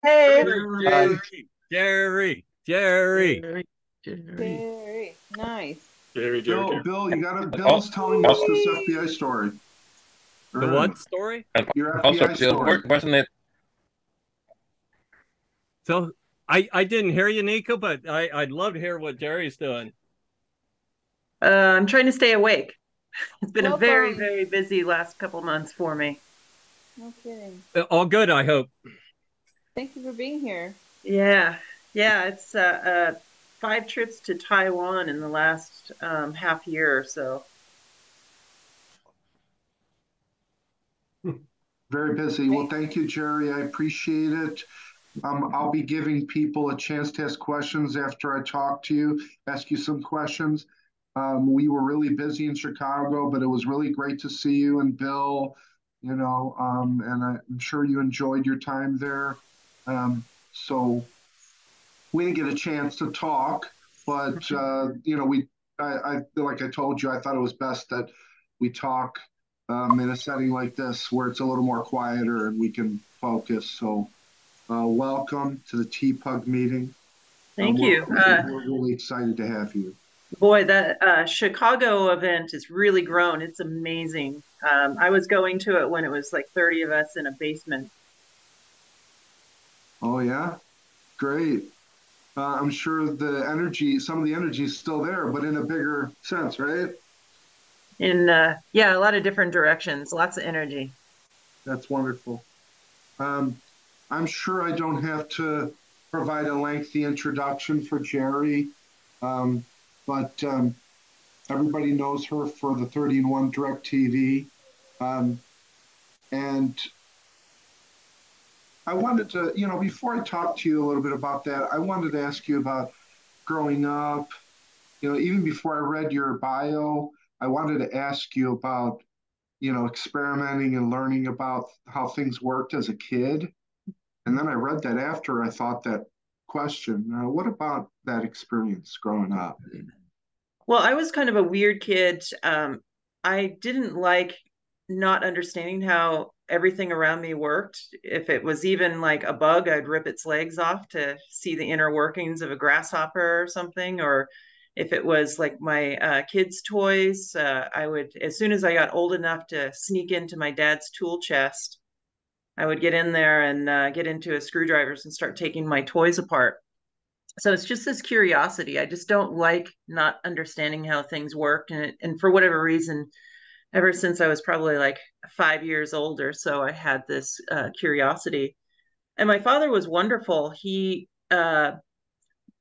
Hey, Hi, Jerry. Jerry. Jerry. Jerry. Nice. Bill, you got Oh, Bill's telling us also, this FBI story. All The right, what story? and your also, FBI Bill, story. wasn't it? So I didn't hear you, Nico, but I'd love to hear what Jerry's doing. I'm trying to stay awake. It's been a very, Welcome. very busy last couple months for me. No kidding. All good, I hope. Thank you for being here. Yeah, yeah, it's 5 trips to Taiwan in the last half year or so. Very busy. Well, Nice. thank you, Jerry. I appreciate it. I'll be giving people a chance to ask questions after I talk to you, ask you some questions. We were really busy in Chicago, but it was really great to see you and Bill, and I'm sure you enjoyed your time there. So we didn't get a chance to talk, but like I told you, I thought it was best that we talk in a setting like this where it's a little more quieter and we can focus. So, welcome to the TPUG meeting. Thank We're you. we're really excited to have you. Boy, that Chicago event has really grown. It's amazing. I was going to it when it was like 30 of us in a basement. Oh yeah, great. I'm sure some of the energy is still there, but in a bigger sense, right? In yeah, a lot of different directions, lots of energy. That's wonderful. Um, I'm sure I don't have to provide a lengthy introduction for Jerry, um, but everybody knows her for the 30-in-1 DirecTV. Um, and I wanted to, before I talk to you a little bit about that, I wanted to ask you about growing up. Even before I read your bio, I wanted to ask you about, experimenting and learning about how things worked as a kid. And then I read that after I thought that question. What about that experience growing up? Well, I was kind of a weird kid. I didn't like not understanding how everything around me worked. If it was even like a bug, I'd rip its legs off to see the inner workings of a grasshopper or something. Or if it was like my kids' toys, I would, as soon as I got old enough to sneak into my dad's tool chest, I would get in there and get into his screwdrivers and start taking my toys apart. So it's just this curiosity. I just don't like not understanding how things work, and for whatever reason, ever since I was probably like 5 years old or so, I had this curiosity. And my father was wonderful. He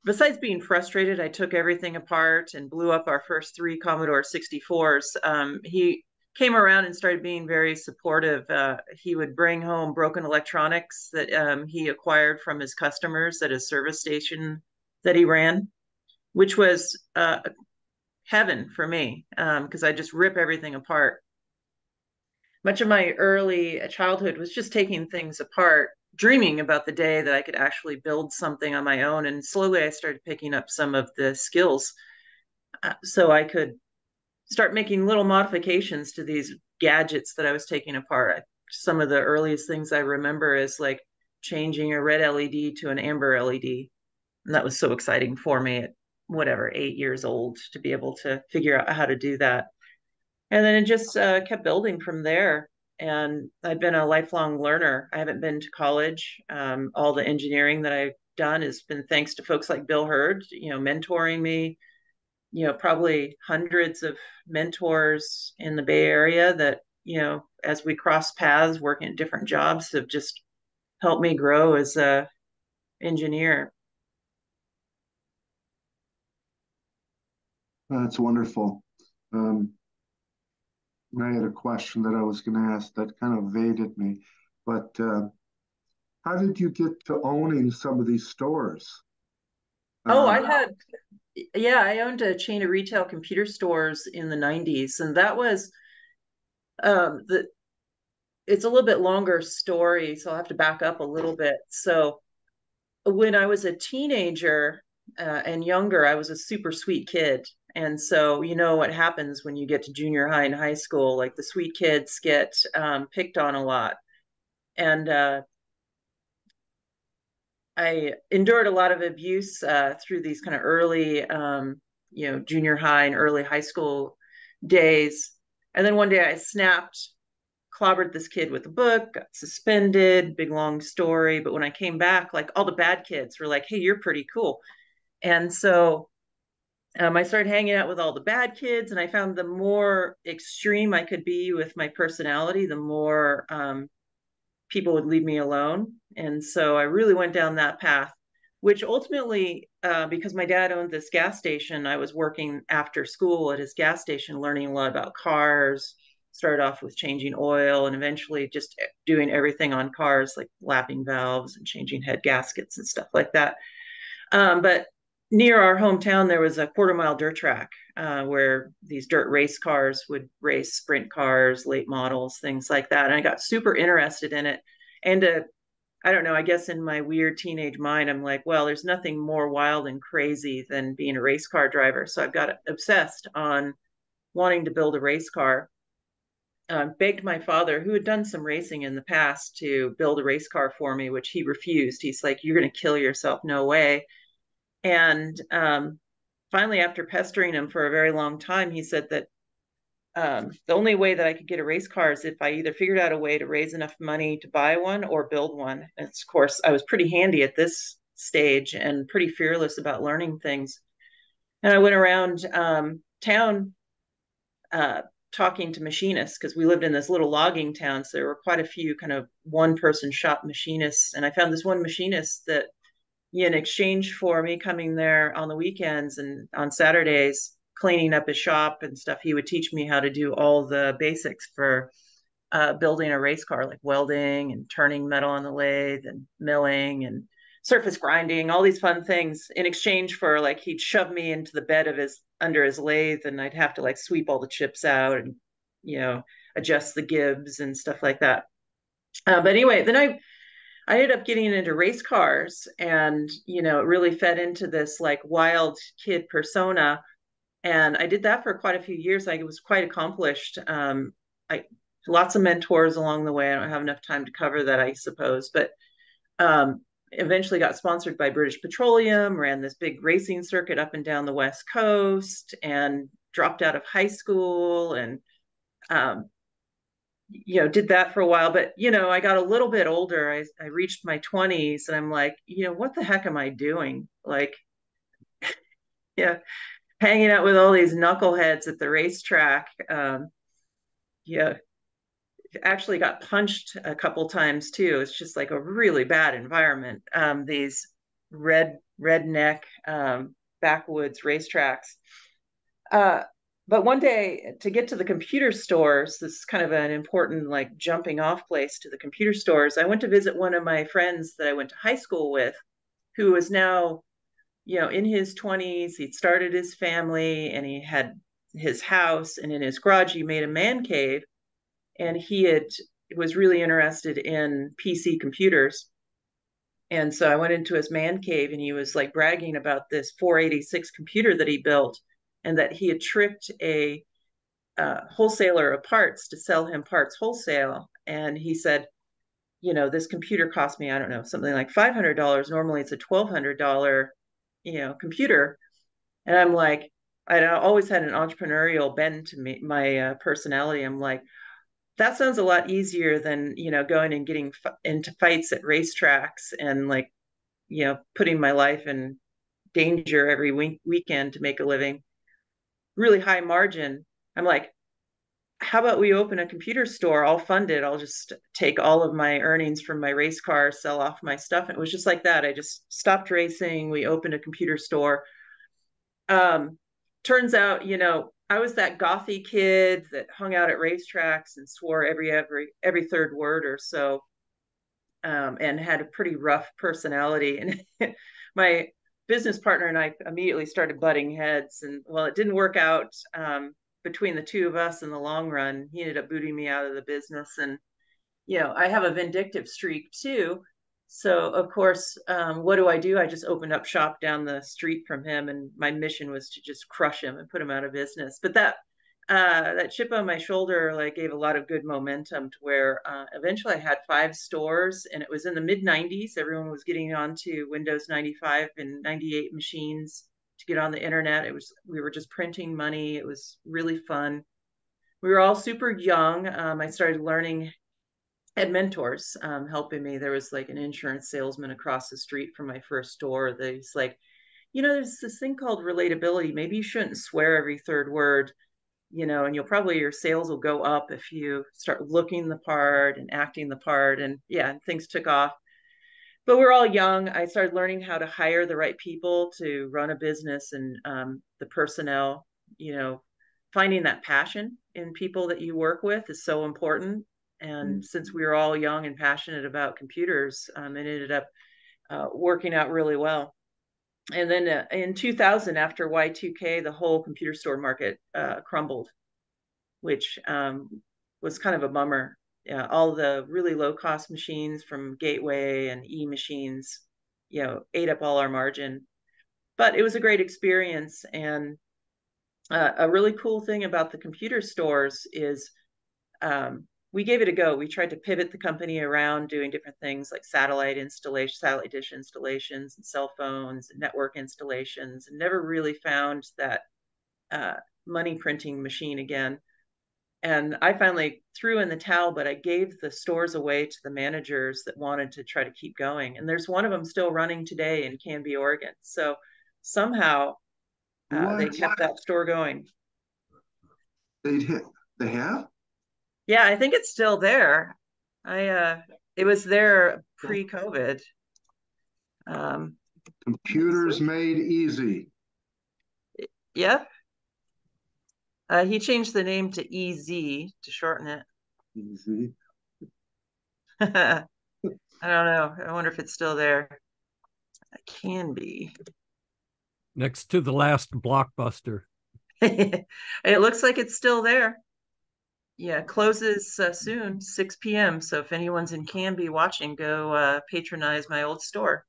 besides being frustrated, I took everything apart and blew up our first three Commodore 64s. He came around and started being very supportive. He would bring home broken electronics that he acquired from his customers at a service station that he ran, which was heaven for me because I just rip everything apart. Much of my early childhood was just taking things apart, dreaming about the day that I could actually build something on my own. And slowly I started picking up some of the skills so I could start making little modifications to these gadgets that I was taking apart. Some of the earliest things I remember is like changing a red LED to an amber LED. And that was so exciting for me at whatever, 8 years old to be able to figure out how to do that. And then it just kept building from there. And I've been a lifelong learner. I haven't been to college. All the engineering that I've done has been thanks to folks like Bill Hurd, mentoring me, probably hundreds of mentors in the Bay Area that, as we cross paths working at different jobs have just helped me grow as a engineer. That's wonderful. Um, I had a question that I was going to ask that kind of evaded me, but how did you get to owning some of these stores? Oh, Um, yeah, I owned a chain of retail computer stores in the 90s, and that was the it's a little bit longer story, so I'll have to back up a little bit. So when I was a teenager and younger, I was a super sweet kid. And so, you know what happens when you get to junior high and high school, like the sweet kids get picked on a lot. And I endured a lot of abuse through these kind of early, junior high and early high school days. And then one day I snapped, clobbered this kid with a book, got suspended, big long story. But when I came back, like all the bad kids were like, hey, you're pretty cool. And so I started hanging out with all the bad kids, and I found the more extreme I could be with my personality, the more people would leave me alone. And so I really went down that path, which ultimately, because my dad owned this gas station, I was working after school at his gas station, learning a lot about cars. Started off with changing oil and eventually just doing everything on cars, like lapping valves and changing head gaskets and stuff like that. But near our hometown, there was a quarter-mile dirt track where these dirt race cars would race sprint cars, late models, things like that. And I got super interested in it. And I don't know, I guess in my weird teenage mind, I'm like, well, there's nothing more wild and crazy than being a race car driver. So I've got obsessed on wanting to build a race car. Begged my father, who had done some racing in the past, to build a race car for me, which he refused. He's like, you're going to kill yourself. No way. And finally, after pestering him for a very long time, he said that the only way that I could get a race car is if I either figured out a way to raise enough money to buy one or build one. And of course, I was pretty handy at this stage and pretty fearless about learning things. And I went around town talking to machinists, because we lived in this little logging town. So there were quite a few kind of one-person shop machinists. And I found this one machinist that, in exchange for me coming there on the weekends and on Saturdays, cleaning up his shop and stuff, he would teach me how to do all the basics for building a race car, like welding and turning metal on the lathe and milling and surface grinding, all these fun things, in exchange for, like, he'd shove me into the bed of his under his lathe, and I'd have to like sweep all the chips out and adjust the gibs and stuff like that. But anyway, then I ended up getting into race cars, and it really fed into this like wild kid persona. And I did that for quite a few years. I was quite accomplished. I lots of mentors along the way. I don't have enough time to cover that, I suppose, but eventually got sponsored by British Petroleum, ran this big racing circuit up and down the West Coast, and dropped out of high school and did that for a while. But I got a little bit older. I reached my 20s, and I'm like, what the heck am I doing? Like, yeah, hanging out with all these knuckleheads at the racetrack. Yeah, actually got punched a couple times too. It's just like a really bad environment. These redneck backwoods racetracks. But one day, to get to the computer stores, this is kind of an important like jumping off place to the computer stores. I went to visit one of my friends that I went to high school with, who is now, in his 20s. He'd started his family, and he had his house, and in his garage, he made a man cave. And he was really interested in PC computers. And so I went into his man cave, and he was like bragging about this 486 computer that he built, and that he had tricked a wholesaler of parts to sell him parts wholesale. And he said, this computer cost me, I don't know, something like $500. Normally it's a $1,200, computer. And I'm like, I always had an entrepreneurial bend to me, my personality. I'm like, that sounds a lot easier than, going and getting into fights at racetracks and like, putting my life in danger every weekend to make a living. Really high margin. I'm like, how about we open a computer store? I'll fund it. I'll just take all of my earnings from my race car, sell off my stuff. And it was just like that. I just stopped racing. We opened a computer store. Turns out, I was that gothy kid that hung out at racetracks and swore every third word or so, and had a pretty rough personality. And my business partner and I immediately started butting heads. And well, it didn't work out between the two of us in the long run. He ended up booting me out of the business. And, I have a vindictive streak too. So of course, what do? I just opened up shop down the street from him, and my mission was to just crush him and put him out of business. But that that chip on my shoulder like gave a lot of good momentum to where eventually I had 5 stores, and it was in the mid 90s. Everyone was getting onto Windows 95 and 98 machines to get on the internet. We were just printing money. It was really fun. We were all super young. I started learning, had mentors helping me. There was like an insurance salesman across the street from my first store that he's like, there's this thing called relatability. Maybe you shouldn't swear every third word, and your sales will go up if you start looking the part and acting the part. And yeah, things took off. But we're all young. I started learning how to hire the right people to run a business, and the personnel, finding that passion in people that you work with is so important. And since we were all young and passionate about computers, it ended up working out really well. And then in 2000, after Y2K, the whole computer store market crumbled, which was kind of a bummer. All the really low cost machines from Gateway and E machines, ate up all our margin. But it was a great experience. And a really cool thing about the computer stores is we gave it a go. We tried to pivot the company around doing different things like satellite dish installations, and cell phones, and network installations, and never really found that money printing machine again. And I finally threw in the towel, but I gave the stores away to the managers that wanted to try to keep going. And there's one of them still running today in Canby, Oregon. So somehow they kept that store going. They have? Yeah, I think it's still there. It was there pre-COVID. Computers made easy. Yep. He changed the name to EZ to shorten it. Easy. I don't know. I wonder if it's still there. It can be. Next to the last Blockbuster. It looks like it's still there. Yeah, closes soon, 6 p.m. So if anyone's in Canby watching, go patronize my old store.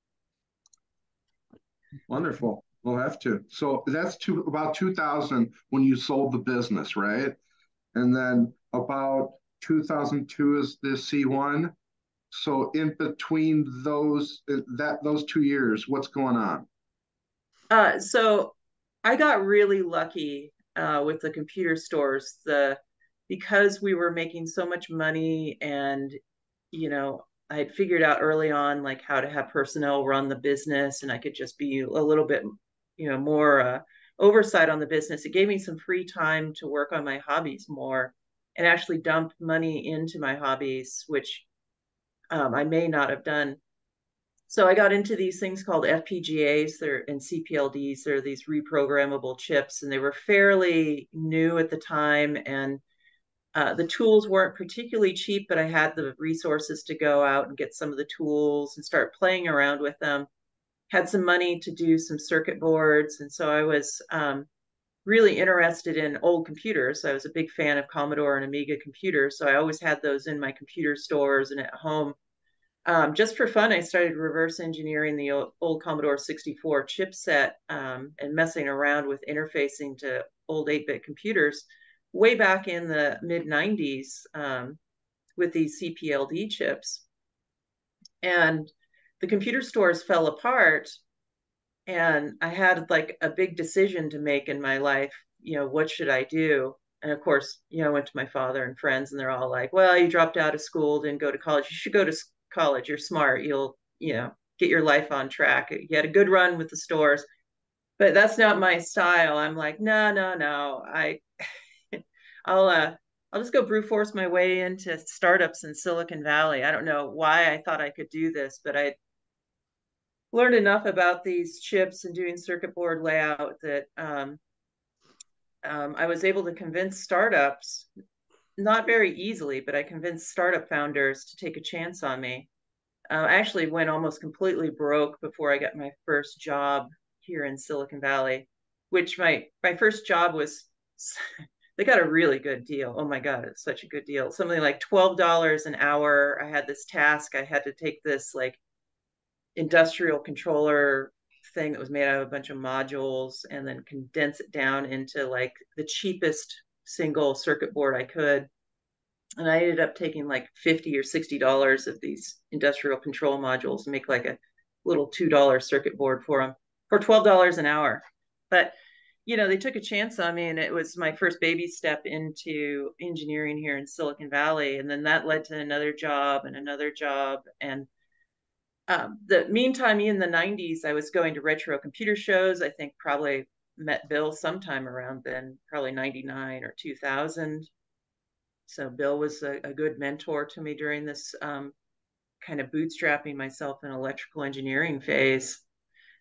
Wonderful. We'll have to. So that's about 2000 when you sold the business, right? And then about 2002 is the C1. So in between those 2 years, what's going on? So I got really lucky with the computer stores. Because we were making so much money, and I had figured out early on like how to have personnel run the business, and I could just be a little bit more oversight on the business. It gave me some free time to work on my hobbies more and actually dump money into my hobbies, which I may not have done. So I got into these things called FPGAs and CPLDs. They're these reprogrammable chips, and they were fairly new at the time. And the tools weren't particularly cheap, but I had the resources to go out and get some of the tools and start playing around with them. Had some money to do some circuit boards. And so I was really interested in old computers. I was a big fan of Commodore and Amiga computers. So I always had those in my computer stores and at home. Just for fun, I started reverse engineering the old Commodore 64 chipset and messing around with interfacing to old 8-bit computers way back in the mid 90s with these CPLD chips. And the computer stores fell apart, and I had like a big decision to make in my life. What should I do? And of course, I went to my father and friends, and they're all like, well, you dropped out of school, didn't go to college. You should go to college. You're smart. You'll, get your life on track. You had a good run with the stores. But that's not my style. I'm like, no. I'll just go brute force my way into startups in Silicon Valley. I don't know why I thought I could do this, but I learned enough about these chips and doing circuit board layout that I was able to convince startups, not very easily, but I convinced startup founders to take a chance on me. I actually went almost completely broke before I got my first job here in Silicon Valley, which my first job was, they got a really good deal. Oh my God, it's such a good deal. Something like $12 an hour. I had this task. I had to take this like industrial controller thing that was made out of a bunch of modules and then condense it down into like the cheapest single circuit board I could. And I ended up taking like $50 or $60 of these industrial control modules and make like a little $2 circuit board for them for $12 an hour. But they took a chance on me, and it was my first baby step into engineering here in Silicon Valley. And then that led to another job and another job. And the meantime, in the 90s, I was going to retro computer shows. I think probably met Bill sometime around then, probably 99 or 2000. So Bill was a good mentor to me during this kind of bootstrapping myself in electrical engineering phase.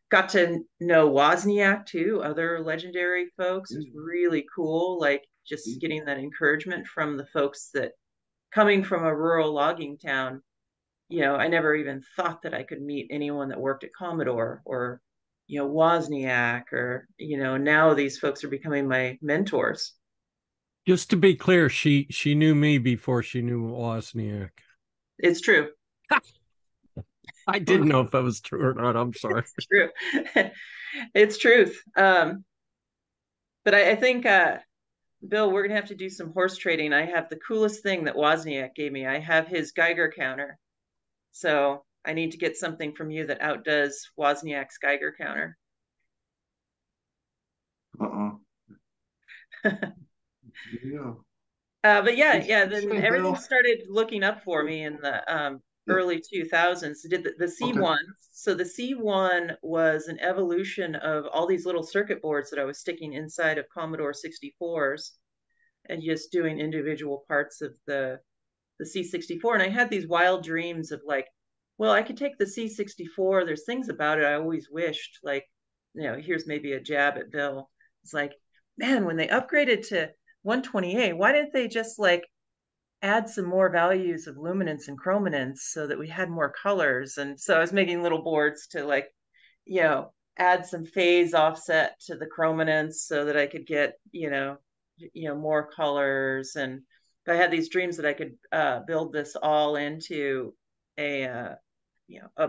Got to know Wozniak too, other legendary folks. It was really cool, like just getting that encouragement from the folks that coming from a rural logging town. I never even thought that I could meet anyone that worked at Commodore or, Wozniak or, now these folks are becoming my mentors. Just to be clear, she knew me before she knew Wozniak. It's true. I didn't know if that was true or not. I'm sorry. It's true. It's truth. But I think, Bill, we're going to have to do some horse trading. I have the coolest thing that Wozniak gave me. I have his Geiger counter. So I need to get something from you that outdoes Wozniak's Geiger counter. Yeah. But yeah, then Hey, everything Bill. started looking up for me in the early 2000s. Did the C1. Okay. So the C1 was an evolution of all these little circuit boards that I was sticking inside of Commodore 64s and just doing individual parts of the C64. And I had these wild dreams of like, well, I could take the C64. There's things about it I always wished, like, here's maybe a jab at Bill. It's like, man, when they upgraded to 128, why didn't they just like add some more values of luminance and chrominance so that we had more colors? And so I was making little boards to like, add some phase offset to the chrominance so that I could get, more colors. And I had these dreams that I could build this all into a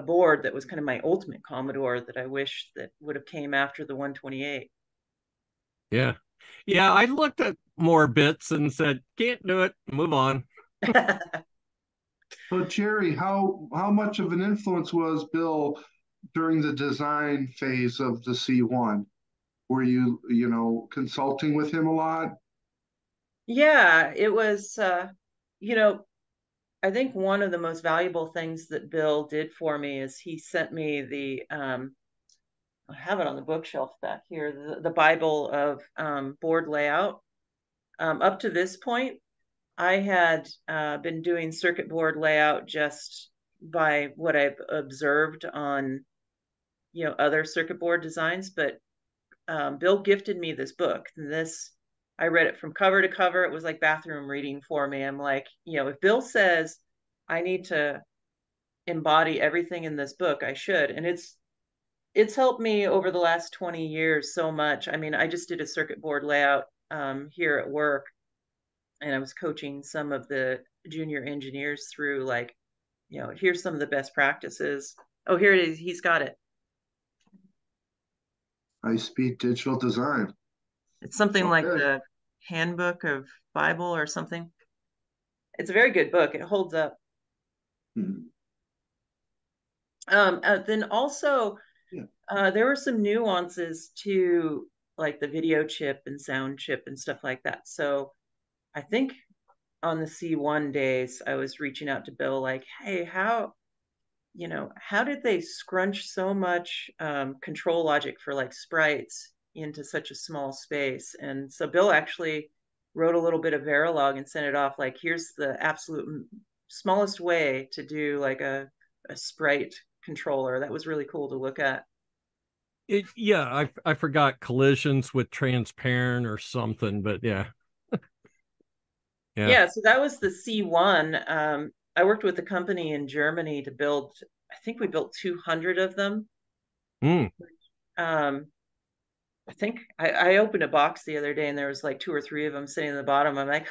board that was kind of my ultimate Commodore that I wish that would have came after the 128. Yeah. Yeah, I looked at more bits and said, can't do it, move on. So Jerry, how much of an influence was Bill during the design phase of the C1? Were you consulting with him a lot? Yeah, it was, I think one of the most valuable things that Bill did for me is he sent me I have it on the bookshelf back here, the Bible of board layout. Up to this point, I had been doing circuit board layout just by what I've observed on, other circuit board designs. But Bill gifted me this book. And I read it from cover to cover. It was like bathroom reading for me. I'm like, if Bill says I need to embody everything in this book, I should. And it's helped me over the last 20 years so much. I mean, I just did a circuit board layout here at work, and I was coaching some of the junior engineers through like, here's some of the best practices. Oh, here it is. He's got it. High-speed digital design. It's something Okay. like the Handbook of Bible or something. It's a very good book. It holds up. Hmm. Then also, there were some nuances to like the video chip and sound chip and stuff like that. So I think on the C1 days, I was reaching out to Bill like, hey, how did they scrunch so much control logic for like sprites into such a small space? And so Bill actually wrote a little bit of Verilog and sent it off like, here's the absolute smallest way to do like a sprite controller. That was really cool to look at. I forgot collisions with transparent or something, but yeah. Yeah, so that was the C1. I worked with a company in Germany to build, I think we built 200 of them. Mm. I think I opened a box the other day and there was like 2 or 3 of them sitting in the bottom. I'm like,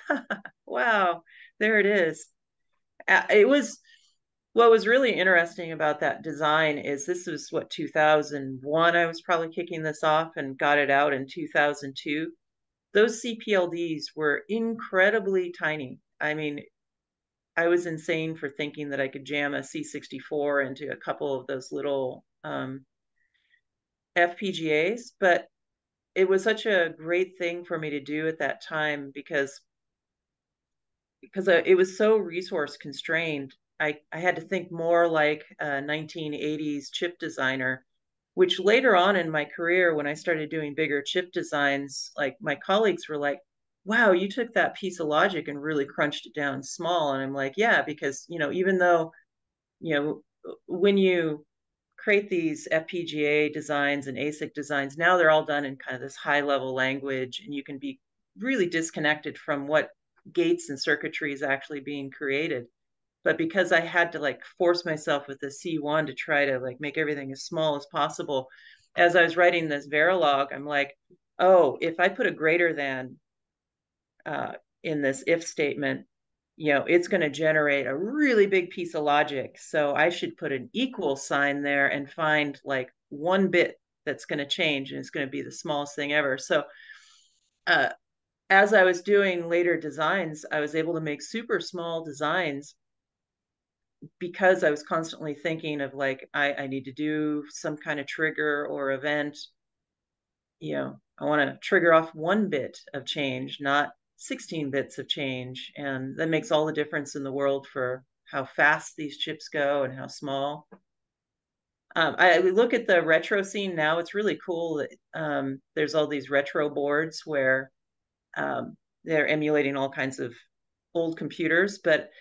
wow, there it is. What was really interesting about that design is this was 2001. I was probably kicking this off and got it out in 2002. those CPLDs were incredibly tiny. I mean, I was insane for thinking that I could jam a C64 into a couple of those little FPGAs, but it was such a great thing for me to do at that time because it was so resource constrained. I had to think more like a 1980s chip designer, which later on in my career, when I started doing bigger chip designs, like my colleagues were like, wow, you took that piece of logic and really crunched it down small. And I'm like, yeah, because, even though, when you create these FPGA designs and ASIC designs, now they're all done in kind of this high level language, and you can be really disconnected from what gates and circuitry is actually being created. But because I had to like force myself with the C1 to try to like make everything as small as possible, as I was writing this Verilog, I'm like, oh, if I put a greater than in this if statement, it's going to generate a really big piece of logic. So I should put an equal sign there and find like one bit that's going to change, and it's going to be the smallest thing ever. So as I was doing later designs, I was able to make super small designs because I was constantly thinking of like, I need to do some kind of trigger or event. I want to trigger off one bit of change, not 16 bits of change. And that makes all the difference in the world for how fast these chips go and how small. I look at the retro scene now. It's really cool that there's all these retro boards where they're emulating all kinds of old computers, but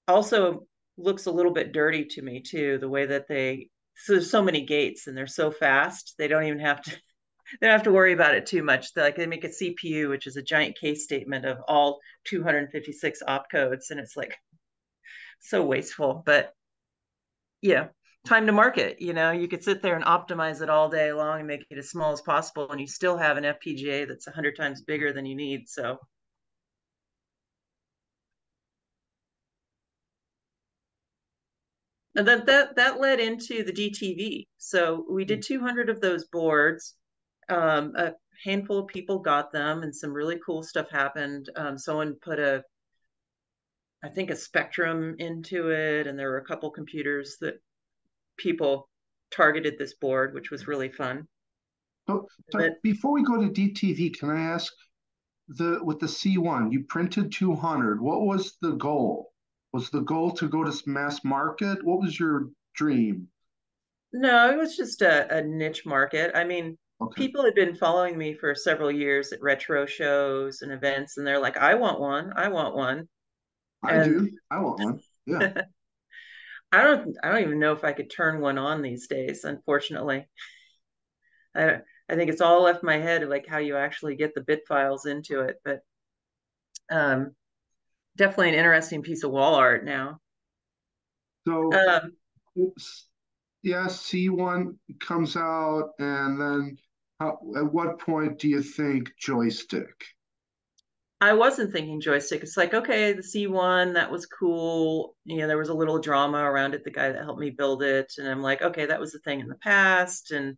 also looks a little bit dirty to me too, the way that so there's so many gates and they're so fast, they don't even have to they don't have to worry about it too much. They make a CPU, which is a giant case statement of all 256 opcodes, and it's like so wasteful. But time to market. You could sit there and optimize it all day long and make it as small as possible, and you still have an FPGA that's 100 times bigger than you need. So. And then that led into the DTV. So we did 200 of those boards. A handful of people got them, and some really cool stuff happened. Someone put I think a Spectrum into it, and there were a couple computers that people targeted this board, which was really fun. So before we go to DTV, can I ask, with the C1, you printed 200. What was the goal? Was the goal to go to mass market? What was your dream? No, it was just a niche market. I mean, Okay. people had been following me for several years at retro shows and events, and they're like, I want one. I want one. I do. I want one. Yeah. I don't even know if I could turn one on these days, unfortunately. I think it's all left my head, like how you actually get the bit files into it, but definitely an interesting piece of wall art now. So, Um, yeah, C1 comes out, and then at what point do you think joystick? I wasn't thinking joystick. It's like, okay, the C1, that was cool. There was a little drama around it, the guy that helped me build it. And I'm like, okay, that was the thing in the past. And,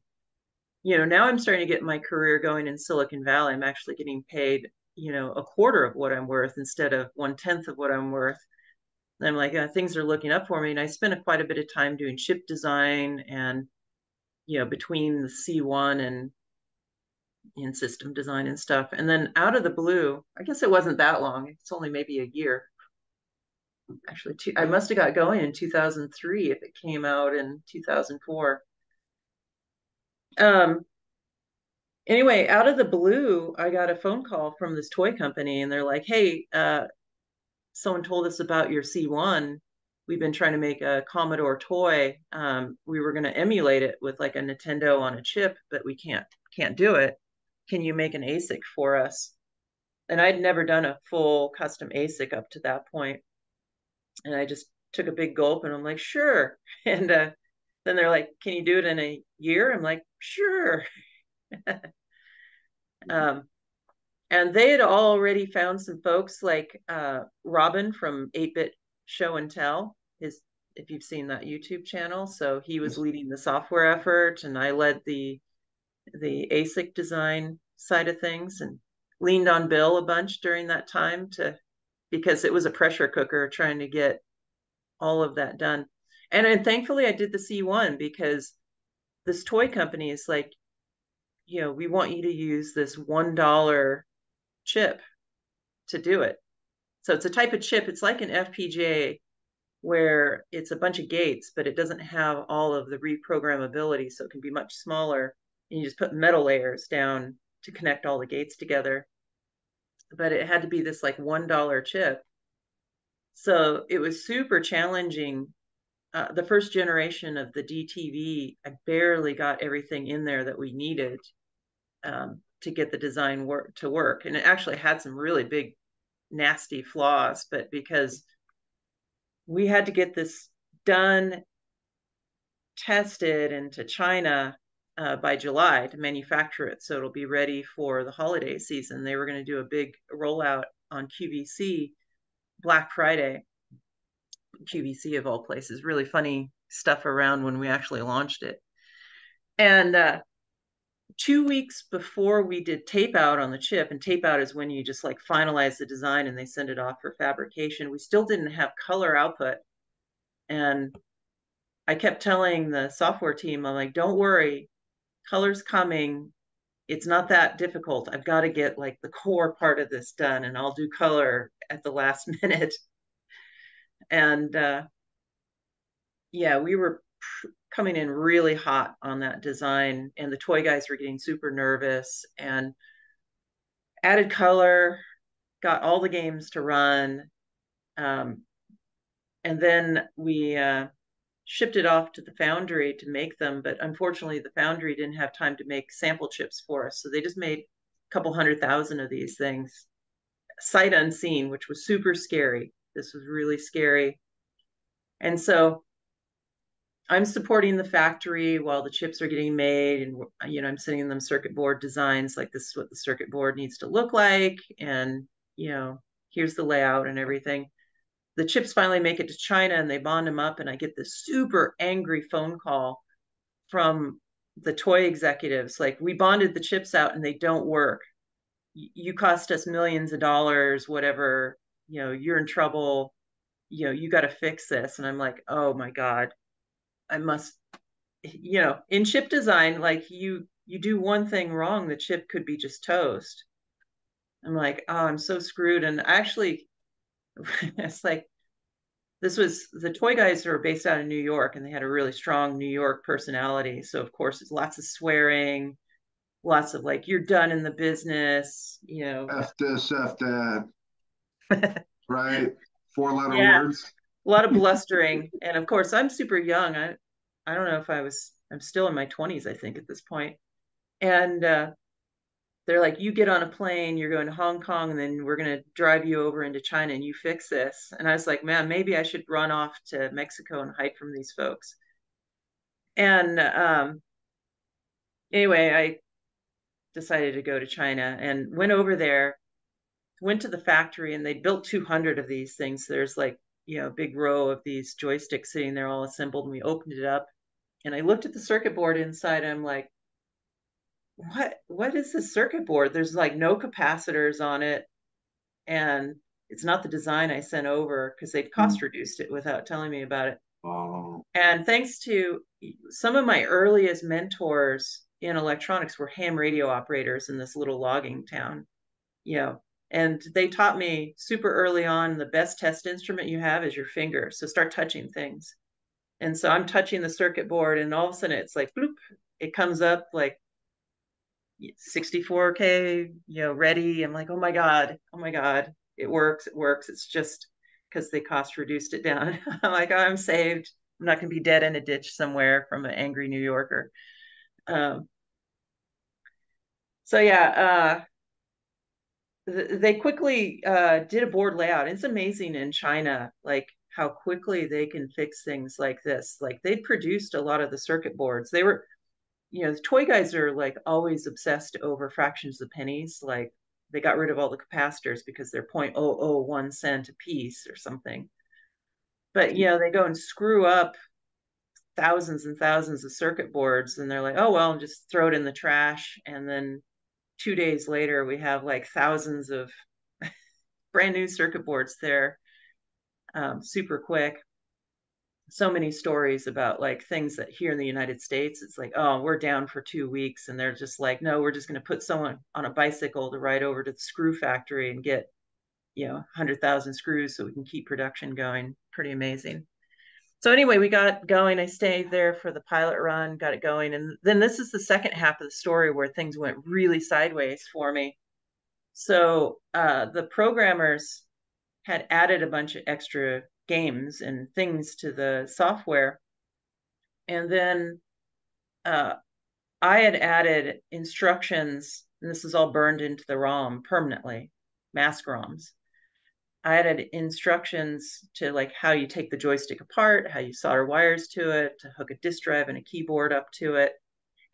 now I'm starting to get my career going in Silicon Valley. I'm actually getting paid, a quarter of what I'm worth instead of 1/10 of what I'm worth. And I'm like, things are looking up for me. And I spent quite a bit of time doing chip design and, between the C1 and in system design and stuff. And then out of the blue, I guess it wasn't that long. It's only maybe a year. Actually, I must have got going in 2003 if it came out in 2004. Anyway, out of the blue, I got a phone call from this toy company, and they're like, hey, someone told us about your C1. We've been trying to make a Commodore toy. We were going to emulate it with like a Nintendo on a chip, but we can't do it. Can you make an ASIC for us? And I'd never done a full custom ASIC up to that point. And I just took a big gulp and I'm like, sure. And then they're like, can you do it in a year? I'm like, sure. And they had already found some folks like Robin from 8-Bit Show and Tell, if you've seen that YouTube channel. So he was leading the software effort, and I led the ASIC design side of things. And leaned on Bill a bunch during that time because it was a pressure cooker trying to get all of that done. And thankfully I did the C1 because this toy company is like, we want you to use this $1 chip to do it. So it's a type of chip. It's like an FPGA where it's a bunch of gates, but it doesn't have all of the reprogrammability. So it can be much smaller. And you just put metal layers down to connect all the gates together. But it had to be this like $1 chip. So it was super challenging. The first generation of the DTV, I barely got everything in there that we needed to get the design to work. And it actually had some really big, nasty flaws, but because we had to get this done, tested into China by July to manufacture it. So it'll be ready for the holiday season. They were going to do a big rollout on QVC Black Friday. QVC of all places, really funny stuff around when we actually launched it. And 2 weeks before we did tape out on the chip, and tape out is when you just like finalize the design and they send it off for fabrication, we still didn't have color output. And I kept telling the software team, I'm like, don't worry, color's coming. It's not that difficult. I've got to get like the core part of this done and I'll do color at the last minute. And yeah, we were coming in really hot on that design, and the toy guys were getting super nervous, and added color, got all the games to run. And then we shipped it off to the foundry to make them, but unfortunately the foundry didn't have time to make sample chips for us. So they just made a couple 100,000 of these things, sight unseen, which was super scary. This was really scary. And so I'm supporting the factory while the chips are getting made, and I'm sending them circuit board designs, like this is what the circuit board needs to look like, and here's the layout and everything. The chips finally make it to China and they bond them up, and I get this super angry phone call from the toy executives, like, we bonded the chips out and they don't work. You cost us millions of dollars, whatever, you're in trouble, you got to fix this. And I'm like, oh my God, I must, in chip design, like you do one thing wrong, the chip could be just toast. I'm like, oh, I'm so screwed. And actually, it's like, this was, the toy guys are based out of New York, and they had a really strong New York personality. So of course, it's lots of swearing, lots of like, you're done in the business, F this, F that. Right? 4-letter Yeah. words. A lot of blustering. And of course, I'm super young. I don't know if I'm still in my 20s, I think, at this point. And they're like, you get on a plane, you're going to Hong Kong, and then we're going to drive you over into China and you fix this. And I was like, man, maybe I should run off to Mexico and hide from these folks. And anyway, I decided to go to China and went over there, went to the factory, and they built 200 of these things. There's like, a big row of these joysticks sitting there all assembled, and we opened it up. And I looked at the circuit board inside, and I'm like, what is this circuit board? There's like no capacitors on it, and it's not the design I sent over because they'd cost reduced it without telling me about it. Oh. And thanks to some of my earliest mentors in electronics were ham radio operators in this little logging town, and they taught me super early on, the best test instrument you have is your finger. So start touching things. And so I'm touching the circuit board, and all of a sudden it's like, bloop, it comes up like 64K, ready. I'm like, oh my God, it works. It's just because they cost reduced it down. I'm like, oh, I'm saved. I'm not going to be dead in a ditch somewhere from an angry New Yorker. So yeah, they quickly did a board layout. It's amazing in China, like how quickly they can fix things like this. Like they'd produced a lot of the circuit boards. They were, the toy guys are like always obsessed over fractions of pennies. Like they got rid of all the capacitors because they're 0.001 cent a piece or something. But they go and screw up thousands and thousands of circuit boards, and they're like, oh well, just throw it in the trash. And then 2 days later, we have like thousands of brand new circuit boards there, super quick. So many stories about like things that here in the United States, it's like, oh, we're down for 2 weeks. And they're just like, no, we're just going to put someone on a bicycle to ride over to the screw factory and get, 100,000 screws so we can keep production going. Pretty amazing. So anyway, we got going. I stayed there for the pilot run, got it going. And then this is the second half of the story where things went really sideways for me. So the programmers had added a bunch of extra games and things to the software. And then I had added instructions, and this is all burned into the ROM permanently, mask ROMs. I added instructions to like how you take the joystick apart, how you solder wires to it, to hook a disk drive and a keyboard up to it.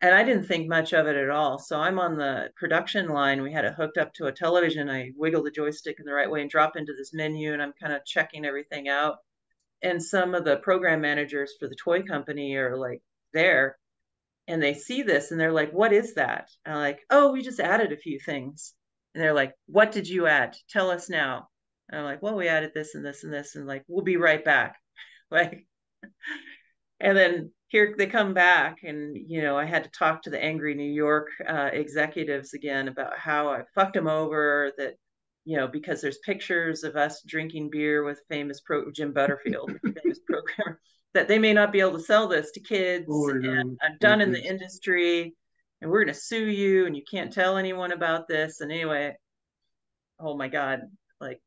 And I didn't think much of it at all. So I'm on the production line. We had it hooked up to a television. I wiggle the joystick in the right way and drop into this menu, and I'm kind of checking everything out. And some of the program managers for the toy company are like there, and they see this and they're like, what is that? And I'm like, oh, we just added a few things. And they're like, what did you add? Tell us now. And I'm like, well, we added this and this and this, and like, we'll be right back. Like, and then here they come back, and I had to talk to the angry New York executives again about how I fucked them over. That because there's pictures of us drinking beer with famous Jim Butterfield, famous programmer, that they may not be able to sell this to kids. And I'm done in the industry, and we're going to sue you, and you can't tell anyone about this. And anyway, oh my God, like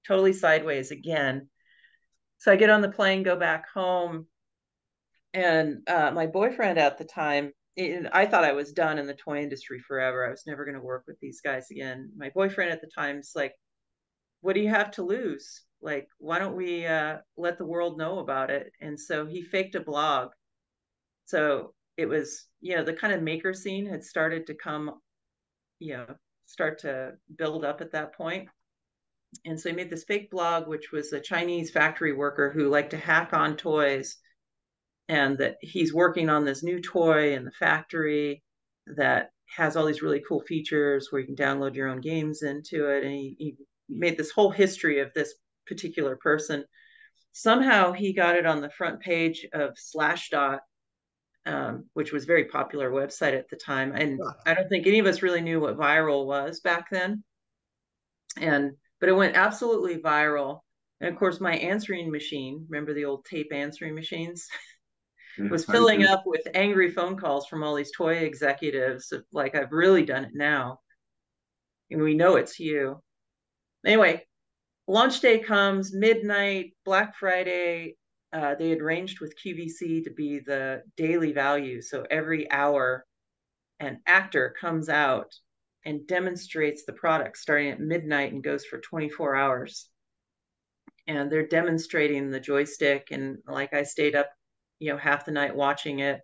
totally sideways again. So I get on the plane, go back home. And my boyfriend at the time, I thought I was done in the toy industry forever. I was never going to work with these guys again. My boyfriend at the time's like, what do you have to lose? Like, why don't we let the world know about it? And so he faked a blog. So it was, the kind of maker scene had started to come, start to build up at that point. And so he made this fake blog, which was a Chinese factory worker who liked to hack on toys, and that he's working on this new toy in the factory that has all these really cool features where you can download your own games into it. And he made this whole history of this particular person. Somehow he got it on the front page of Slashdot, which was a very popular website at the time. And I don't think any of us really knew what viral was back then. But it went absolutely viral. And of course, my answering machine, remember the old tape answering machines? Was filling up with angry phone calls from all these toy executives of like, I've really done it now. And we know it's you. Anyway, launch day comes, midnight, Black Friday. They had arranged with QVC to be the daily value. So every hour, an actor comes out and demonstrates the product starting at midnight and goes for 24 hours. And they're demonstrating the joystick. And like I stayed up half the night watching it,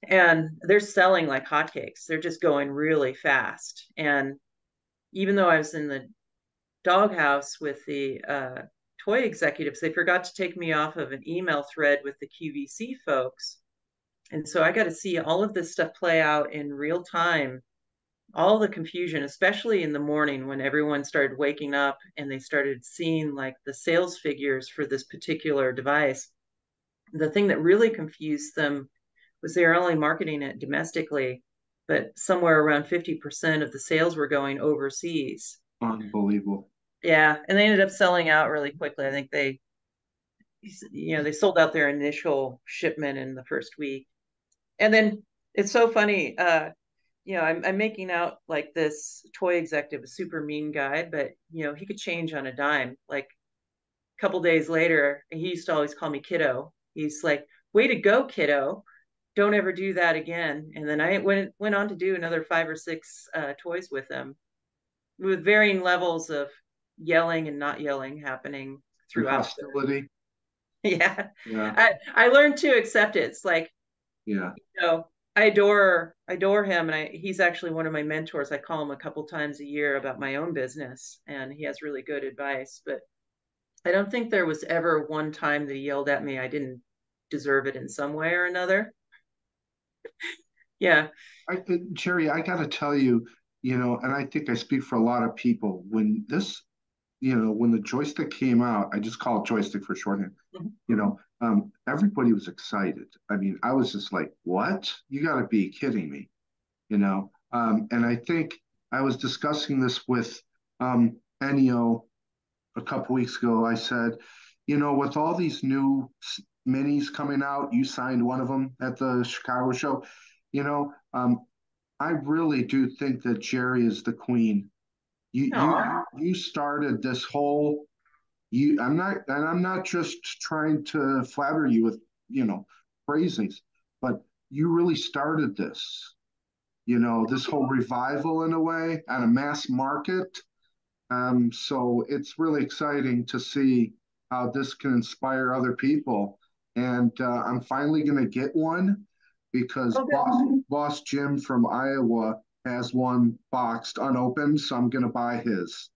and they're selling like hotcakes. They're just going really fast. And even though I was in the doghouse with the toy executives, they forgot to take me off of an email thread with the QVC folks. And so I got to see all of this stuff play out in real time, all the confusion, especially in the morning when everyone started waking up and they started seeing like the sales figures for this particular device. The thing that really confused them was they were only marketing it domestically, but somewhere around 50% of the sales were going overseas. Unbelievable. Yeah, and they ended up selling out really quickly. I think they sold out their initial shipment in the first week. And then it's so funny, I'm making out like this toy executive, a super mean guy, but he could change on a dime. Like a couple days later, he used to always call me kiddo. He's like, way to go, kiddo. Don't ever do that again. And then I went on to do another 5 or 6 toys with them, with varying levels of yelling and not yelling happening throughout. Hostility. Yeah. Yeah. I learned to accept it. It's like, yeah, I adore him, and he's actually one of my mentors. I call him a couple times a year about my own business, and he has really good advice. But I don't think there was ever one time that he yelled at me I didn't deserve it in some way or another. Yeah. Jerry, I got to tell you, and I think I speak for a lot of people, when the joystick came out, I just call it joystick for shorthand, everybody was excited. I mean, I was just like, what? You got to be kidding me, and I think I was discussing this with Ennio a couple weeks ago. I said, with all these new minis coming out, you signed one of them at the Chicago show. I really do think that Jerry is the queen. You you Aw. you started this whole you I'm not just trying to flatter you with, praisings, but you really started this whole revival in a way on a mass market. So it's really exciting to see how this can inspire other people. And I'm finally going to get one because Oh, good. boss Jim from Iowa has one boxed unopened, so I'm going to buy his.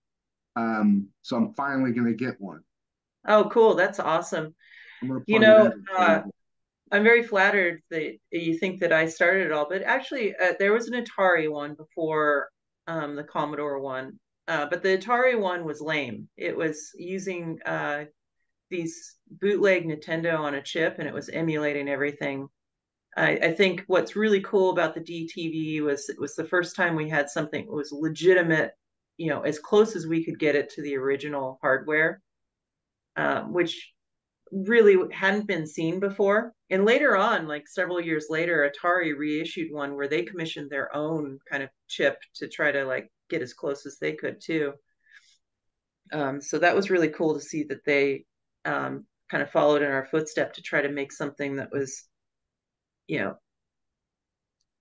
So I'm finally going to get one. Oh, cool. That's awesome. I'm going to You plug it know, in. So, I'm very flattered that you think that I started it all, but actually, there was an Atari one before the Commodore one. But the Atari one was lame. It was using these bootleg Nintendo on a chip, and it was emulating everything. I think what's really cool about the DTV was it was the first time we had something that was legitimate, as close as we could get it to the original hardware, which really hadn't been seen before. And later on, like several years later, Atari reissued one where they commissioned their own kind of chip to try to like get as close as they could too. So that was really cool to see that they kind of followed in our footstep to try to make something that was, you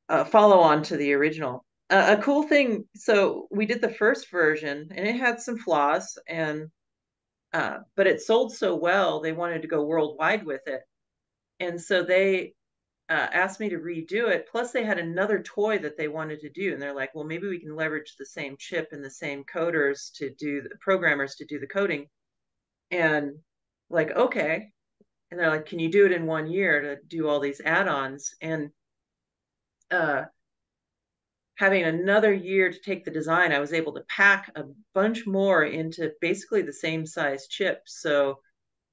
know, follow on to the original. A cool thing. So we did the first version, and it had some flaws, and but it sold so well they wanted to go worldwide with it, and so they asked me to redo it. Plus, they had another toy that they wanted to do, and they're like, "Well, maybe we can leverage the same chip and the same coders to do the programmers to do the coding." And like, okay. And they're like, "Can you do it in 1 year to do all these add-ons?" And uh, having another year to take the design, I was able to pack a bunch more into basically the same size chip. So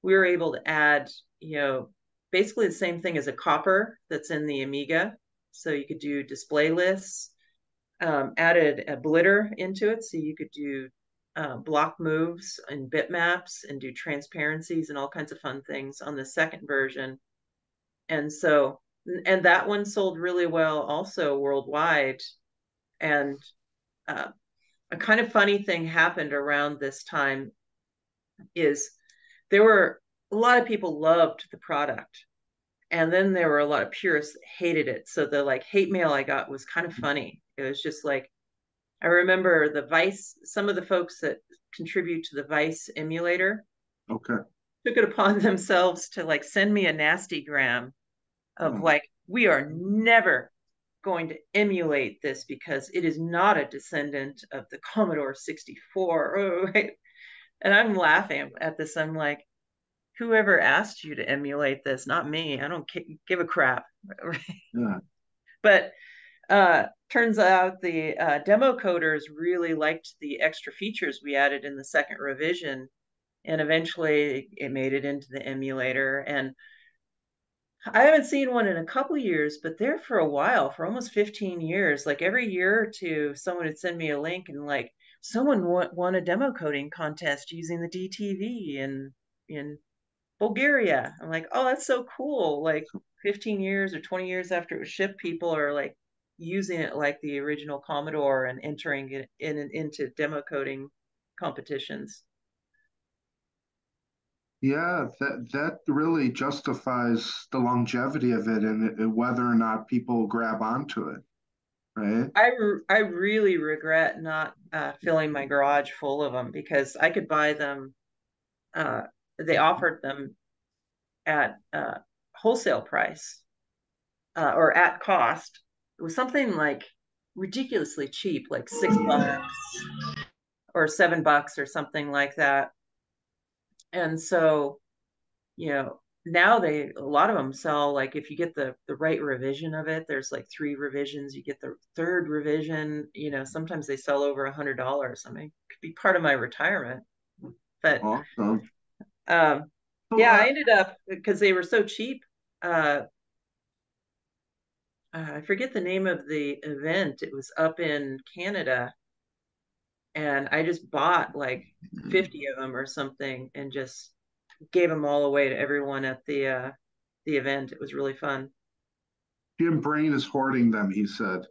we were able to add, basically the same thing as a copper that's in the Amiga. So you could do display lists, added a blitter into it. So you could do block moves and bitmaps and do transparencies and all kinds of fun things on the second version. And that one sold really well also worldwide. And uh, a kind of funny thing happened around this time is there were a lot of people loved the product, and then there were a lot of purists that hated it. So the like hate mail I got was kind of funny. It was just like, I remember the Vice, some of the folks that contribute to the Vice emulator okay. took it upon themselves to like send me a nasty gram of Oh, like, we are never going to emulate this because it is not a descendant of the Commodore 64. Oh, right. And I'm laughing at this. I'm like, whoever asked you to emulate this? Not me. I don't give a crap. yeah. But turns out the demo coders really liked the extra features we added in the second revision. And eventually it made it into the emulator. And I haven't seen one in a couple years, but there for a while, for almost 15 years, like every year or two, someone would send me a link and like someone won a demo coding contest using the DTV in Bulgaria. I'm like, oh, that's so cool. Like 15 years or 20 years after it was shipped, people are like using it like the original Commodore and entering it into demo coding competitions. Yeah, that really justifies the longevity of it and whether or not people grab onto it, right? I really regret not filling my garage full of them because I could buy them. Uh, they offered them at wholesale price or at cost. It was something like ridiculously cheap, like $6 or $7 or something like that. And so, you know, now a lot of them sell, like if you get the right revision of it, there's like 3 revisions, you get the third revision, sometimes they sell over $100. I mean, it could be part of my retirement. But Awesome. um So, yeah, I ended up, because they were so cheap. I forget the name of the event. It was up in Canada, and I just bought like 50 of them or something and just gave them all away to everyone at the event. It was really fun. Jim Brain is hoarding them, he said.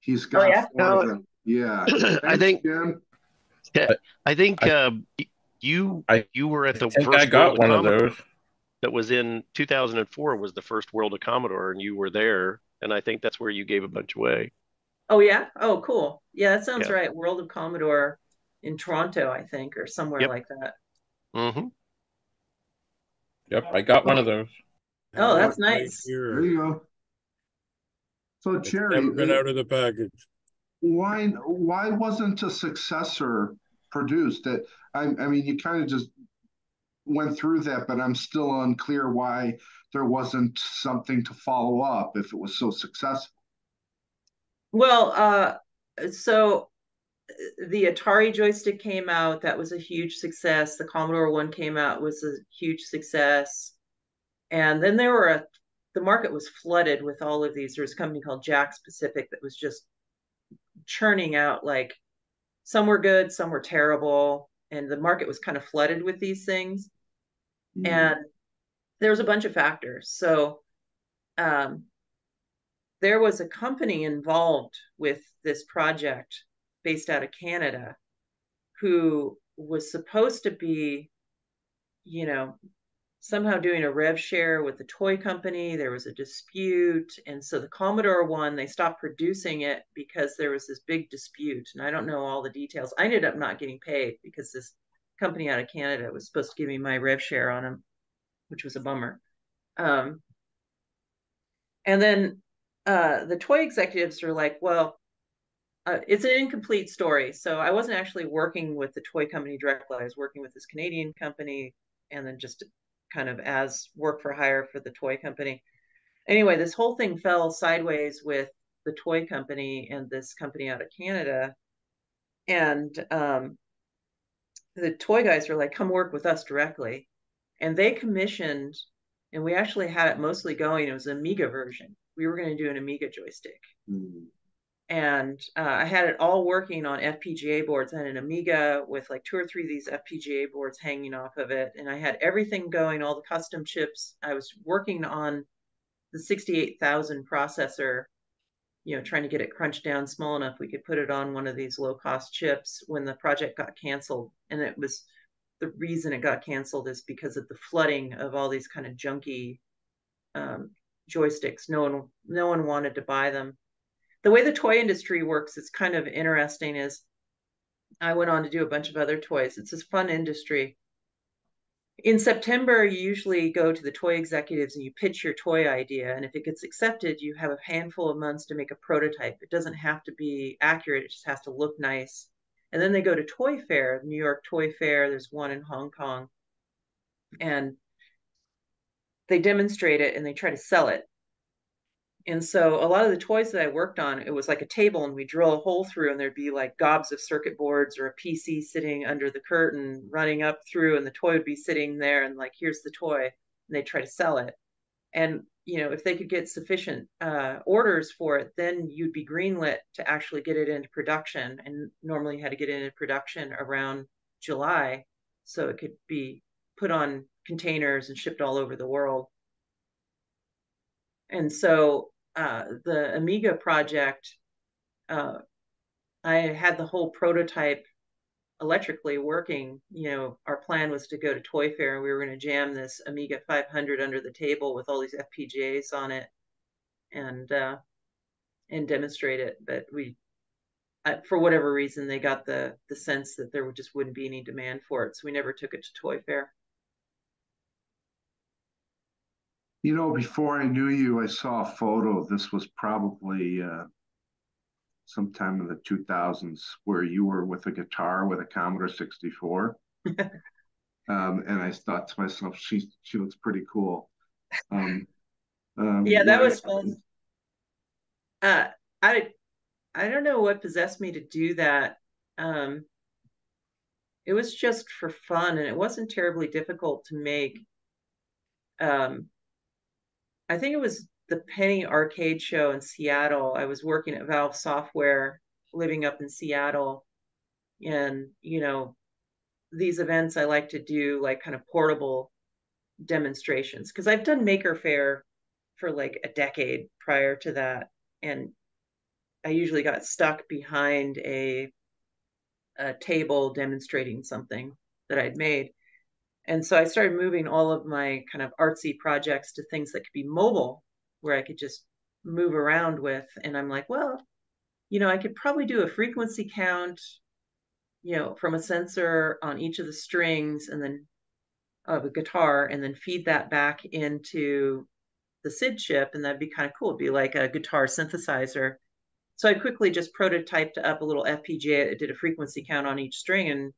He's Oh got yeah. 4 of them. Yeah. I Thanks, think Jim. yeah, I think I you I you were at the think I first World got of one of Commodore those. that was in 2004 was the first World of Commodore, and you were there, and I think that's where you gave a bunch away. Oh yeah. Oh cool. Yeah, that sounds Yeah. right. World of Commodore in Toronto, I think, or somewhere Yep. like that. Hmm. Yep, I got one of those. Oh, Have that's a nice nice. There year. you go. So, It's Jerry, never been out of the package. why wasn't a successor produced? I mean, you kind of just went through that, but I'm still unclear why there wasn't something to follow up if it was so successful. Well, so the Atari joystick came out. That was a huge success. The Commodore One came out, was a huge success. And then the market was flooded with all of these. There was a company called Jax Pacific that was just churning out, like, some were good, some were terrible, and the market was kind of flooded with these things. And there was a bunch of factors. So um, there was a company involved with this project based out of Canada who was supposed to be, you know, somehow doing a rev share with the toy company. There was a dispute. And so the Commodore One, they stopped producing it because there was this big dispute. And I don't know all the details. I ended up not getting paid because this company out of Canada was supposed to give me my rev share on them, which was a bummer. Um, and then the toy executives are like, well, it's an incomplete story. So I wasn't actually working with the toy company directly. I was working with this Canadian company, and then just kind of as work for hire for the toy company. Anyway, this whole thing fell sideways with the toy company and this company out of Canada. And the toy guys were like, come work with us directly. And they commissioned, and we actually had it mostly going. It was an Amiga version. We were going to do an Amiga joystick. Mm. And I had it all working on FPGA boards. I had an Amiga with like 2 or 3 of these FPGA boards hanging off of it. And I had everything going, all the custom chips. I was working on the 68,000 processor, trying to get it crunched down small enough we could put it on one of these low cost chips when the project got canceled. And it was, the reason it got canceled is because of the flooding of all these kind of junky joysticks. No one wanted to buy them. The way the toy industry works, it's kind of interesting. Is I went on to do a bunch of other toys. It's this fun industry. In September, you usually go to the toy executives and you pitch your toy idea. And if it gets accepted, you have a handful of months to make a prototype. It doesn't have to be accurate, it just has to look nice. And then they go to Toy Fair, New York Toy Fair. There's one in Hong Kong. And they demonstrate it and they try to sell it. And so a lot of the toys that I worked on, it was like a table and we drill a hole through and there'd be like gobs of circuit boards or a PC sitting under the curtain running up through, and the toy would be sitting there and like, here's the toy. And they try to sell it. And, if they could get sufficient orders for it, then you'd be greenlit to actually get it into production. And normally you had to get it into production around July so it could be put on containers and shipped all over the world. And so the Amiga project, I had the whole prototype electrically working. Our plan was to go to Toy Fair and we were going to jam this Amiga 500 under the table with all these FPGAs on it and demonstrate it. But for whatever reason, they got the sense that there just wouldn't be any demand for it, so we never took it to Toy Fair. Before I knew you, I saw a photo. This was probably sometime in the 2000s where you were with a guitar with a Commodore 64. And I thought to myself, she looks pretty cool. Yeah, that yeah, was fun. Uh, I I don't know what possessed me to do that. Um, it was just for fun, and it wasn't terribly difficult to make. Um, I think it was the Penny Arcade show in Seattle. I was working at Valve Software, living up in Seattle, and these events I like to do like kind of portable demonstrations because I've done Maker Faire for like a decade prior to that, and I usually got stuck behind a table demonstrating something that I'd made. And so I started moving all of my kind of artsy projects to things that could be mobile, where I could just move around with. And I'm like, well, I could probably do a frequency count, from a sensor on each of the strings and then of a guitar, and then feed that back into the SID chip. And that'd be kind of cool. It'd be like a guitar synthesizer. So I quickly just prototyped up a little FPGA that did a frequency count on each string and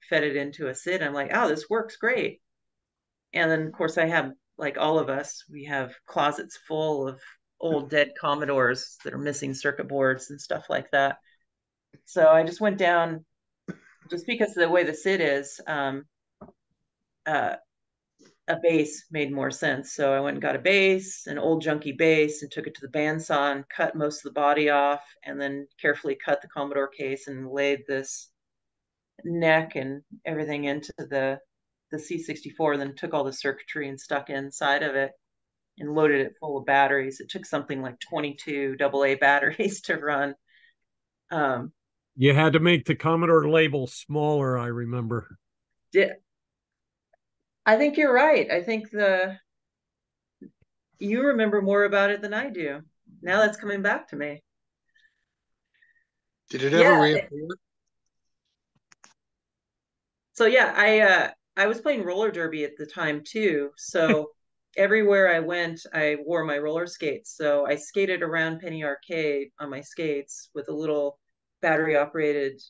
fed it into a SID. I'm like, oh, this works great. And then, of course, I have, like all of us, we have closets full of old dead Commodores that are missing circuit boards and stuff like that. So I just went down, just because of the way the SID is, uh, a bass made more sense. So I went and got a bass, an old junky bass, and took it to the bandsaw and cut most of the body off, and then carefully cut the Commodore case and laid this neck and everything into the C64, then took all the circuitry and stuck inside of it and loaded it full of batteries. It took something like 22 AA batteries to run. Um, You had to make the Commodore label smaller, I remember. I think you're right. I think you remember more about it than I do. Now that's coming back to me. Did it ever Yeah. reappear? So yeah, I was playing roller derby at the time too. So everywhere I went, I wore my roller skates. So I skated around Penny Arcade on my skates with a little battery operated,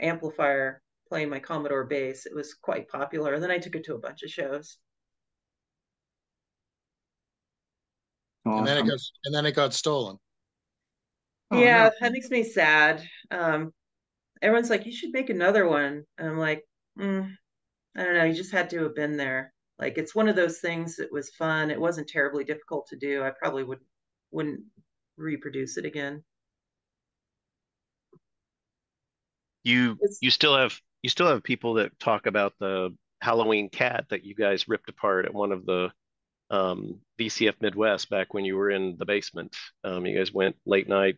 amplifier playing my Commodore bass. It was quite popular. And then I took it to a bunch of shows. awesome. And then it got stolen. Oh, Yeah, no. that makes me sad. Everyone's like, you should make another one. And I'm like, I don't know. You just had to have been there. Like, it's one of those things that was fun. It wasn't terribly difficult to do. I probably wouldn't reproduce it again. You It's, you still have people that talk about the Halloween cat that you guys ripped apart at one of the VCF Midwest back when you were in the basement. You guys went late night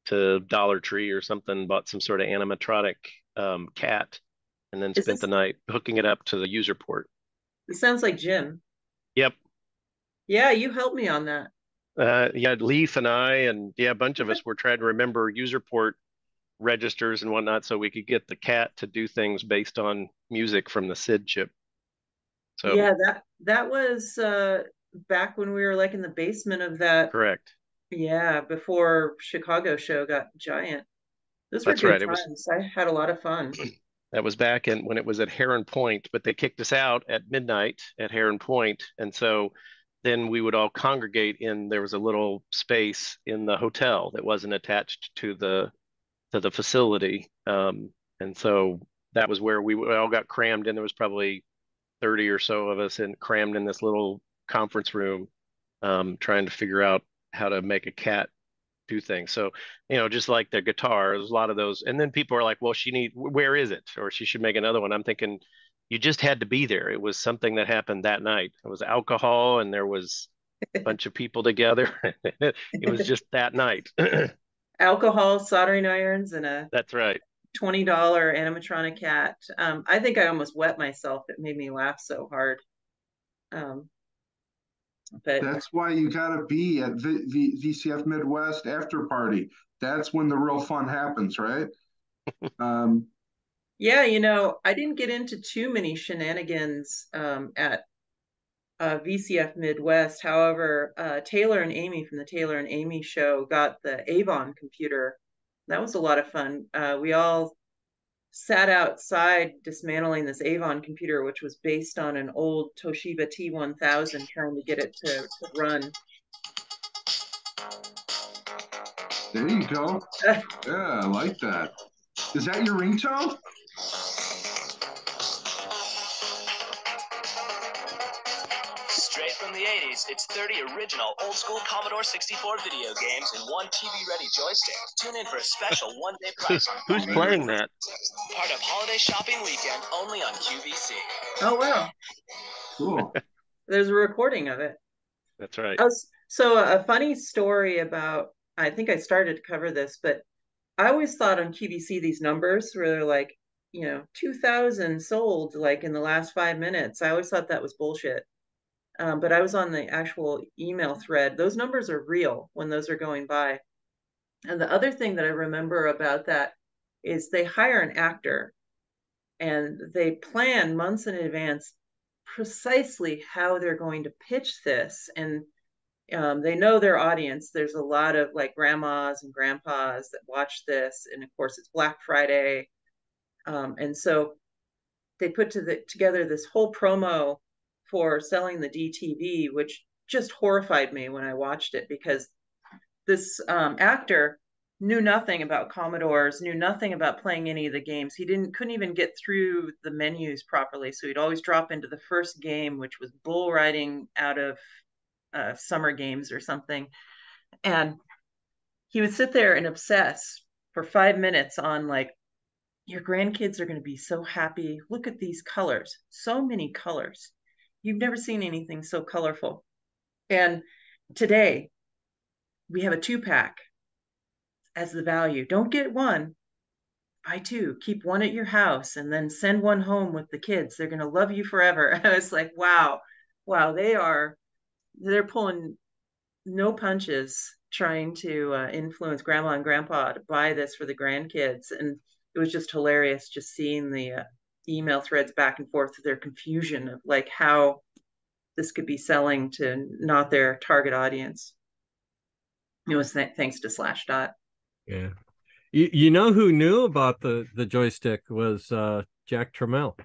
to Dollar Tree or something, bought some sort of animatronic cat, and then is spent the night hooking it up to the user port. it sounds like Jim. Yep. Yeah, you helped me on that. Yeah, Leaf and I and yeah, a bunch of us were trying to remember user port registers and whatnot so we could get the cat to do things based on music from the SID chip. So Yeah, that was back when we were like in the basement of that. correct. Yeah, before Chicago show got giant. Those were That's good right. It was times. I had a lot of fun. that was back in when it was at Heron Point, but they kicked us out at midnight at Heron Point, and so then we would all congregate in there was a little space in the hotel that wasn't attached to the facility, and so that was where we all got crammed in. There was probably 30 or so of us and crammed in this little conference room, trying to figure out how to make a cat do things. So, just like the guitar, there's a lot of those. And then people are like, well, where is it? Or she should make another one. I'm thinking you just had to be there. It was something that happened that night. It was alcohol and there was a bunch of people together. It was just that night. Alcohol, soldering irons, and a That's right. $20 animatronic cat. I think I almost wet myself. It made me laugh so hard. But That's why you got to be at VCF Midwest after party. That's when the real fun happens, right? yeah, I didn't get into too many shenanigans at VCF Midwest. However, Taylor and Amy from the Taylor and Amy show got the Avon computer. That was a lot of fun. We all sat outside dismantling this Avon computer, which was based on an old Toshiba T1000, trying to get it to run. There you go. Yeah, I like that. Is that your ringtone? Straight from the 80s, it's 30 original old-school Commodore 64 video games in one TV-ready joystick. Tune in for a special one-day price on Who's playing that? part of Holiday Shopping Weekend, only on QVC. Oh, wow. Cool. There's a recording of it. That's right. So a funny story about, I think I started to cover this, but I always thought on QVC these numbers where they're like, 2,000 sold like in the last 5 minutes. I always thought that was bullshit. But I was on the actual email thread. Those numbers are real when those are going by. And the other thing that I remember about that is they hire an actor and they plan months in advance precisely how they're going to pitch this. And they know their audience. There's a lot of like grandmas and grandpas that watch this. And of course, it's Black Friday. And so they put together this whole promo for selling the DTV, which just horrified me when I watched it, because this actor knew nothing about Commodores, knew nothing about playing any of the games. He couldn't even get through the menus properly. So he'd always drop into the first game, which was bull riding out of Summer Games or something. And he would sit there and obsess for 5 minutes on like, your grandkids are going to be so happy. Look at these colors. So many colors. You've never seen anything so colorful. And today we have a 2-pack as the value. Don't get one, buy 2, keep one at your house, and then send one home with the kids. They're going to love you forever. I was like, wow, they're pulling no punches trying to influence grandma and grandpa to buy this for the grandkids. And it was just hilarious just seeing the email threads back and forth, their confusion of like how this could be selling to not their target audience. It was thanks to Slashdot. Yeah. You know who knew about the joystick was Jack Trammell.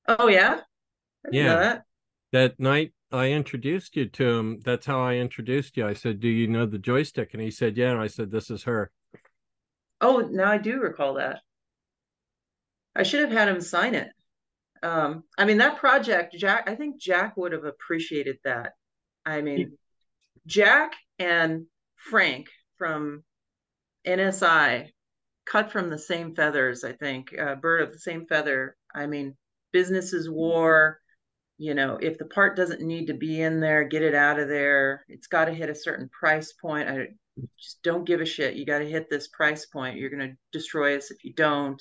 Oh, yeah? I didn't know that. That night I introduced you to him. That's how I introduced you. I said, do you know the joystick? And he said, yeah. And I said, this is her. Oh, now I do recall that. I should have had him sign it. I mean, that project, I think Jack would have appreciated that. I mean, Jack and Frank from NSI, cut from the same feathers, I think, bird of the same feather. I mean, business is war. If the part doesn't need to be in there, get it out of there. It's got to hit a certain price point. I just don't give a shit. You got to hit this price point. You're going to destroy us if you don't.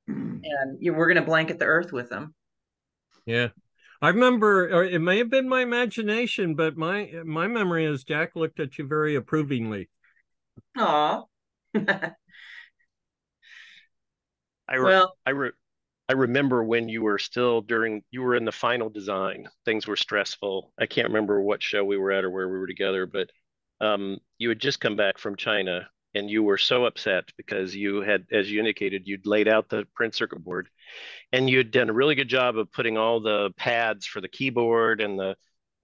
And we're going to blanket the earth with them. Yeah. I remember, or it may have been my imagination, but my memory is Jack looked at you very approvingly. Aw. I remember when you were you were in the final design. Things were stressful. I can't remember what show we were at or where we were together, but you had just come back from China and you were so upset because you had, as you indicated, you'd laid out the print circuit board and you'd done a really good job of putting all the pads for the keyboard and the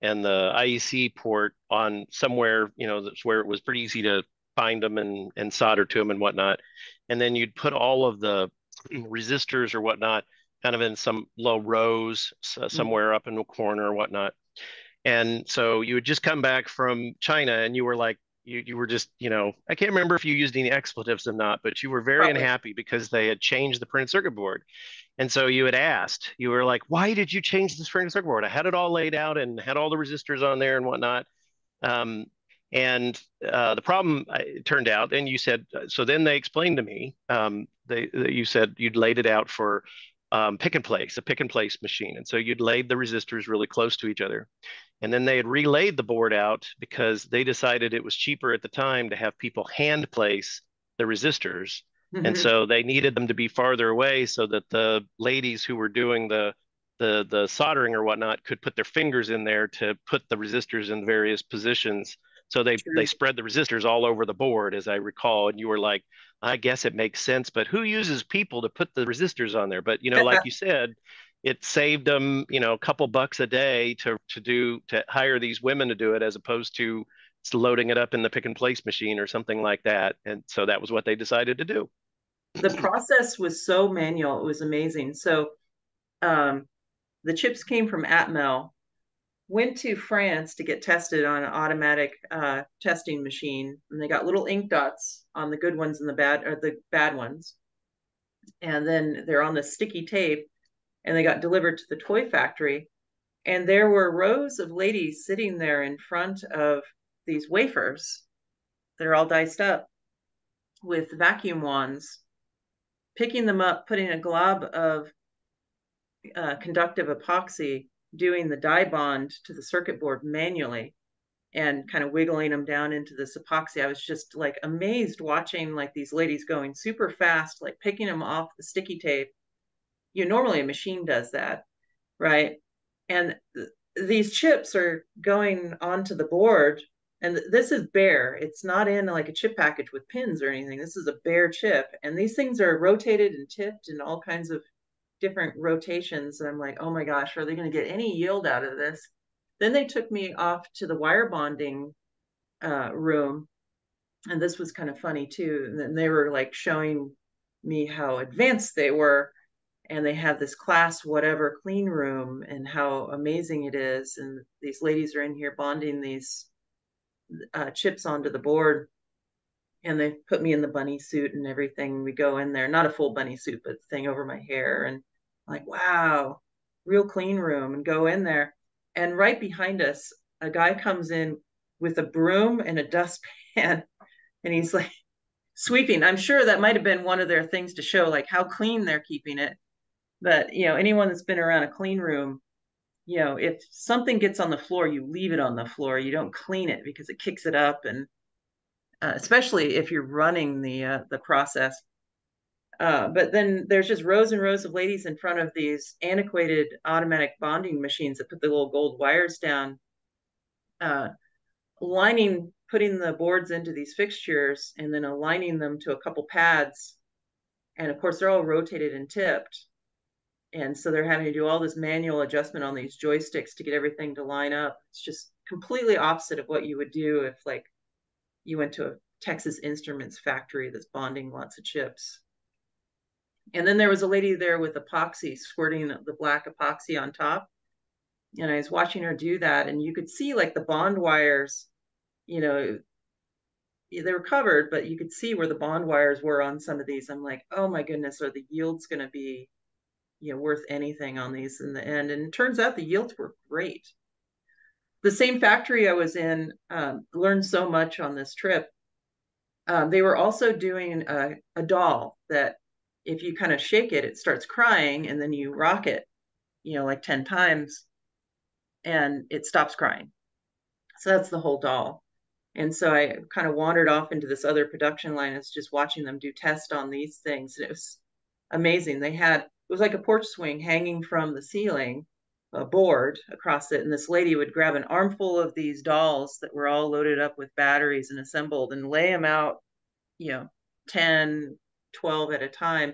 IEC port on somewhere, that's where it was pretty easy to find them and solder to them and whatnot. And then you'd put all of the resistors or whatnot kind of in some low rows somewhere up in the corner or whatnot. And so you would just come back from China and you were like, you were just, I can't remember if you used any expletives or not, but you were very unhappy because they had changed the printed circuit board. And so you had asked, you were like, why did you change this printed circuit board? I had it all laid out and had all the resistors on there and whatnot. And the problem turned out, and you said, so then they explained to me, you said you'd laid it out for a pick and place machine. And so you'd laid the resistors really close to each other. And then they had relayed the board out because they decided it was cheaper at the time to have people hand place the resistors. Mm-hmm. And so they needed them to be farther away so that the ladies who were doing the soldering or whatnot could put their fingers in there to put the resistors in various positions So they True. spread the resistors all over the board, as I recall, and you were like, I guess it makes sense, but who uses people to put the resistors on there? But like you said, it saved them, a couple bucks a day to hire these women to do it, as opposed to loading it up in the pick and place machine or something like that. And so that was what they decided to do. The process was so manual. It was amazing. So the chips came from Atmel, went to France to get tested on an automatic testing machine, and they got little ink dots on the good ones and the bad ones. And then they're on the sticky tape, and they got delivered to the toy factory. And there were rows of ladies sitting there in front of these wafers that are all diced up with vacuum wands, picking them up, putting a glob of conductive epoxy, doing the dye bond to the circuit board manually, and kind of wiggling them down into this epoxy. I was just like amazed watching like these ladies going super fast, like picking them off the sticky tape. Normally a machine does that, right? And these chips are going onto the board, and this is bare. It's not in like a chip package with pins or anything. This is a bare chip, and these things are rotated and tipped in all kinds of different rotations. And I'm like, oh my gosh, are they going to get any yield out of this? Then they took me off to the wire bonding room, and this was kind of funny too. And then they were like showing me how advanced they were, and they have this class whatever clean room and how amazing it is. And these ladies are in here bonding these chips onto the board, and they put me in the bunny suit and everything. We go in there, not a full bunny suit, but the thing over my hair, and like, wow, real clean room, and go in there. And right behind us, a guy comes in with a broom and a dustpan, and he's like sweeping. I'm sure that might have been one of their things to show like how clean they're keeping it. But anyone that's been around a clean room, if something gets on the floor, you leave it on the floor. You don't clean it because it kicks it up, and especially if you're running the process. But then there's just rows and rows of ladies in front of these antiquated automatic bonding machines that put the little gold wires down, putting the boards into these fixtures, and then aligning them to a couple pads. And of course, they're all rotated and tipped. And so they're having to do all this manual adjustment on these joysticks to get everything to line up. It's just completely opposite of what you would do if like you went to a Texas Instruments factory that's bonding lots of chips. And then there was a lady there with epoxy, squirting the black epoxy on top. And I was watching her do that, and you could see like the bond wires, they were covered, but you could see where the bond wires were on some of these. I'm like, oh my goodness, are the yields going to be worth anything on these in the end? And it turns out the yields were great. The same factory I was in, learned so much on this trip. They were also doing a doll that if you kind of shake it, it starts crying, and then you rock it, like 10 times, and it stops crying. So that's the whole doll. And so I kind of wandered off into this other production line. I was just watching them do tests on these things. And it was amazing. It was like a porch swing hanging from the ceiling, a board across it. And this lady would grab an armful of these dolls that were all loaded up with batteries and assembled, and lay them out, 10, 12 at a time.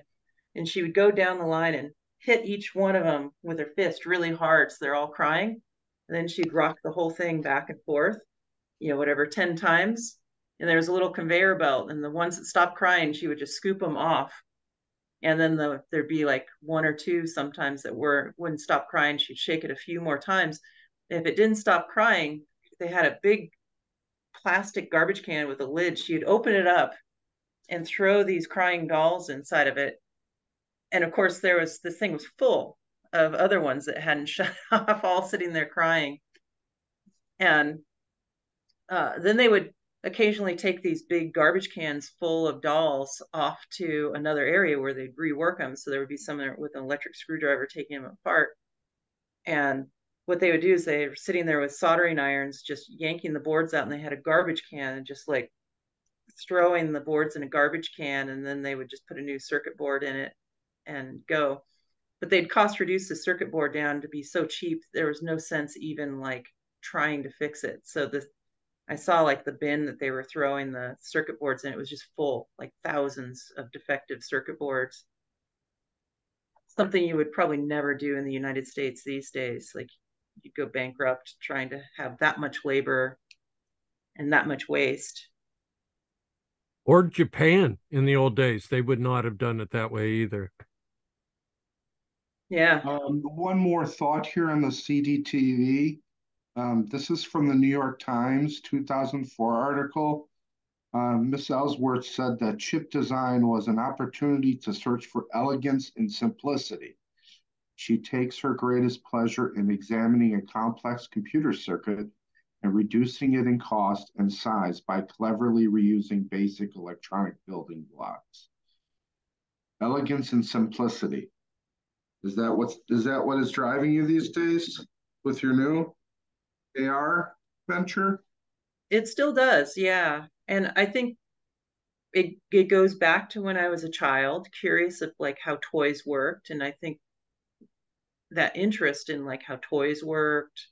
And she would go down the line and hit each one of them with her fist really hard, so they're all crying. And then she'd rock the whole thing back and forth, 10 times. And there was a little conveyor belt, and the ones that stopped crying, she would just scoop them off. And then there'd be like one or two sometimes that wouldn't stop crying. She'd shake it a few more times. If it didn't stop crying, they had a big plastic garbage can with a lid. She'd open it up and throw these crying dolls inside of it. And of course, this thing was full of other ones that hadn't shut off, all sitting there crying. And then they would occasionally take these big garbage cans full of dolls off to another area where they'd rework them. So there would be someone with an electric screwdriver taking them apart. And what they would do is they were sitting there with soldering irons, just yanking the boards out, and they had a garbage can and just like throwing the boards in a garbage can. And then they would just put a new circuit board in it and go. But they'd cost reduce the circuit board down to be so cheap, there was no sense even like trying to fix it. So I saw like the bin that they were throwing the circuit boards in. It was just full, like thousands of defective circuit boards. Something you would probably never do in the United States these days. Like you'd go bankrupt trying to have that much labor and that much waste. Or Japan in the old days. They would not have done it that way either. Yeah. One more thought here on the CDTV. This is from the New York Times 2004 article. Miss Ellsworth said that chip design was an opportunity to search for elegance and simplicity. She takes her greatest pleasure in examining a complex computer circuit and reducing it in cost and size by cleverly reusing basic electronic building blocks. Elegance and simplicity. Is that what is driving you these days with your new AR venture? It still does, yeah. And I think it goes back to when I was a child, curious of like how toys worked. And I think that interest in like how toys worked,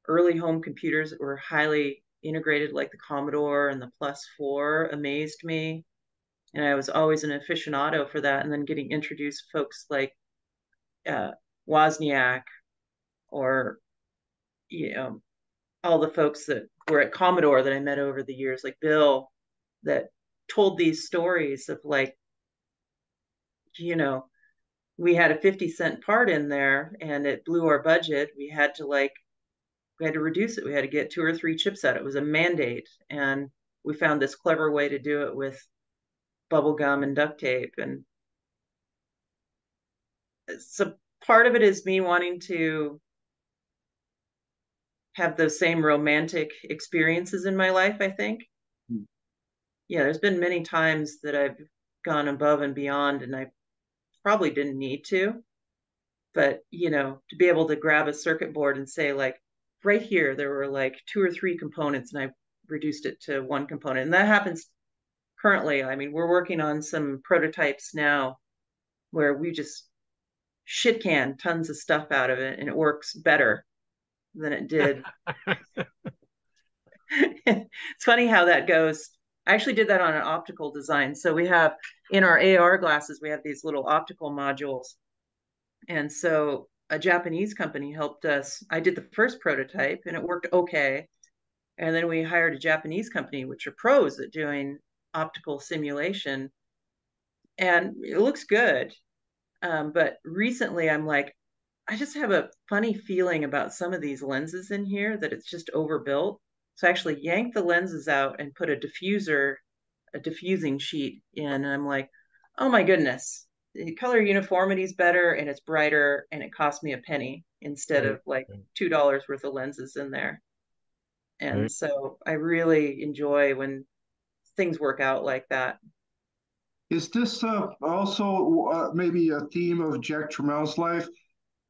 early home computers that were highly integrated, like the Commodore and the Plus 4, amazed me. And I was always an aficionado for that. And then getting introduced folks like Wozniak, or all the folks that were at Commodore that I met over the years, like Bill, that told these stories of like, we had a 50-cent part in there and it blew our budget. We had to reduce it. We had to get 2 or 3 chips out. It was a mandate. And we found this clever way to do it with bubble gum and duct tape. And so part of it is me wanting to have those same romantic experiences in my life, I think. Yeah, there's been many times that I've gone above and beyond, and I probably didn't need to. But, to be able to grab a circuit board and say, like, right here, there were like 2 or 3 components, and I reduced it to 1 component. And that happens currently. I mean, we're working on some prototypes now where we just shit can tons of stuff out of it, and it works better than it did. It's funny how that goes. I actually did that on an optical design. So we have in our AR glasses, we have these little optical modules. And so a Japanese company helped us. I did the first prototype and it worked okay. And then we hired a Japanese company, which are pros at doing optical simulation. And it looks good. But recently I'm like, I just have a funny feeling about some of these lenses in here that it's just overbuilt. So I actually yanked the lenses out and put a diffusing sheet in. And I'm like, oh my goodness, the color uniformity is better and it's brighter and it cost me a penny instead of like $2 worth of lenses in there. And so I really enjoy when things work out like that. Is this also maybe a theme of Jack Tramel's life?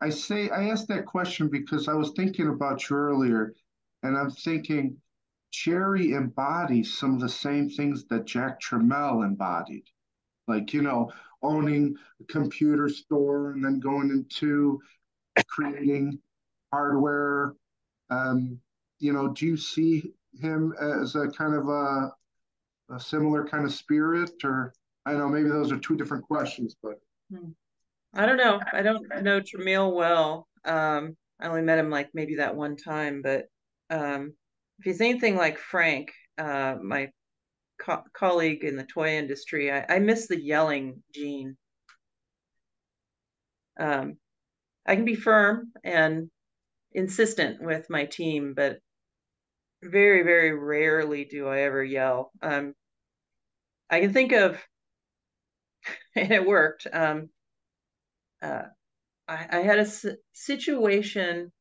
I asked that question because I was thinking about you earlier, and I'm thinking Jerry embodies some of the same things that Jack Tramiel embodied, like owning a computer store and then going into creating hardware. Do you see him as a kind of a similar kind of spirit, or I know maybe those are 2 different questions, but. I don't know. I don't know Tramiel well. I only met him like maybe that one time, but if he's anything like Frank, my colleague in the toy industry, I miss the yelling gene. I can be firm and insistent with my team, but very, very rarely do I ever yell. I can think of, and it worked. I had a situation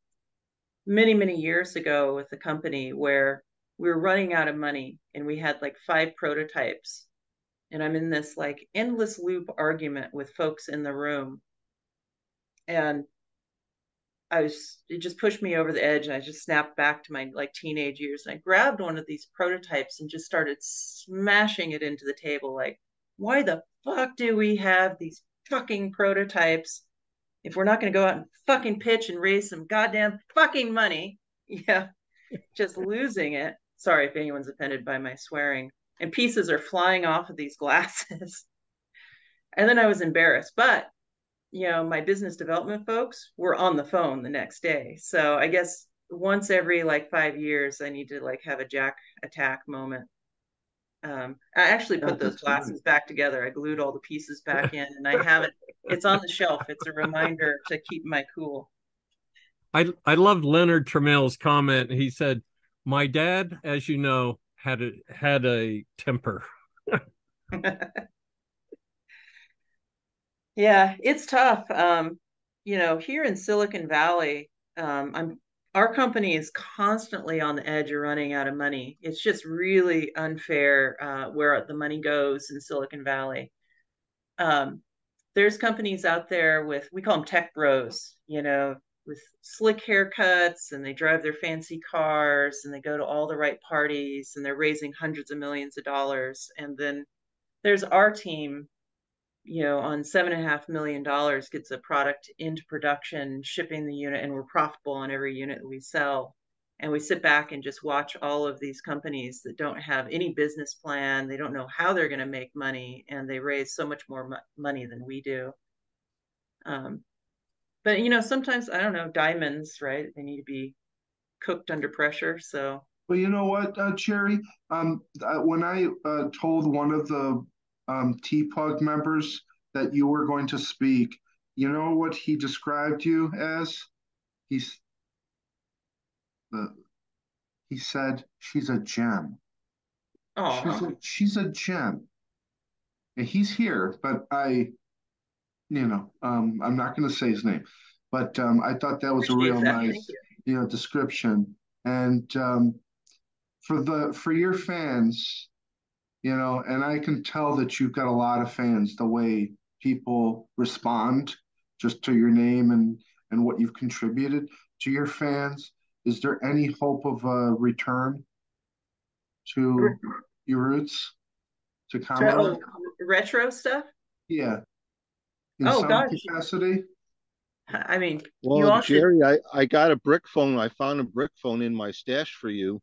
many, many years ago with a company where we were running out of money and we had like 5 prototypes. And I'm in this like endless loop argument with folks in the room. And it just pushed me over the edge, and I just snapped back to my like teenage years. And I grabbed one of these prototypes and just started smashing it into the table. Like, why the fuck do we have these fucking prototypes if we're not going to go out and fucking pitch and raise some goddamn fucking money? Yeah, just losing it. Sorry if anyone's offended by my swearing. And pieces are flying off of these glasses. And then I was embarrassed. But, my business development folks were on the phone the next day. So I guess once every like 5 years, I need to like have a Jack attack moment. I actually put those glasses back together. I glued all the pieces back in, and I have it. It's on the shelf. It's a reminder to keep my cool. I loved Leonard Trammell's comment. He said, "My dad, as you know, had a temper." Yeah, it's tough. Here in Silicon Valley, our company is constantly on the edge of running out of money. It's just really unfair where the money goes in Silicon Valley. There's companies out there we call them tech bros, with slick haircuts, and they drive their fancy cars, and they go to all the right parties, and they're raising hundreds of millions of dollars. And then there's our team, on $7.5 million, gets a product into production, shipping the unit, and we're profitable on every unit that we sell. And we sit back and just watch all of these companies that don't have any business plan. They don't know how they're going to make money, and they raise so much more money than we do. But sometimes, I don't know, diamonds, right? They need to be cooked under pressure. So. Well, you know what, Cherry? When I told one of the TPUG members that you were going to speak, you know what he described you as? He said, she's a gem. She's a gem. And he's here, but I'm not going to say his name. But I thought that was a real nice, description. And for your fans, and I can tell that you've got a lot of fans, the way people respond just to your name and what you've contributed to your fans. Is there any hope of a return to your roots, to Commodore? Retro stuff? Yeah. In some capacity? I mean, well, Jerry, I got a brick phone. I found a brick phone in my stash for you.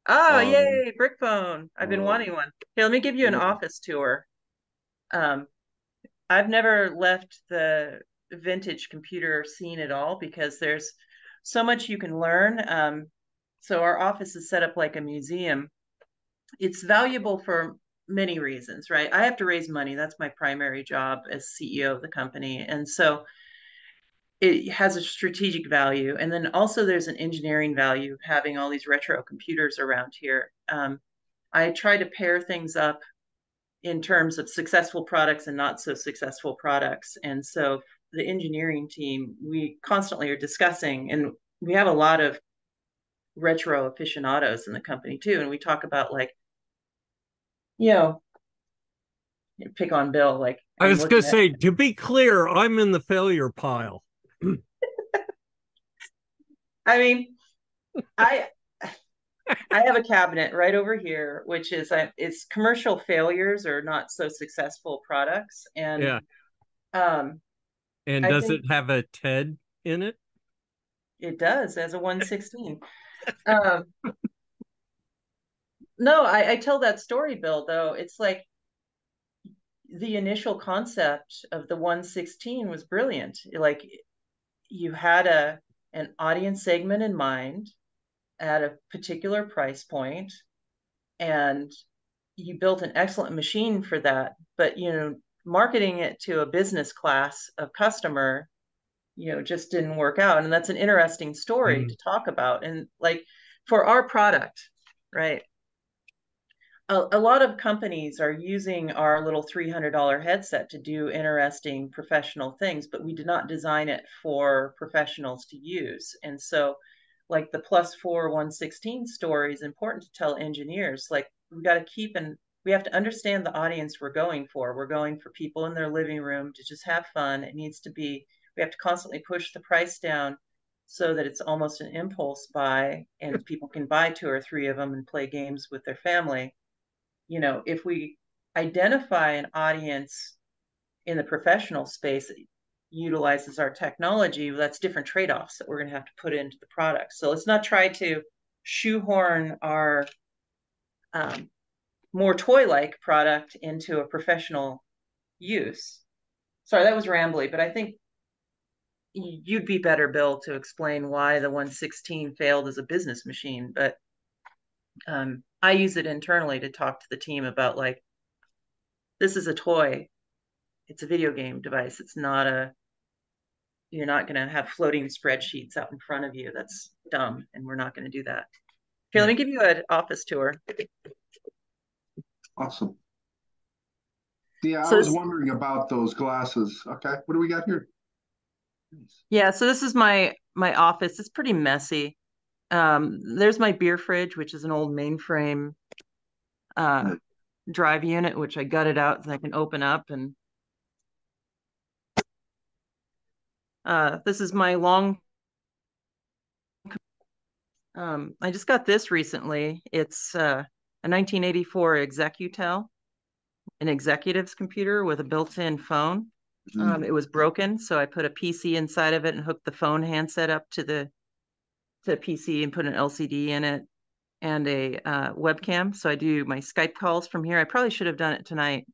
Oh, yay, brick phone. I've been wanting one. Here, let me give you an office tour. I've never left the vintage computer scene at all because there's so much you can learn. So our office is set up like a museum. It's valuable for many reasons, right? I have to raise money. That's my primary job as CEO of the company. And so it has a strategic value. And then also there's an engineering value of having all these retro computers around here. I try to pair things up in terms of successful products and not so successful products. And so the engineering team, we constantly are discussing, and we have a lot of retro aficionados in the company too. And we talk about pick on Bill. Like I was going to say, to be clear, I'm in the failure pile. I mean, I have a cabinet right over here, which is it's commercial failures or not so successful products. And yeah. And does it have a TED in it? It does, as a 116. No, I tell that story, Bill, though. It's like the initial concept of the 116 was brilliant. Like you had an audience segment in mind at a particular price point, and you built an excellent machine for that. But marketing it to a business class of customer, just didn't work out. And that's an interesting story to talk about. And like for our product, right? A lot of companies are using our little $300 headset to do interesting professional things, but we did not design it for professionals to use. And so like the +4 116 story is important to tell engineers. Like we got to we have to understand the audience we're going for. We're going for people in their living room to just have fun. We have to constantly push the price down so that it's almost an impulse buy, and people can buy 2 or 3 of them and play games with their family. If we identify an audience in the professional space that utilizes our technology, that's different trade-offs that we're going to have to put into the product. So let's not try to shoehorn our more toy-like product into a professional use. Sorry, that was rambly, but I think you'd be better, Bill, to explain why the 116 failed as a business machine. But I use it internally to talk to the team about, like, this is a toy. It's a video game device. It's not a, you're not going to have floating spreadsheets out in front of you. That's dumb, and we're not going to do that. Here, let me give you an office tour. Awesome. Yeah, So I was wondering about those glasses. Okay, what do we got here? Yeah, so this is my office. It's pretty messy. There's my beer fridge, which is an old mainframe drive unit, which I gutted out so I can open up. And this is my long. I just got this recently. It's a 1984 Executel, an executive's computer with a built-in phone. It was broken, so I put a PC inside of it and hooked the phone handset up to the PC and put an LCD in it and a webcam. So I do my Skype calls from here. I probably should have done it tonight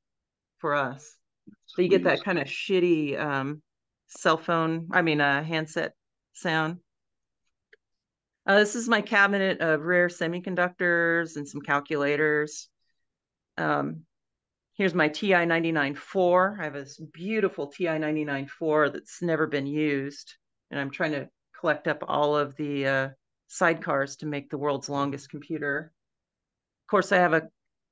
for us. So you get that kind of shitty handset sound. This is my cabinet of rare semiconductors and some calculators. Here's my TI-99-4. I have this beautiful TI-99-4 that's never been used. And I'm trying to collect up all of the sidecars to make the world's longest computer. Of course,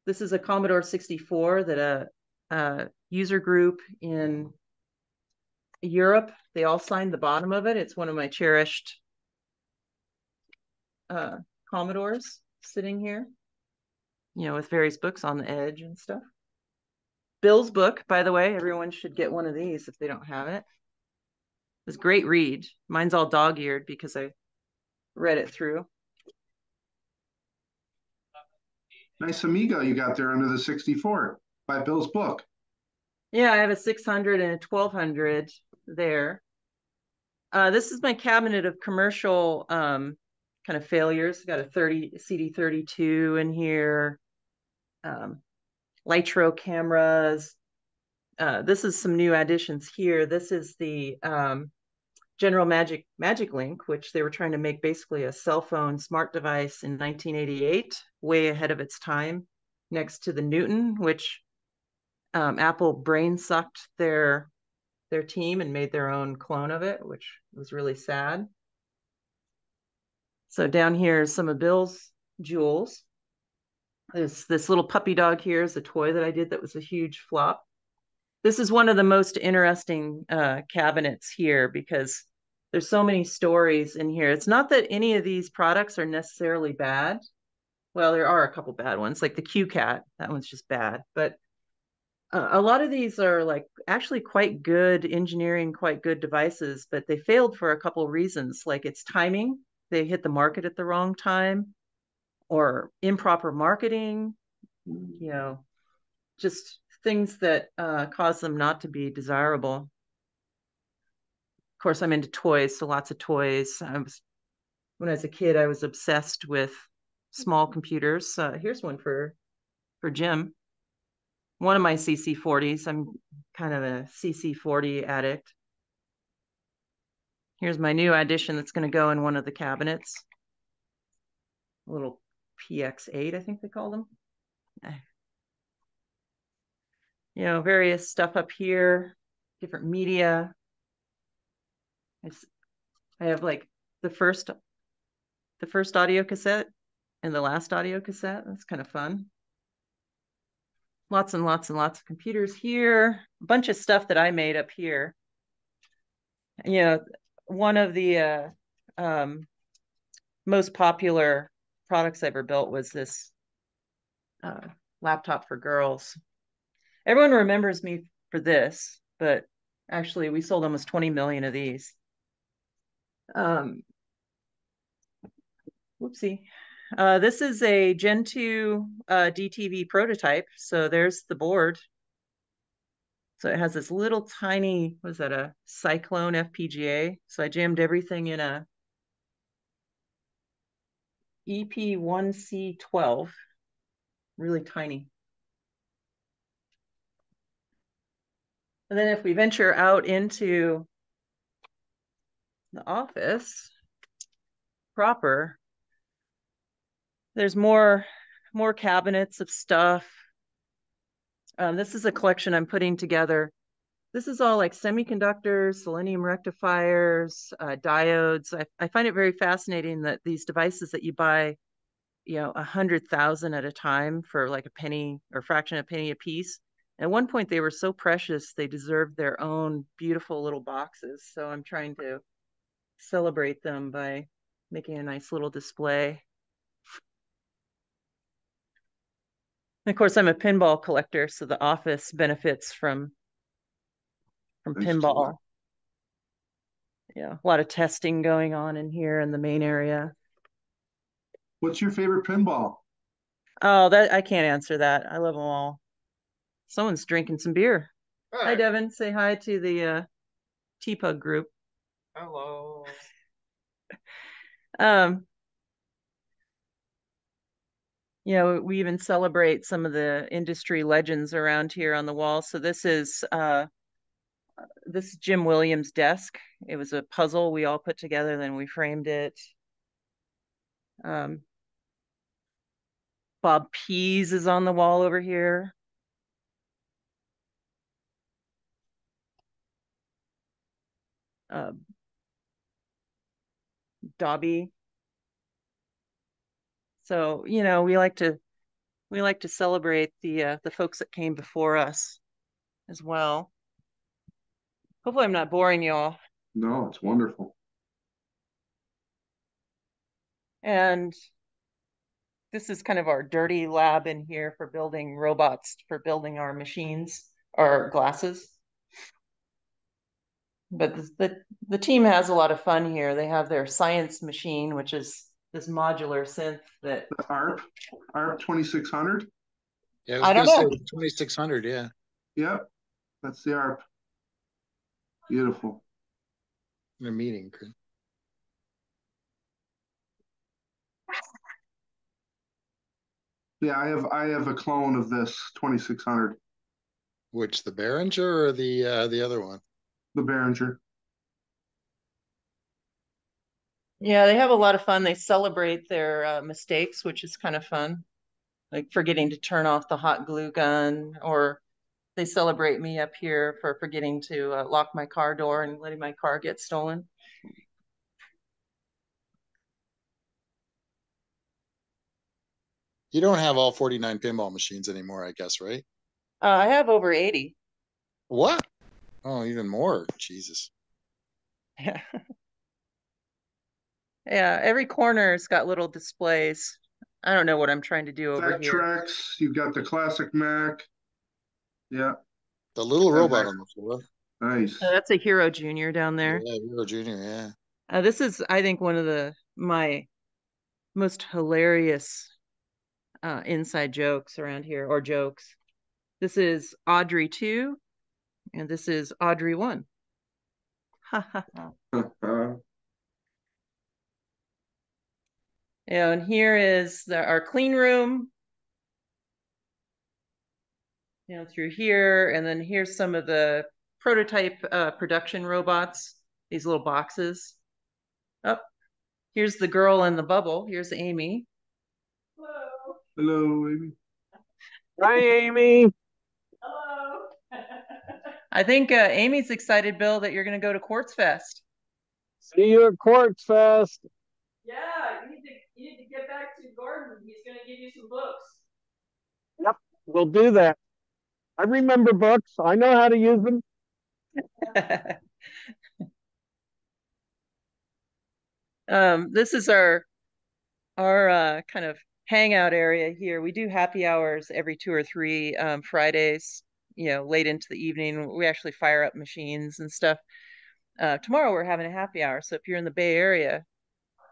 this is a Commodore 64 that a user group in Europe, they all signed the bottom of it. It's one of my cherished Commodores sitting here, with various books on the edge and stuff. Bill's book, by the way, everyone should get one of these if they don't have it. It's a great read. Mine's all dog-eared because I read it through. Nice Amiga you got there under the 64 by Bill's book. Yeah, I have a 600 and a 1200 there. This is my cabinet of commercial kind of failures. Got a CD32 in here. Lytro cameras. This is some new additions here. This is the General Magic Link, which they were trying to make basically a cell phone smart device in 1988, way ahead of its time, next to the Newton, which Apple brain sucked their team and made their own clone of it, which was really sad. So down here is some of Bill's jewels. This little puppy dog here is a toy that I did that was a huge flop. This is one of the most interesting cabinets here because there's so many stories in here. It's not that any of these products are necessarily bad. Well, there are a couple bad ones, like the QCat. That one's just bad. But a lot of these are like actually quite good engineering, quite good devices, but they failed for a couple of reasons. Like its timing, they hit the market at the wrong time, or improper marketing, just things that cause them not to be desirable. Of course, I'm into toys, so lots of toys. When I was a kid, I was obsessed with small computers. Here's one for Jim. One of my CC40s. I'm kind of a CC40 addict. Here's my new addition that's going to go in one of the cabinets. A little PX8, I think they call them. Various stuff up here, different media. I have like the first audio cassette and the last audio cassette. That's kind of fun. Lots and lots and lots of computers here. A bunch of stuff that I made up here. One of the most popular products I ever built was this laptop for girls. Everyone remembers me for this, but actually we sold almost 20 million of these. Whoopsie. This is a Gen 2 DTV prototype. So there's the board. So it has this little tiny, what is that, a Cyclone FPGA. So I jammed everything in a EP1C12. really tiny. And then if we venture out into the office proper, there's more cabinets of stuff. This is a collection I'm putting together. This is all like semiconductors, selenium rectifiers, diodes. I find it very fascinating that these devices that you buy, 100,000 at a time for like a penny or fraction of a penny a piece. At one point, they were so precious, they deserved their own beautiful little boxes. So I'm trying to celebrate them by making a nice little display. And of course, I'm a pinball collector, so the office benefits from pinball. Yeah, a lot of testing going on in here in the main area. What's your favorite pinball? Oh, that I can't answer that. I love them all. Someone's drinking some beer. Hi, Devin. Say hi to the T-Pug group. Hello. We even celebrate some of the industry legends around here on the wall. So this is Jim Williams' desk. It was a puzzle we all put together, then we framed it. Bob Pease is on the wall over here. Dobby. So, we like to celebrate the folks that came before us as well. Hopefully I'm not boring you all. No, it's wonderful. And this is kind of our dirty lab in here for building robots, for building our machines, our glasses. But the team has a lot of fun here. They have their science machine, which is this modular synth that... The ARP 2600? Yeah, I don't know. 2600, yeah. Yep, that's the ARP. Beautiful. In a meeting. Yeah, I have a clone of this 2600. Which, the Behringer or the other one? The Behringer. Yeah, they have a lot of fun. They celebrate their mistakes, which is kind of fun. Like forgetting to turn off the hot glue gun, or they celebrate me up here for forgetting to lock my car door and letting my car get stolen. You don't have all 49 pinball machines anymore, I guess, right? I have over 80. What? Oh, even more. Jesus. Yeah. Yeah, every corner's got little displays. I don't know what I'm trying to do over here. Vectrex, you've got the classic Mac. Yeah. The little robot on the floor. Nice. That's a Hero Junior down there. Yeah, Hero Junior, yeah. This is, I think, one of my most hilarious inside jokes around here, or jokes. This is Audrey 2, and this is Audrey 1. Ha ha ha. And here is our clean room. Through here, and then here's some of the prototype production robots, these little boxes. Oh, here's the girl in the bubble. Here's Amy. Hello. Hello, Amy. Hi, Amy. Hello. I think Amy's excited, Bill, that you're going to go to Quartz Fest. See you at Quartz Fest. Yeah, you need to get back to Gordon. He's going to give you some books. Yep, we'll do that. I remember books. I know how to use them. This is our kind of hangout area here. We do happy hours every 2 or 3 Fridays, late into the evening. We actually fire up machines and stuff. Tomorrow we're having a happy hour. So if you're in the Bay Area,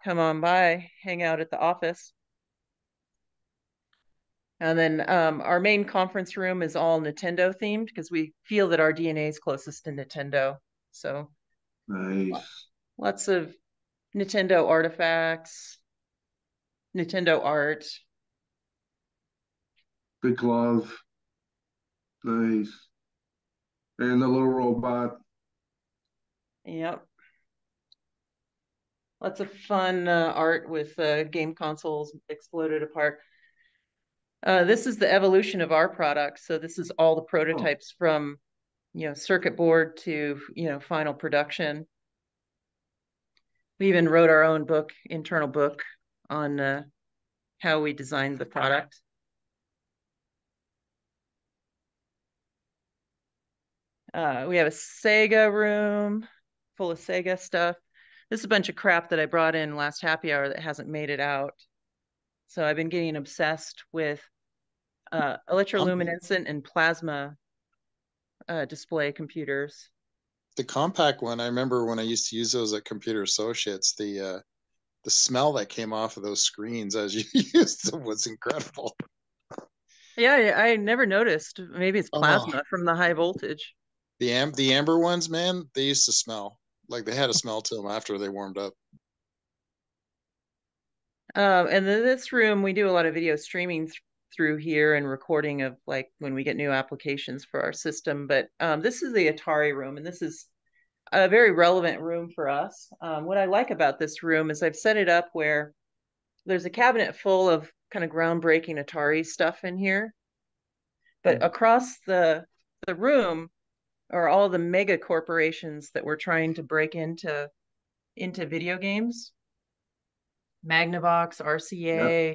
come on by, hang out at the office. And then our main conference room is all Nintendo themed because we feel that our DNA is closest to Nintendo. So nice. Lots of Nintendo artifacts, Nintendo art. The glove. Nice. And the little robot. Yep. Lots of fun art with game consoles exploded apart. This is the evolution of our product. So this is all the prototypes from, circuit board to, final production. We even wrote our own book, internal book, on how we designed the product. We have a Sega room full of Sega stuff. This is a bunch of crap that I brought in last happy hour that hasn't made it out. So I've been getting obsessed with electroluminescent and plasma display computers. The compact one, I remember when I used to use those at Computer Associates, the smell that came off of those screens as you used them was incredible. Yeah, I never noticed. Maybe it's plasma Oh. from the high voltage. The amber ones, man, they used to smell like they had a smell to them after they warmed up. And then this room, we do a lot of video streaming through here and recording of like when we get new applications for our system. But this is the Atari room, and this is a very relevant room for us. What I like about this room is I've set it up where there's a cabinet full of kind of groundbreaking Atari stuff in here. But across the room are all the mega corporations that were trying to break into video games. Magnavox, RCA,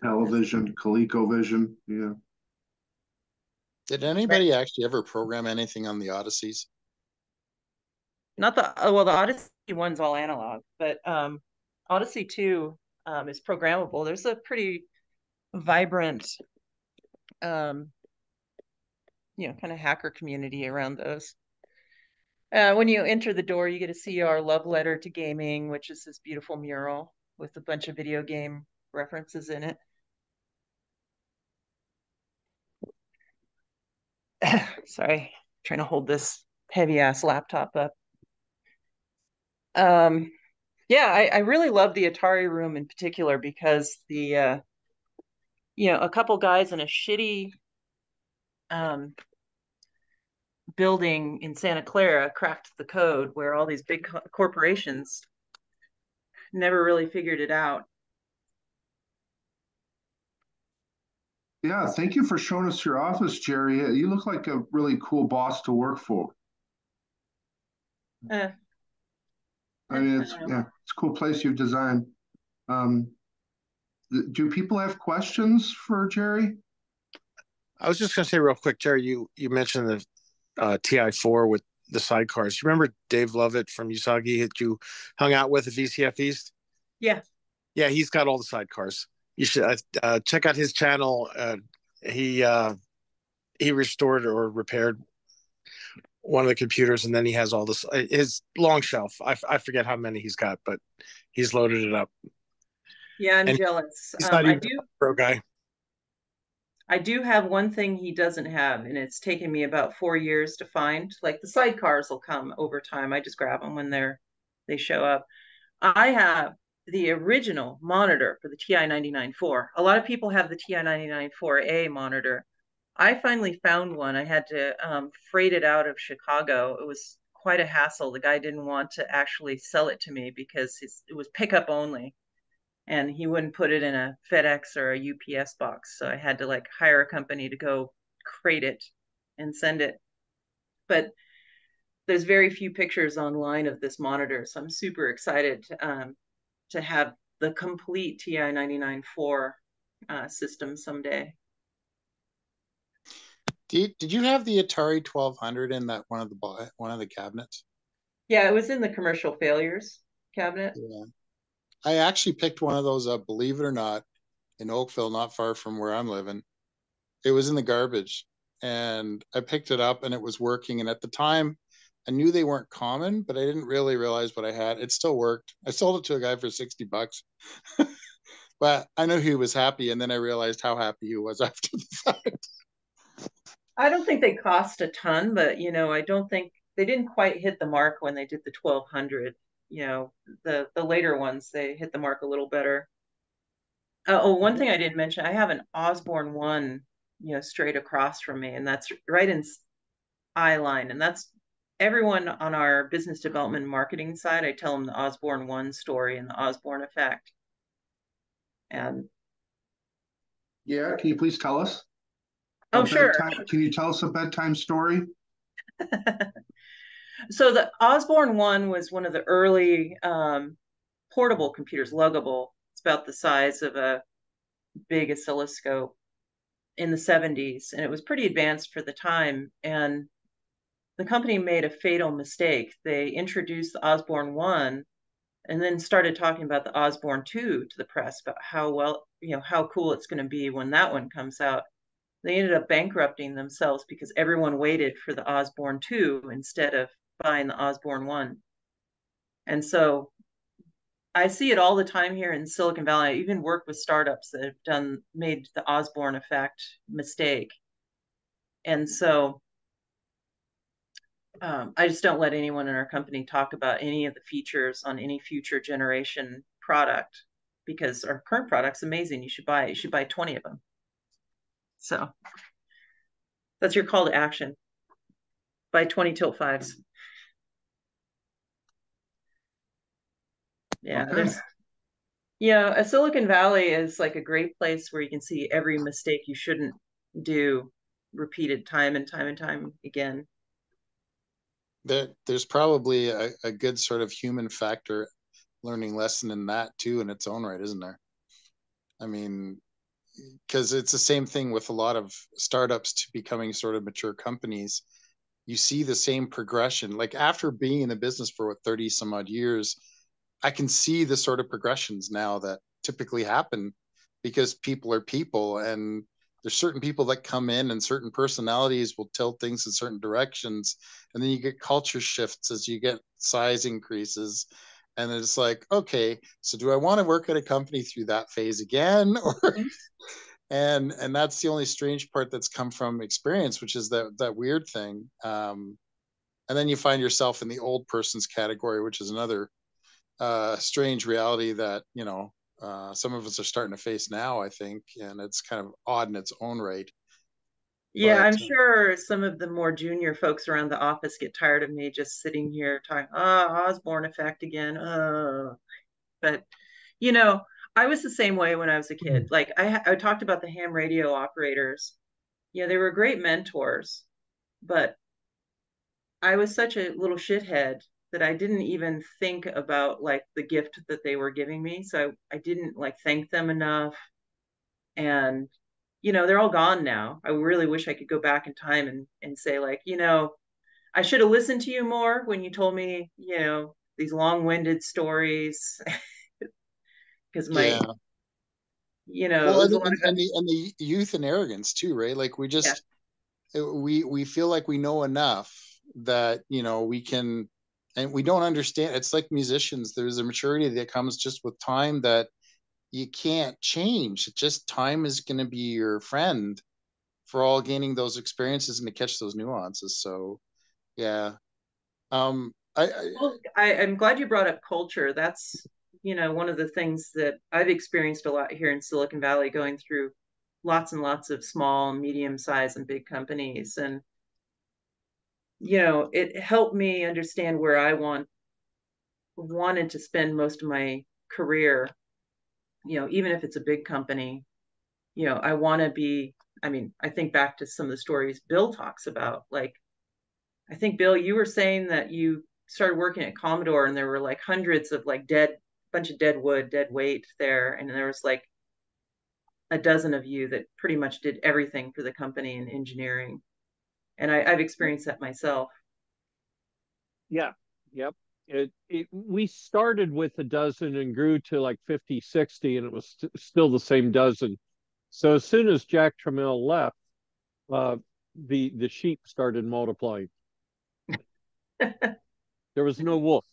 Television, ColecoVision, yeah. Did anybody actually ever program anything on the Odysseys? Not the the Odyssey one's all analog, but Odyssey 2 is programmable. There's a pretty vibrant kind of hacker community around those. When you enter the door, you get to see our love letter to gaming, which is this beautiful mural with a bunch of video game references in it. Sorry, trying to hold this heavy ass laptop up. Yeah, I really love the Atari room in particular because the a couple guys in a shitty building in Santa Clara cracked the code where all these big corporations never really figured it out. Yeah, thank you for showing us your office, Jerry. You look like a really cool boss to work for. I mean, it's a cool place you've designed. Do people have questions for Jerry? I was just going to say real quick, Jerry, you mentioned the TI-4 with the sidecars. You remember Dave Lovett from Usagi that you hung out with at VCF East? Yeah. Yeah, he's got all the sidecars. You should check out his channel. He restored or repaired one of the computers, and then he has all this his long shelf. I forget how many he's got, but he's loaded it up. Yeah, I'm jealous. He's not even a pro guy. I do have one thing he doesn't have, and it's taken me about 4 years to find. Like the sidecars will come over time. I just grab them when they show up. I have the original monitor for the TI-99/4. A lot of people have the TI-99/4A monitor. I finally found one. I had to freight it out of Chicago. It was quite a hassle. The guy didn't want to actually sell it to me because it was pickup only. And he wouldn't put it in a FedEx or a UPS box. So I had to like hire a company to go crate it and send it. But there's very few pictures online of this monitor. So I'm super excited to have the complete TI-99/4 system someday. Did you have the Atari 1200 in that one of the cabinets? Yeah, it was in the commercial failures cabinet. Yeah. I actually picked one of those up, believe it or not, in Oakville, not far from where I'm living. It was in the garbage, and I picked it up, and it was working. And at the time, I knew they weren't common, but I didn't really realize what I had. It still worked. I sold it to a guy for $60, but I know he was happy, and then I realized how happy he was after the fact. I don't think they cost a ton, but I don't think they didn't quite hit the mark when they did the 1200. The later ones, they hit the mark a little better. One thing I didn't mention, I have an Osborne One, straight across from me, and that's right in eye line, and that's everyone on our business development marketing side. I tell them the Osborne One story and the Osborne effect. And yeah, can you please tell us sure. Can you tell us a bedtime story? So the Osborne One was one of the early portable computers, luggable. It's about the size of a big oscilloscope in the 70s, and it was pretty advanced for the time. And the company made a fatal mistake. They introduced the Osborne One and then started talking about the Osborne Two to the press about how cool it's going to be when that one comes out. They ended up bankrupting themselves because everyone waited for the Osborne Two instead of buying the Osborne One. And so I see it all the time here in Silicon Valley. I even work with startups that have made the Osborne effect mistake. And so I just don't let anyone in our company talk about any of the features on any future generation product, because our current product's amazing. You should buy it. You should buy 20 of them. So that's your call to action. Buy 20 Tilt 5s. Yeah, okay. Silicon Valley is like a great place where you can see every mistake you shouldn't do repeated time and time and time again. There's probably a good sort of human factor learning lesson in that too, in its own right, isn't there? I mean, because it's the same thing with a lot of startups to becoming sort of mature companies. You see the same progression. Like after being in the business for 30 some odd years, I can see the sort of progressions now that typically happen because people are people, and there's certain people that come in and certain personalities will tilt things in certain directions, and then you get culture shifts as you get size increases, and it's like, okay, so do I want to work at a company through that phase again? Or and that's the only strange part that's come from experience, which is that weird thing. And then you find yourself in the old person's category, which is another strange reality that some of us are starting to face now, I think, and it's kind of odd in its own right. Yeah, but I'm sure some of the more junior folks around the office get tired of me just sitting here talking, Osborne effect again. But I was the same way when I was a kid. Like I talked about the ham radio operators. Yeah, they were great mentors, but I was such a little shithead that I didn't even think about like the gift that they were giving me. So I didn't like thank them enough. And they're all gone now. I really wish I could go back in time and say like, I should have listened to you more when you told me, these long-winded stories. Because well, and the youth and arrogance too, right? Like we just we feel like we know enough that we can, and we don't understand. It's like musicians. There's a maturity that comes just with time that you can't change. It just time is going to be your friend for all gaining those experiences and to catch those nuances. So yeah. I'm glad you brought up culture. That's one of the things that I've experienced a lot here in Silicon Valley, going through lots and lots of small, medium size and big companies. And it helped me understand where I wanted to spend most of my career. Even if it's a big company, I want to be, I think back to some of the stories Bill talks about. Like, I think, Bill, you were saying that you started working at Commodore and there were like hundreds of like bunch of dead wood, dead weight there. And there was like a dozen of you that pretty much did everything for the company in engineering. And I've experienced that myself. Yeah. Yep. We started with a dozen and grew to like 50, 60, and it was still the same dozen. So as soon as Jack Tramiel left, the sheep started multiplying. There was no wolf.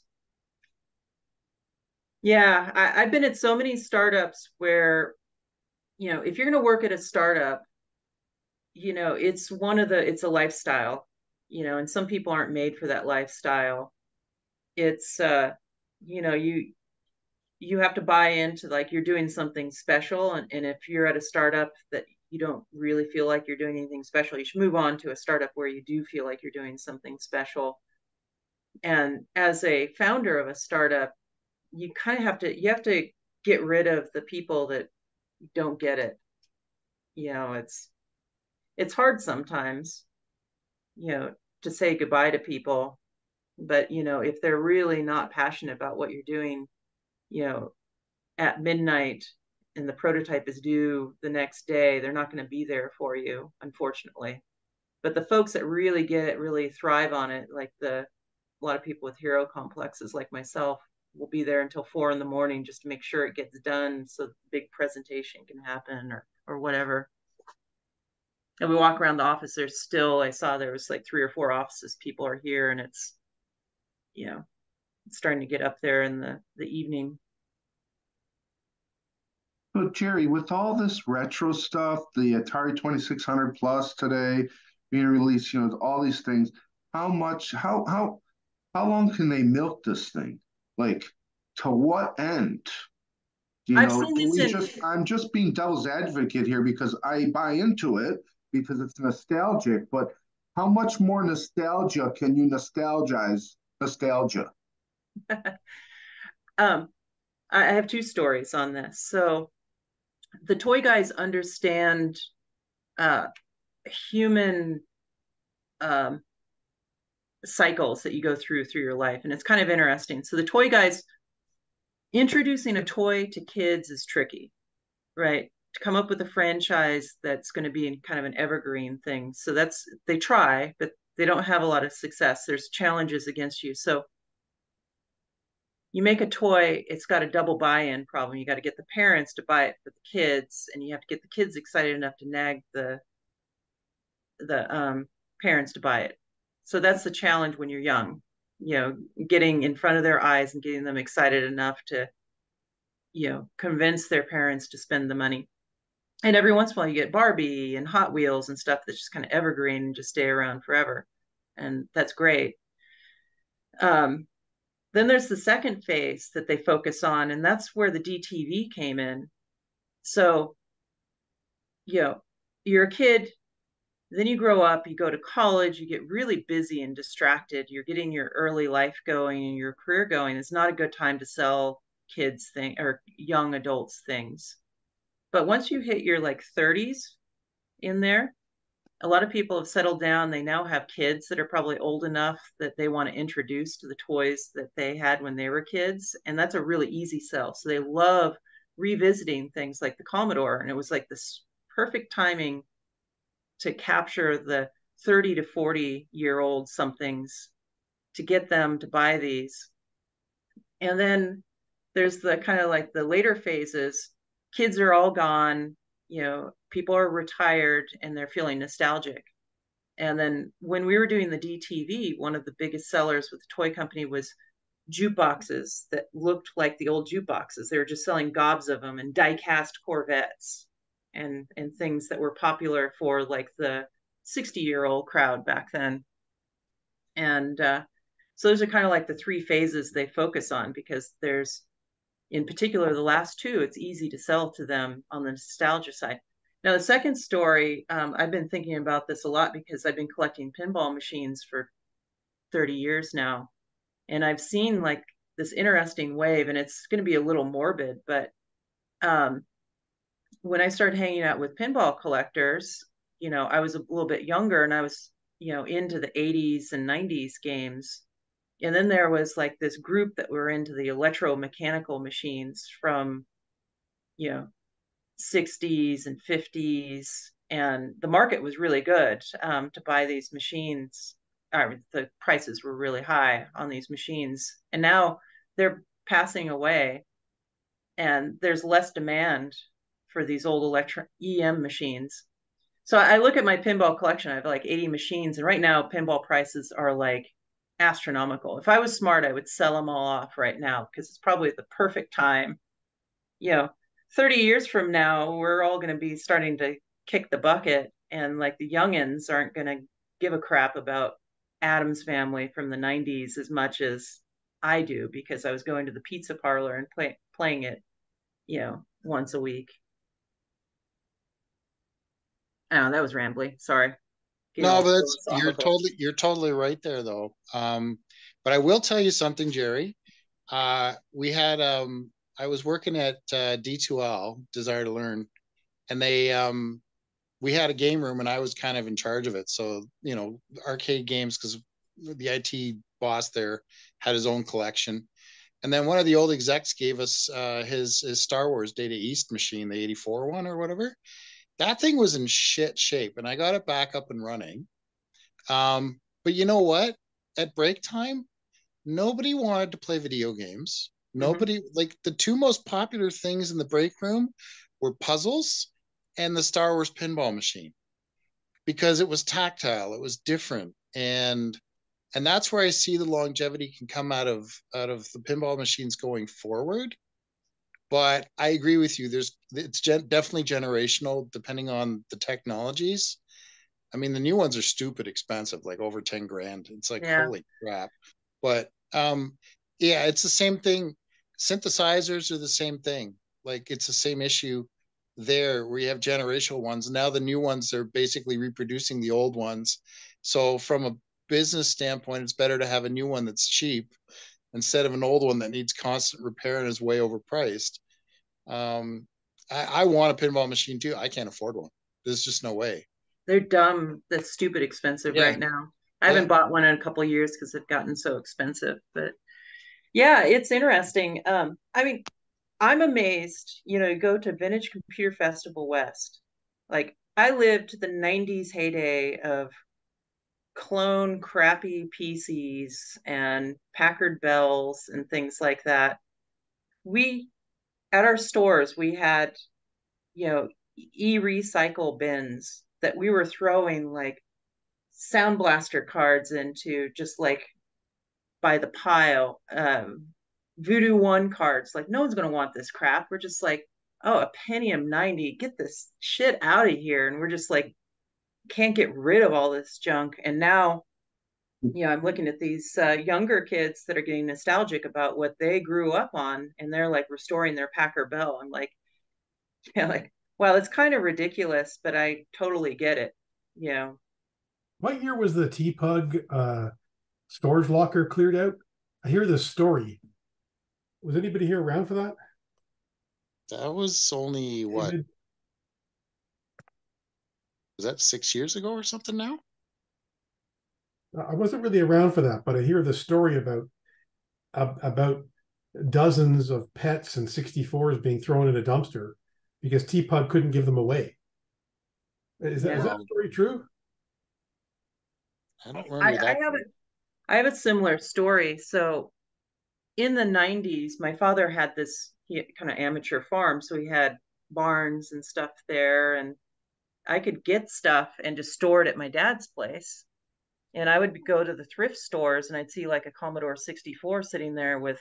Yeah, I've been at so many startups where, if you're going to work at a startup, it's a lifestyle, and some people aren't made for that lifestyle. It's, you have to buy into like you're doing something special. And if you're at a startup that you don't really feel like you're doing anything special, you should move on to a startup where you do feel like you're doing something special. And as a founder of a startup, you kind of have to get rid of the people that don't get it. You know, it's hard sometimes, you know, to say goodbye to people. But, you know, if they're really not passionate about what you're doing, you know, at midnight and the prototype is due the next day, they're not going to be there for you, unfortunately. But the folks that really get it, really thrive on it, like a lot of people with hero complexes like myself, will be there until 4 a.m. just to make sure it gets done so the big presentation can happen or whatever. And we walk around the office, there's still, I saw there was like 3 or 4 offices, people are here, and it's, you know, it's starting to get up there in the evening. So Jerry, with all this retro stuff, the Atari 2600 Plus today being released, you know, all these things, how long can they milk this thing? Like, to what end? You I've know, seen do this we in, just, I'm just being devil's advocate here because I buy into it because it's nostalgic, but how much more nostalgia can you nostalgize nostalgia? I have 2 stories on this. So the toy guys understand human um, cycles that you go through your life, and it's kind of interesting. So the toy guys, introducing a toy to kids is tricky, right? To come up with a franchise that's going to be kind of an evergreen thing. So they try, but they don't have a lot of success. There's challenges against you. So you make a toy, it's got a double buy-in problem. You got to get the parents to buy it for the kids, and you have to get the kids excited enough to nag the parents to buy it. So that's the challenge when you're young, you know, getting in front of their eyes and getting them excited enough to, you know, convince their parents to spend the money. And every once in a while you get Barbie and Hot Wheels and stuff that's just kind of evergreen and just stay around forever. And that's great. Then there's the second phase that they focus on, and that's where the DTV came in. So, you know, you're a kid, then you grow up, you go to college, you get really busy and distracted. You're getting your early life going and your career going. It's not a good time to sell kids thing or young adults things. But once you hit your like 30s in there, a lot of people have settled down. They now have kids that are probably old enough that they want to introduce to the toys that they had when they were kids. And that's a really easy sell. So they love revisiting things like the Commodore. And it was like this perfect timing to capture the 30 to 40-year-old somethings to get them to buy these. And then there's the kind of like the later phases. Kids are all gone, you know, people are retired and they're feeling nostalgic. And then when we were doing the DTV, one of the biggest sellers with the toy company was jukeboxes that looked like the old jukeboxes. They were just selling gobs of them, and die-cast Corvettes and things that were popular for like the 60-year-old crowd back then. And so those are kind of like the 3 phases they focus on, because there's, in particular, the last 2, it's easy to sell to them on the nostalgia side. Now, the second story, I've been thinking about this a lot because I've been collecting pinball machines for 30 years now. And I've seen like this interesting wave, and it's going to be a little morbid, but when I started hanging out with pinball collectors, you know, I was a little bit younger and I was, you know, into the 80s and 90s games. And then there was like this group that were into the electromechanical machines from, you know, 60s and 50s. And the market was really good to buy these machines. The prices were really high on these machines. And now they're passing away, and there's less demand for these old EM machines. So I look at my pinball collection. I have like 80 machines, and right now pinball prices are like astronomical. If I was smart, I would sell them all off right now because it's probably the perfect time. You know, 30 years from now, we're all going to be starting to kick the bucket, and like the youngins aren't going to give a crap about Addams Family from the 90s as much as I do because I was going to the pizza parlor and playing it, once a week. Oh, that was rambly. Sorry. No, but you're totally right there though. But I will tell you something, Jerry. We had I was working at D2L, Desire to Learn, and we had a game room and I was kind of in charge of it. So, arcade games, because the IT boss there had his own collection. And then one of the old execs gave us his Star Wars Data East machine, the 84 one or whatever. That thing was in shit shape, and I got it back up and running. But you know what? At break time, nobody wanted to play video games. Nobody, like, the two most popular things in the break room were puzzles and the Star Wars pinball machine, because it was tactile, it was different, and that's where I see the longevity can come out of the pinball machines going forward. But I agree with you. It's definitely generational, depending on the technologies. I mean, the new ones are stupid expensive, like over 10 grand. It's like, holy crap. But yeah, it's the same thing. Synthesizers are the same thing. Like, it's the same issue there, where you have generational ones. Now the new ones are basically reproducing the old ones. So from a business standpoint, it's better to have a new one that's cheap instead of an old one that needs constant repair and is way overpriced. I want a pinball machine too. I can't afford one. There's just no way. They're dumb. That's stupid expensive right now. I haven't bought one in a couple of years because they've gotten so expensive. But yeah, it's interesting. I mean, I'm amazed. You go to Vintage Computer Festival West. Like, I lived the 90s heyday of clone crappy PCs and Packard Bells and things like that. At our stores, we had, e-recycle bins that we were throwing like Sound Blaster cards into, just like by the pile. Voodoo 1 cards, like, no one's going to want this crap. We're just like, oh, a Pentium 90, get this shit out of here. And we're just like, can't get rid of all this junk. And now, I'm looking at these younger kids that are getting nostalgic about what they grew up on, and they're like restoring their Packard Bell. I'm like, well, it's kind of ridiculous, but I totally get it. What year was the TPUG storage locker cleared out? I hear this story. Was anybody here around for that? That was only what? Was that 6 years ago or something now? I wasn't really around for that, but I hear the story about dozens of pets and 64s being thrown in a dumpster because TPUG couldn't give them away. Is that story true? I don't remember that. I have a similar story. So in the 90s, my father had this kind of amateur farm. So he had barns and stuff there, and I could get stuff and just store it at my dad's place. And I would go to the thrift stores and I'd see like a Commodore 64 sitting there with,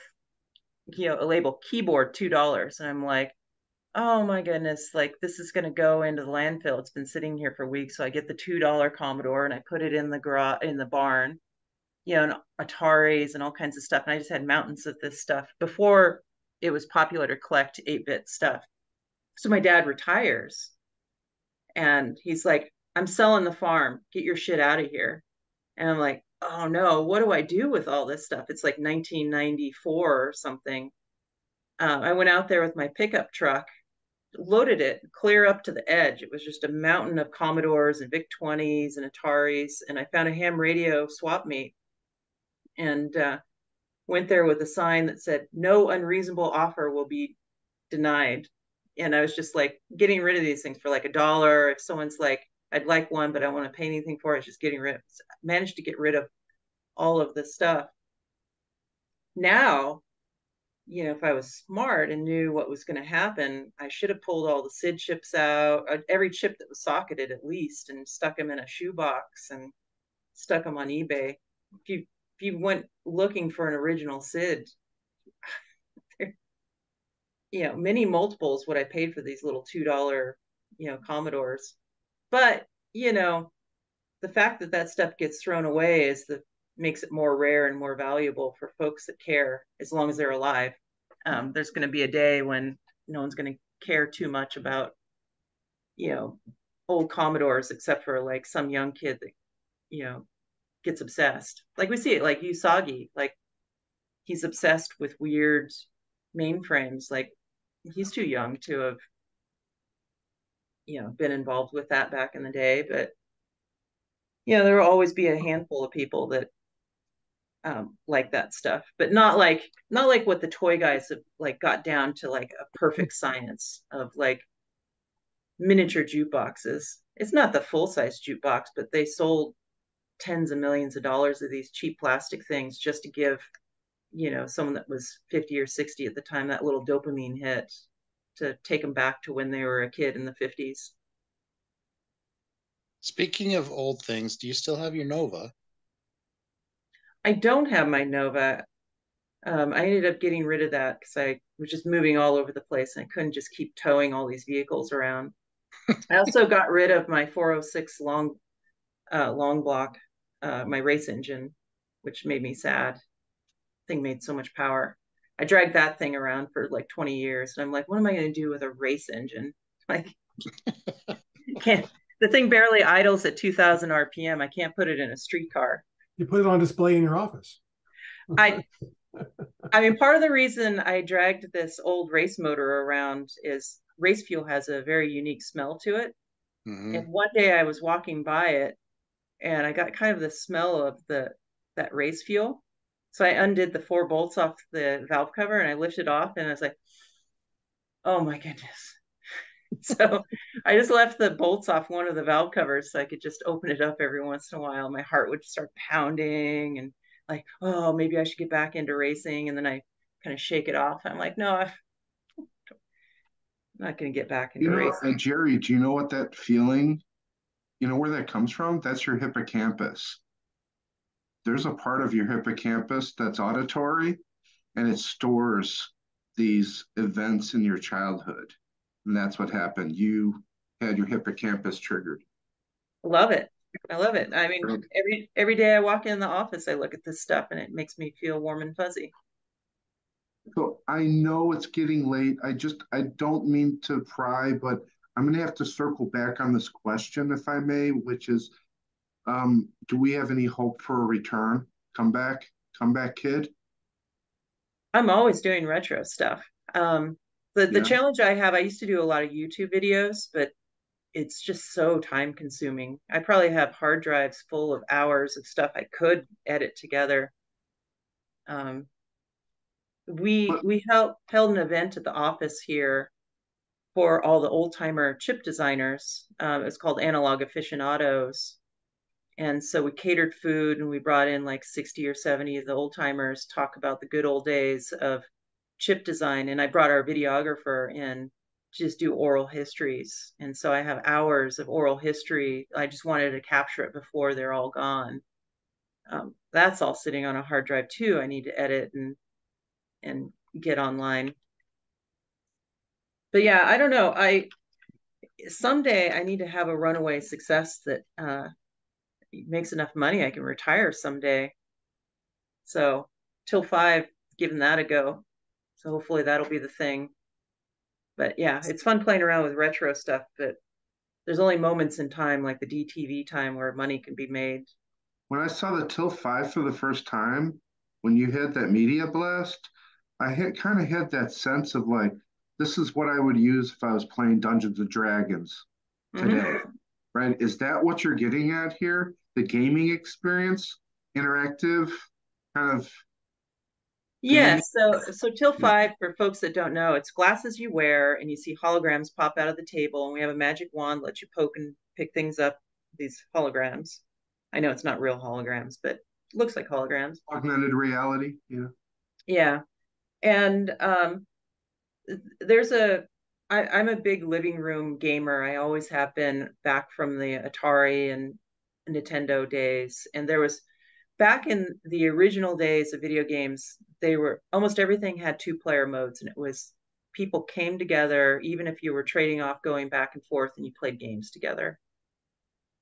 a label keyboard, $2. And I'm like, oh my goodness, like, this is going to go into the landfill. It's been sitting here for weeks. So I get the $2 Commodore and I put it in the barn, and Ataris and all kinds of stuff. And I just had mountains of this stuff before it was popular to collect 8-bit stuff. So my dad retires and he's like, I'm selling the farm. Get your shit out of here. And I'm like, oh no, what do I do with all this stuff? It's like 1994 or something. I went out there with my pickup truck, loaded it clear up to the edge. It was just a mountain of Commodores and VIC-20s and Ataris. And I found a ham radio swap meet and went there with a sign that said, no unreasonable offer will be denied. And I was just like getting rid of these things for like $1. If someone's like, I'd like one, but I don't want to pay anything for it, just managed to get rid of all of this stuff. Now, if I was smart and knew what was going to happen, I should have pulled all the SID chips out, every chip that was socketed at least, and stuck them in a shoebox and stuck them on eBay. If you went looking for an original SID, many multiples what I paid for these little $2, Commodores. But, the fact that stuff gets thrown away is the makes it more rare and more valuable for folks that care as long as they're alive. There's going to be a day when no one's going to care too much about, you know, old Commodores, except for like some young kid that, you know, gets obsessed. Like we see it, like Usagi, like he's obsessed with weird mainframes. Like he's too young to have, you know, been involved with that back in the day. But, you know, there will always be a handful of people that like that stuff, but not like what the toy guys have like got down to like a perfect science of like miniature jukeboxes. It's not the full size jukebox, but they sold tens of millions of dollars of these cheap plastic things just to give, you know, someone that was 50 or 60 at the time that little dopamine hit to take them back to when they were a kid in the 50s. Speaking of old things, do you still have your Nova? I don't have my Nova. I ended up getting rid of that because I was just moving all over the place and I couldn't just keep towing all these vehicles around. I also got rid of my 406 long block, my race engine, which made me sad. Thing made so much power. I dragged that thing around for like 20 years, and I'm like, what am I going to do with a race engine? Like, can't. The thing barely idles at 2,000 RPM. I can't put it in a street car. You put it on display in your office. I mean, part of the reason I dragged this old race motor around is race fuel has a very unique smell to it. Mm-hmm. And one day I was walking by it and I got kind of the smell of that race fuel. So I undid the 4 bolts off the valve cover and I lifted off and I was like, oh my goodness. So I just left the bolts off one of the valve covers so I could just open it up every once in a while. My heart would start pounding and like, oh, maybe I should get back into racing. And then I kind of shake it off. I'm like, no, I'm not going to get back into racing. And Jerry, do you know what that feeling, you know where that comes from? That's your hippocampus. There's a part of your hippocampus that's auditory and it stores these events in your childhood. And that's what happened. You had your hippocampus triggered. Love it. I love it. I mean, every day I walk in the office, I look at this stuff and it makes me feel warm and fuzzy. So I know it's getting late. I don't mean to pry, but I'm going to have to circle back on this question, if I may, which is, do we have any hope for a return? Comeback kid? I'm always doing retro stuff. The challenge I have, I used to do a lot of YouTube videos, but it's just so time consuming. I probably have hard drives full of hours of stuff I could edit together. We held an event at the office here for all the old timer chip designers. It was called Analog Aficionados. And so we catered food and we brought in like 60 or 70 of the old timers, talk about the good old days of chip design. And I brought our videographer in to just do oral histories. And so I have hours of oral history. I just wanted to capture it before they're all gone. That's all sitting on a hard drive too. I need to edit and get online. But yeah, I don't know. Someday I need to have a runaway success that makes enough money I can retire someday. So till 5, giving that a go. So hopefully that'll be the thing. But yeah, it's fun playing around with retro stuff, but there's only moments in time like the DTV time where money can be made. When I saw the till 5 for the first time, when you had that media blast, I kind of had that sense of like, this is what I would use if I was playing Dungeons and Dragons today. Mm-hmm. Right? Is that what you're getting at here? The gaming experience, interactive, kind of. Yeah. So till 5, for folks that don't know, it's glasses you wear and you see holograms pop out of the table, and we have a magic wand that lets you poke and pick things up. These holograms. I know it's not real holograms, but it looks like holograms. Augmented reality. Yeah. Yeah, and I'm a big living room gamer. I always have been, back from the Atari and Nintendo days. And there was, back in the original days of video games, almost everything had 2-player modes, and it was people came together, even if you were trading off, going back and forth, and you played games together.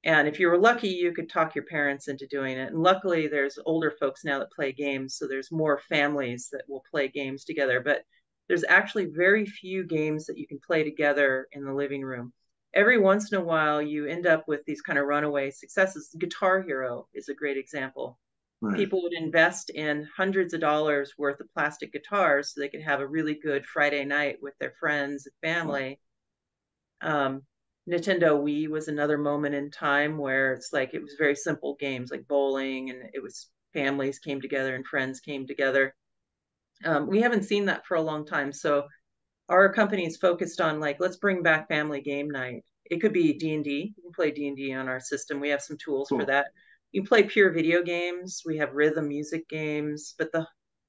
And if you were lucky, you could talk your parents into doing it. And luckily, there's older folks now that play games, so there's more families that will play games together. But there's actually very few games that you can play together in the living room. Every once in a while, you end up with these kind of runaway successes. Guitar Hero is a great example. Right. People would invest in hundreds of dollars worth of plastic guitars so they could have a really good Friday night with their friends and family. Nintendo Wii was another moment in time where it's like it was very simple games like bowling, and it was families came together and friends came together. We haven't seen that for a long time, so our company is focused on like, let's bring back family game night. It could be D&D. You can play D&D on our system. We have some tools for that. You can play pure video games. We have rhythm music games, but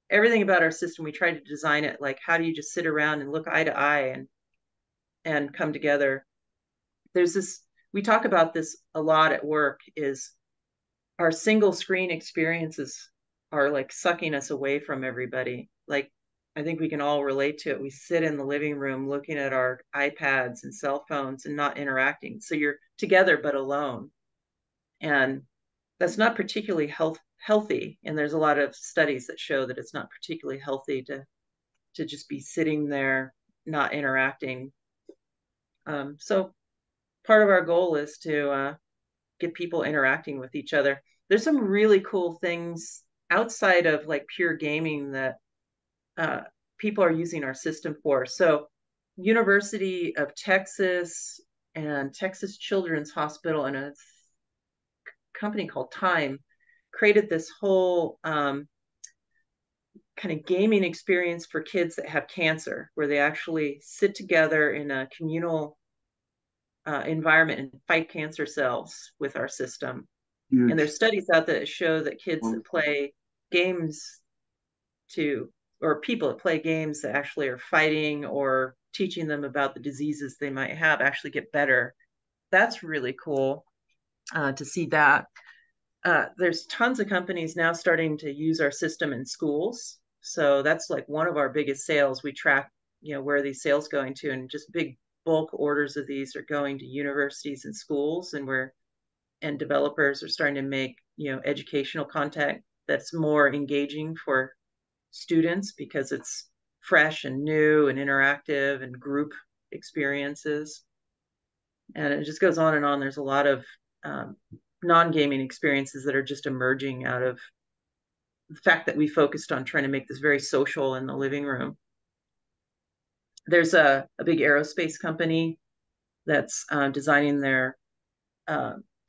everything about our system, we try to design it like, how do you just sit around and look eye to eye and come together? There's this, we talk about this a lot at work, is our single screen experiences are like sucking us away from everybody. Like, I think we can all relate to it. We sit in the living room looking at our iPads and cell phones and not interacting. So you're together but alone. And that's not particularly healthy. And there's a lot of studies that show that it's not particularly healthy to just be sitting there, not interacting. So part of our goal is to get people interacting with each other. There's some really cool things outside of like pure gaming that people are using our system for. So University of Texas and Texas Children's Hospital and a company called Time created this whole kind of gaming experience for kids that have cancer, where they actually sit together in a communal environment and fight cancer cells with our system. Huge. And there's studies out there that show that kids that play games or people that play games that actually are fighting or teaching them about the diseases they might have actually get better. That's really cool to see that. There's tons of companies now starting to use our system in schools. So that's like one of our biggest sales. We track, where these sales going to, and just big bulk orders of these are going to universities and schools, and developers are starting to make, educational content that's more engaging for students because it's fresh and new and interactive and group experiences. And it just goes on and on. There's a lot of non-gaming experiences that are just emerging out of the fact that we focused on trying to make this very social in the living room. There's a big aerospace company that's designing their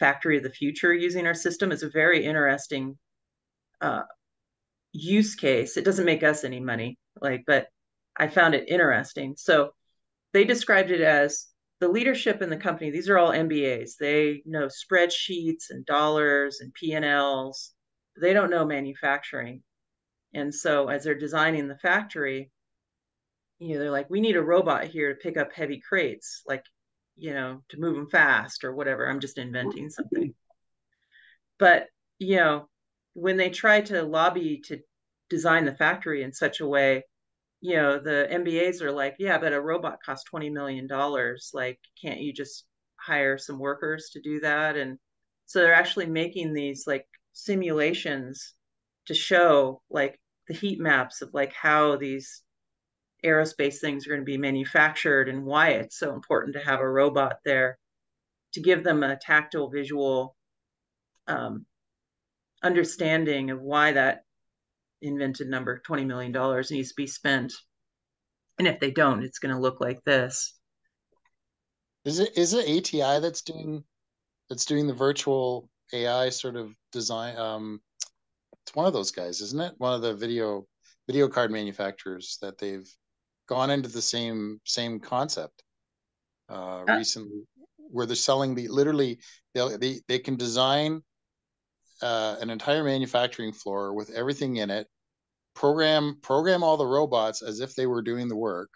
factory of the future using our system. It's a very interesting use case. It doesn't make us any money, but I found it interesting. So they described it as the leadership in the company. These are all MBAs. They know spreadsheets and dollars and P&Ls. They don't know manufacturing. And so as they're designing the factory, they're like, we need a robot here to pick up heavy crates, to move them fast or whatever. I'm just inventing something. But, when they try to lobby to design the factory in such a way, the MBAs are like, yeah, but a robot costs $20 million. Like, can't you just hire some workers to do that? And so they're actually making these simulations to show the heat maps of how these aerospace things are going to be manufactured and why it's so important to have a robot there to give them a tactile visual understanding of why that invented number $20 million needs to be spent. And if they don't, it's going to look like this. Is it ATI that's doing the virtual AI sort of design? It's one of those guys, isn't it? One of the video card manufacturers that they've gone into the same concept recently, where they're selling they can design an entire manufacturing floor with everything in it, program all the robots as if they were doing the work,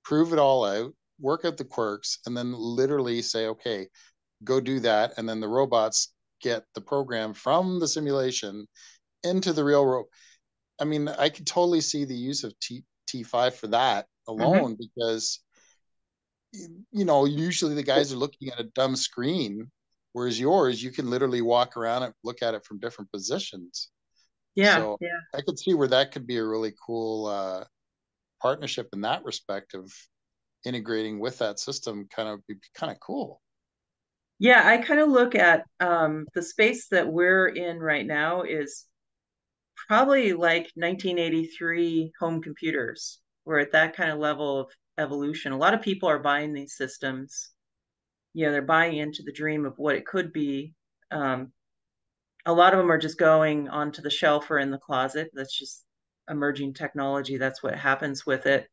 prove it all out, work out the quirks, and then literally say, okay, go do that. And then the robots get the program from the simulation into the real robot. I mean, I could totally see the use of T5 for that alone, because, usually the guys are looking at a dumb screen Whereas yours, you can literally walk around and look at it from different positions. Yeah, So yeah. I could see where that could be a really cool partnership in that respect of integrating with that system. Kind of be kind of cool. Yeah, I kind of look at the space that we're in right now is probably like 1983 home computers. We're at that kind of level of evolution. A lot of people are buying these systems. You know, they're buying into the dream of what it could be. A lot of them are just going onto the shelf or in the closet. That's just emerging technology. That's what happens with it.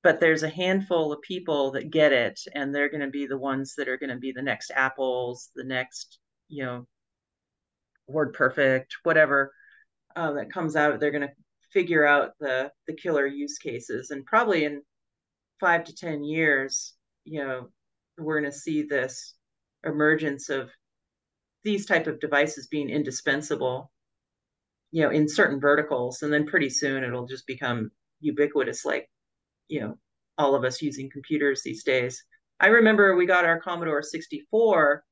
But there's a handful of people that get it, and they're going to be the ones that are going to be the next Apples, the next, you know, WordPerfect, whatever that comes out. They're going to figure out the killer use cases, and probably in 5 to 10 years, you know, we're going to see this emergence of these type of devices being indispensable, you know, in certain verticals, and then pretty soon it'll just become ubiquitous, like, you know, all of us using computers these days. I remember we got our Commodore 64.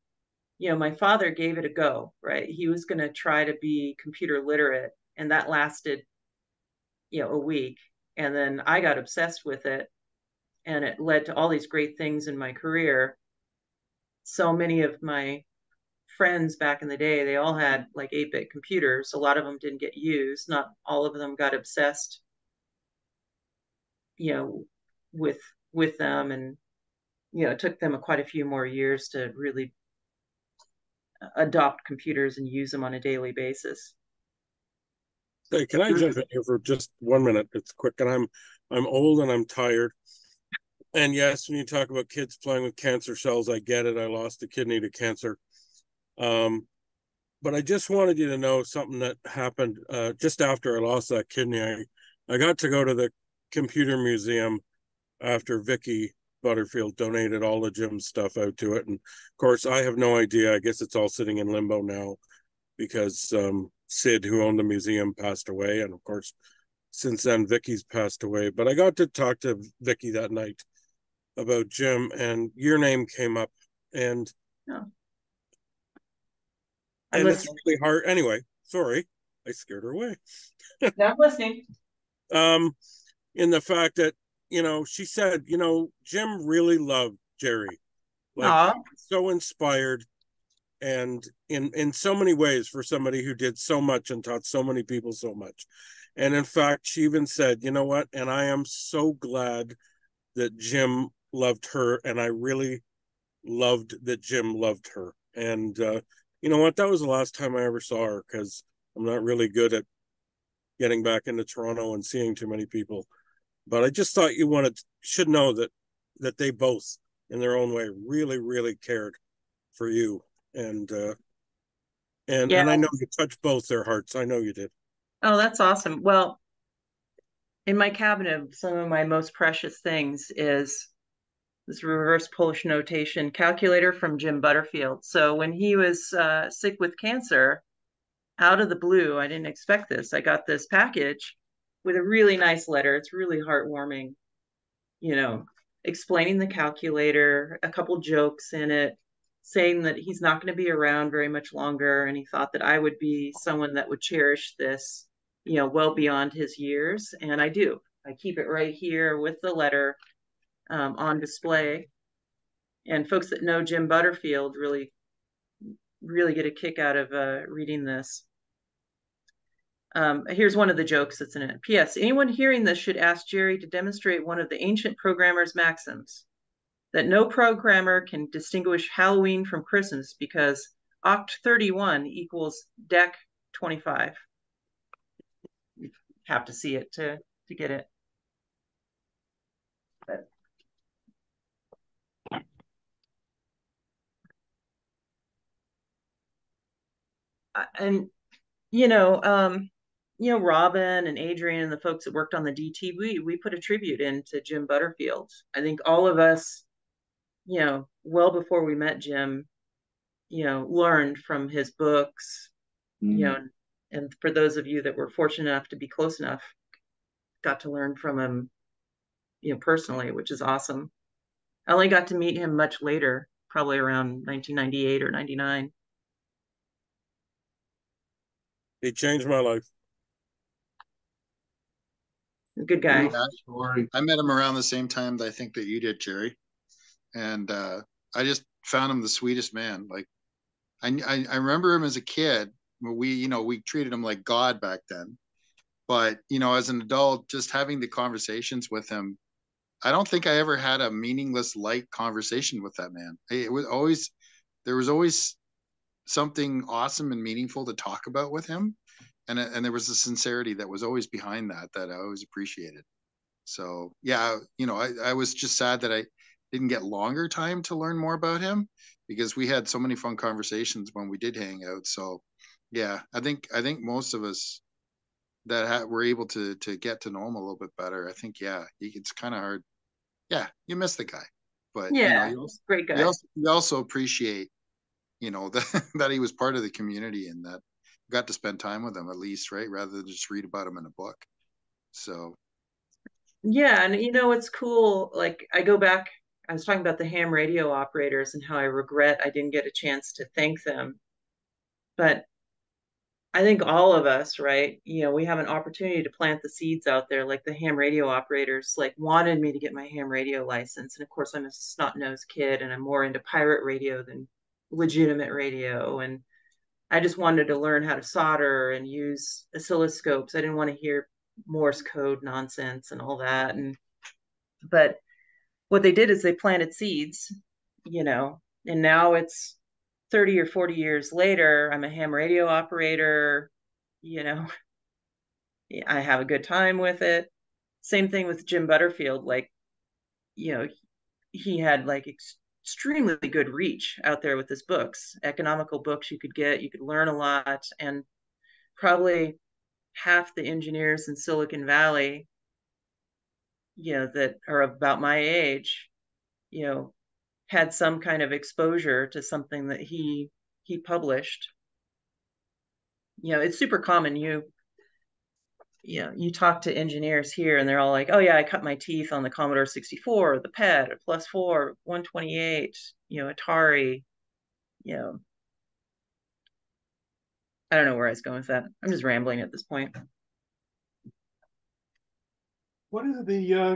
You know, my father gave it a go, right? He was going to try to be computer literate, and that lasted, you know, a week. And then I got obsessed with it, and it led to all these great things in my career. So many of my friends back in the day, they all had like 8-bit computers. A lot of them didn't get used. Not all of them got obsessed, you know, with them. And, you know, it took them quite a few more years to really adopt computers and use them on a daily basis. Hey, can I jump in here for just 1 minute? It's quick, and I'm old and I'm tired. And yes, when you talk about kids playing with cancer cells, I get it. I lost a kidney to cancer. But I just wanted you to know something that happened just after I lost that kidney. I got to go to the computer museum after Vicky Butterfield donated all of Jim's stuff out to it. And of course, I have no idea. I guess it's all sitting in limbo now because Sid, who owned the museum, passed away. And of course, since then, Vicky's passed away. But I got to talk to Vicky that night about Jim, and your name came up. And oh. And it's really hard. Anyway, sorry, I scared her away. No, I'm listening. In the fact that, you know, she said, you know, Jim really loved Jerry. Like, so inspired, and in so many ways for somebody who did so much and taught so many people so much. And in fact, she even said, you know what? And I am so glad that Jim loved her, and I really loved that Jim loved her. And you know what? That was the last time I ever saw her, because I'm not really good at getting back into Toronto and seeing too many people. But I just thought you should know that they both, in their own way, really, really cared for you. And I know you touched both their hearts. I know you did. Oh, that's awesome. Well, in my cabinet, some of my most precious things is this reverse Polish notation calculator from Jim Butterfield. So when he was sick with cancer, out of the blue, I didn't expect this. I got this package with a really nice letter. It's really heartwarming, you know, explaining the calculator, a couple jokes in it, saying that he's not going to be around very much longer. And he thought that I would be someone that would cherish this, you know, well beyond his years. And I do. I keep it right here with the letter on display. And folks that know Jim Butterfield really get a kick out of reading this. Here's one of the jokes that's in it. P.S. Anyone hearing this should ask Jerry to demonstrate one of the ancient programmer's maxims, that no programmer can distinguish Halloween from Christmas because Oct 31 equals Dec 25. You have to see it to get it. But and you know, Robin and Adrian and the folks that worked on the DT, we put a tribute into Jim Butterfield. I think all of us, you know, well before we met Jim, you know, learned from his books, you know, and for those of you that were fortunate enough to be close enough, got to learn from him, you know, personally, which is awesome. I only got to meet him much later, probably around 1998 or 99. He changed my life. Good guy. I met him around the same time that I think that you did, Jerry. And I just found him the sweetest man. Like I remember him as a kid. We treated him like God back then. But, as an adult, just having the conversations with him, I don't think I ever had a meaningless, light conversation with that man. There was always something awesome and meaningful to talk about with him. And there was a sincerity that was always behind that I always appreciated. So, yeah, I was just sad that I didn't get longer time to learn more about him, because we had so many fun conversations when we did hang out. So, yeah, I think most of us that were able to get to know him a little bit better. I think, yeah, it's kind of hard. Yeah, you miss the guy, but yeah, great guy. You also appreciate, that he was part of the community and that got to spend time with him at least, right? Rather than just read about him in a book. So. Yeah, and it's cool. Like I go back, I was talking about the ham radio operators and how I regret I didn't get a chance to thank them. But I think all of us, right? We have an opportunity to plant the seeds out there. Like the ham radio operators, like wanted me to get my ham radio license, and of course I'm a snot-nosed kid, and I'm more into pirate radio than legitimate radio. And I just wanted to learn how to solder and use oscilloscopes. I didn't want to hear Morse code nonsense and all that. But what they did is they planted seeds, and now it's 30 or 40 years later, I'm a ham radio operator, I have a good time with it. Same thing with Jim Butterfield. Like, he had like extremely good reach out there with his books, economical books you could get, you could learn a lot. And probably half the engineers in Silicon Valley, that are about my age, had some kind of exposure to something that he published. It's super common. You talk to engineers here and they're all like, oh yeah, I cut my teeth on the Commodore 64, the PET, or Plus4, 128, Atari, I don't know where I was going with that. I'm just rambling at this point. What is the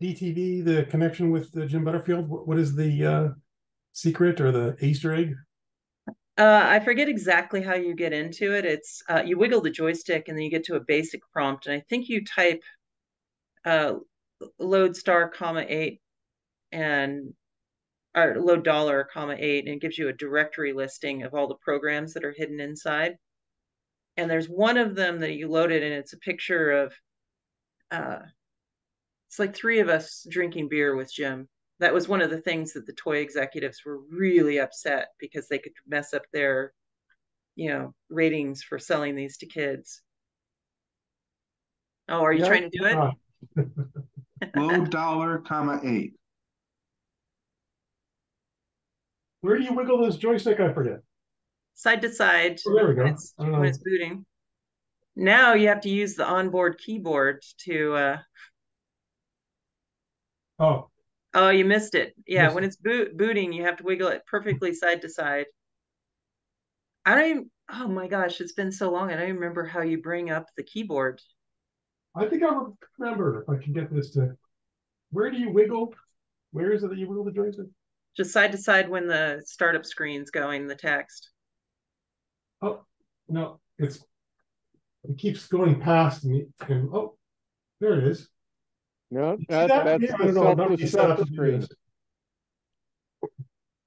DTV, the connection with Jim Butterfield? What is the secret or the Easter egg? I forget exactly how you get into it. It's you wiggle the joystick and then you get to a basic prompt, and I think you type load star $8 and or load $8, and it gives you a directory listing of all the programs that are hidden inside. And there's one of them that you loaded, and it's a picture of it's like three of us drinking beer with Jim. That was one of the things that the toy executives were really upset, because they could mess up their, ratings for selling these to kids. Oh, are you trying to do it? Load $8. Where do you wiggle this joystick? I forget. Side to side. Oh, there we go. When it's booting. Now you have to use the onboard keyboard to. Oh, you missed it. Yeah, when it's booting, you have to wiggle it perfectly side to side. Oh my gosh, it's been so long. I don't even remember how you bring up the keyboard. I think I remember if I can get this to. Where do you wiggle? Where is it that you wiggle the joystick? Just side to side when the startup screen's going, the text. Oh, no, it keeps going past me. And, oh, there it is. No, that's the setup screen.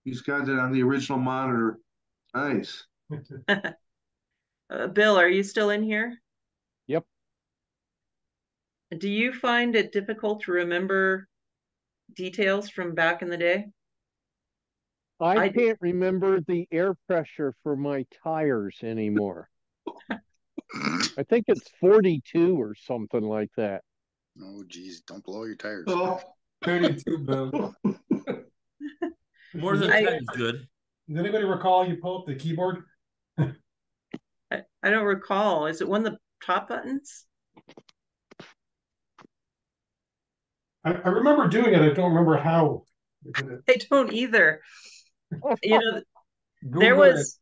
He's got it on the original monitor. Nice. Bill, are you still in here? Yep. Do you find it difficult to remember details from back in the day? I can't remember the air pressure for my tires anymore. I think it's 42 or something like that. Oh, geez, don't blow your tires. Oh, 32, Bill. More than 10 is good. Does anybody recall you pull up the keyboard? I don't recall. Is it one of the top buttons? I remember doing it. I don't remember how I don't either. You know, there Google was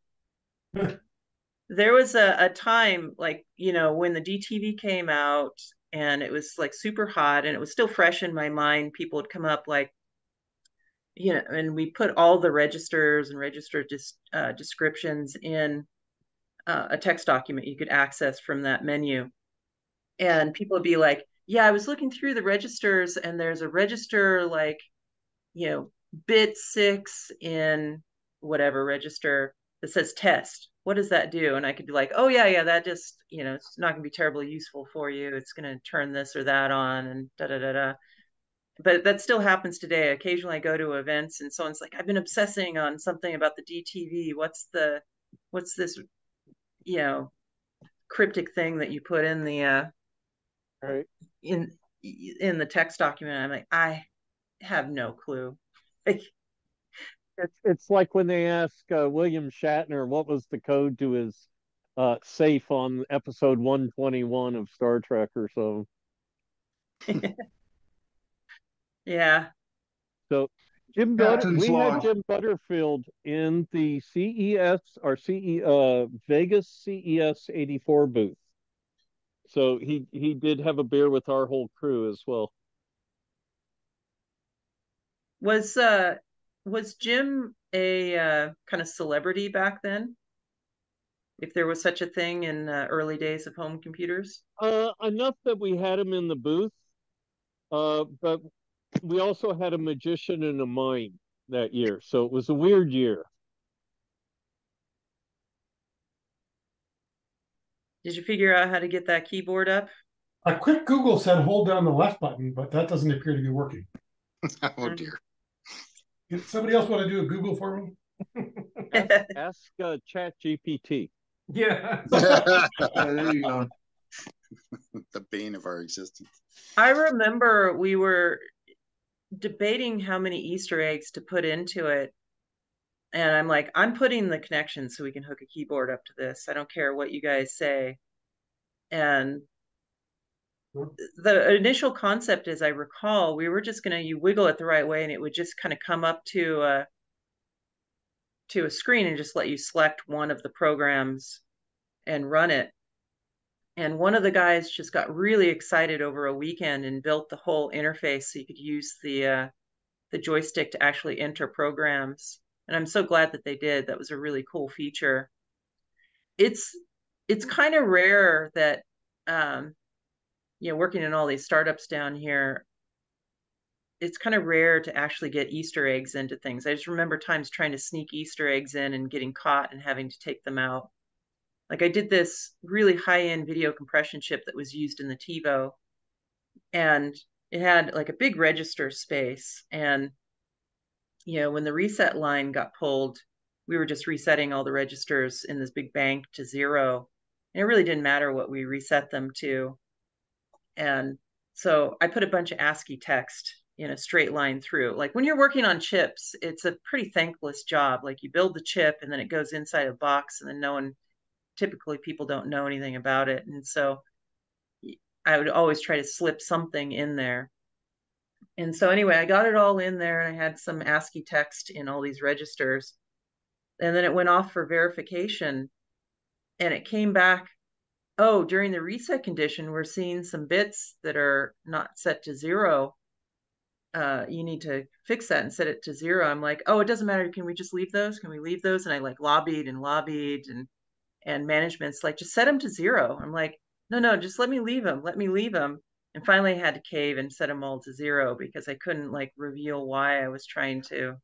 there was a time, like, you know, when the DTV came out and it was like super hot and it was still fresh in my mind. People would come up like, you know, and we put all the registers and register descriptions in a text document you could access from that menu. And people would be like, yeah, I was looking through the registers and there's a register like, you know, bit 6 in whatever register that says test. What does that do? And I could be like, oh yeah, that just, you know, it's not going to be terribly useful for you. It's going to turn this or that on and da da da da. But that still happens today. Occasionally I go to events and someone's like, I've been obsessing on something about the DTV. What's this, you know, cryptic thing that you put in the right in the text document? I'm like, I have no clue. Like, it's like when they ask William Shatner what was the code to his safe on episode 121 of Star Trek or so. Yeah. So Jim had Jim Butterfield in the CES or Vegas CES 84 booth. So he did have a beer with our whole crew as well. Was Jim a kind of celebrity back then? If there was such a thing in early days of home computers? Enough that we had him in the booth, but we also had a magician and a mime that year, so it was a weird year. Did you figure out how to get that keyboard up? A quick Google said hold down the left button, but that doesn't appear to be working. Oh dear. Did somebody else want to do a Google for me? Ask ChatGPT. Yeah. There you go. The bane of our existence. I remember we were debating how many Easter eggs to put into it. And I'm like, I'm putting the connection so we can hook a keyboard up to this. I don't care what you guys say. And the initial concept, as I recall, we were just going to, you wiggle it the right way and it would just kind of come up to a screen and just let you select one of the programs and run it. And one of the guys just got really excited over a weekend and built the whole interface so you could use the joystick to actually enter programs. And I'm so glad that they did. That was a really cool feature. It's kind of rare that, you know, working in all these startups down here, it's kind of rare to actually get Easter eggs into things. I just remember times trying to sneak Easter eggs in and getting caught and having to take them out. Like I did this really high-end video compression chip that was used in the TiVo, and it had like a big register space. And, you know, when the reset line got pulled, we were just resetting all the registers in this big bank to 0. And it really didn't matter what we reset them to. And so I put a bunch of ASCII text in a straight line through. Like when you're working on chips, it's a pretty thankless job. Like you build the chip and then it goes inside a box and then typically people don't know anything about it. And so I would always try to slip something in there. And so anyway, I got it all in there and I had some ASCII text in all these registers. And then it went off for verification and it came back, oh, during the reset condition, we're seeing some bits that are not set to 0. You need to fix that and set it to 0. I'm like, oh, it doesn't matter. Can we just leave those? Can we leave those? And I like lobbied and management's like, just set them to 0. I'm like, no, just let me leave them. Let me leave them. And finally I had to cave and set them all to 0 because I couldn't like reveal why I was trying to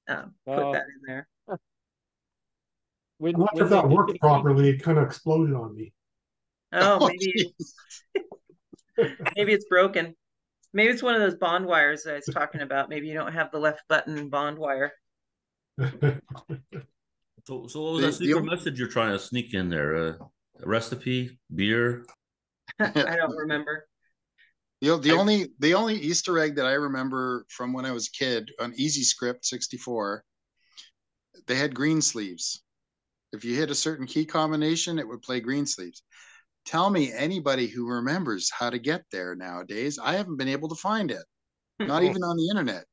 put that in there. I'm not sure if that worked properly. It kind of exploded on me. Oh, maybe it's broken. Maybe it's one of those bond wires I was talking about. Maybe you don't have the left button bond wire. So what was that secret message you're trying to sneak in there? A recipe, beer? I don't remember. The only Easter egg that I remember from when I was a kid on EasyScript 64, they had green sleeves. If you hit a certain key combination, it would play green sleeves. Tell me anybody who remembers how to get there nowadays. I haven't been able to find it, not even on the internet.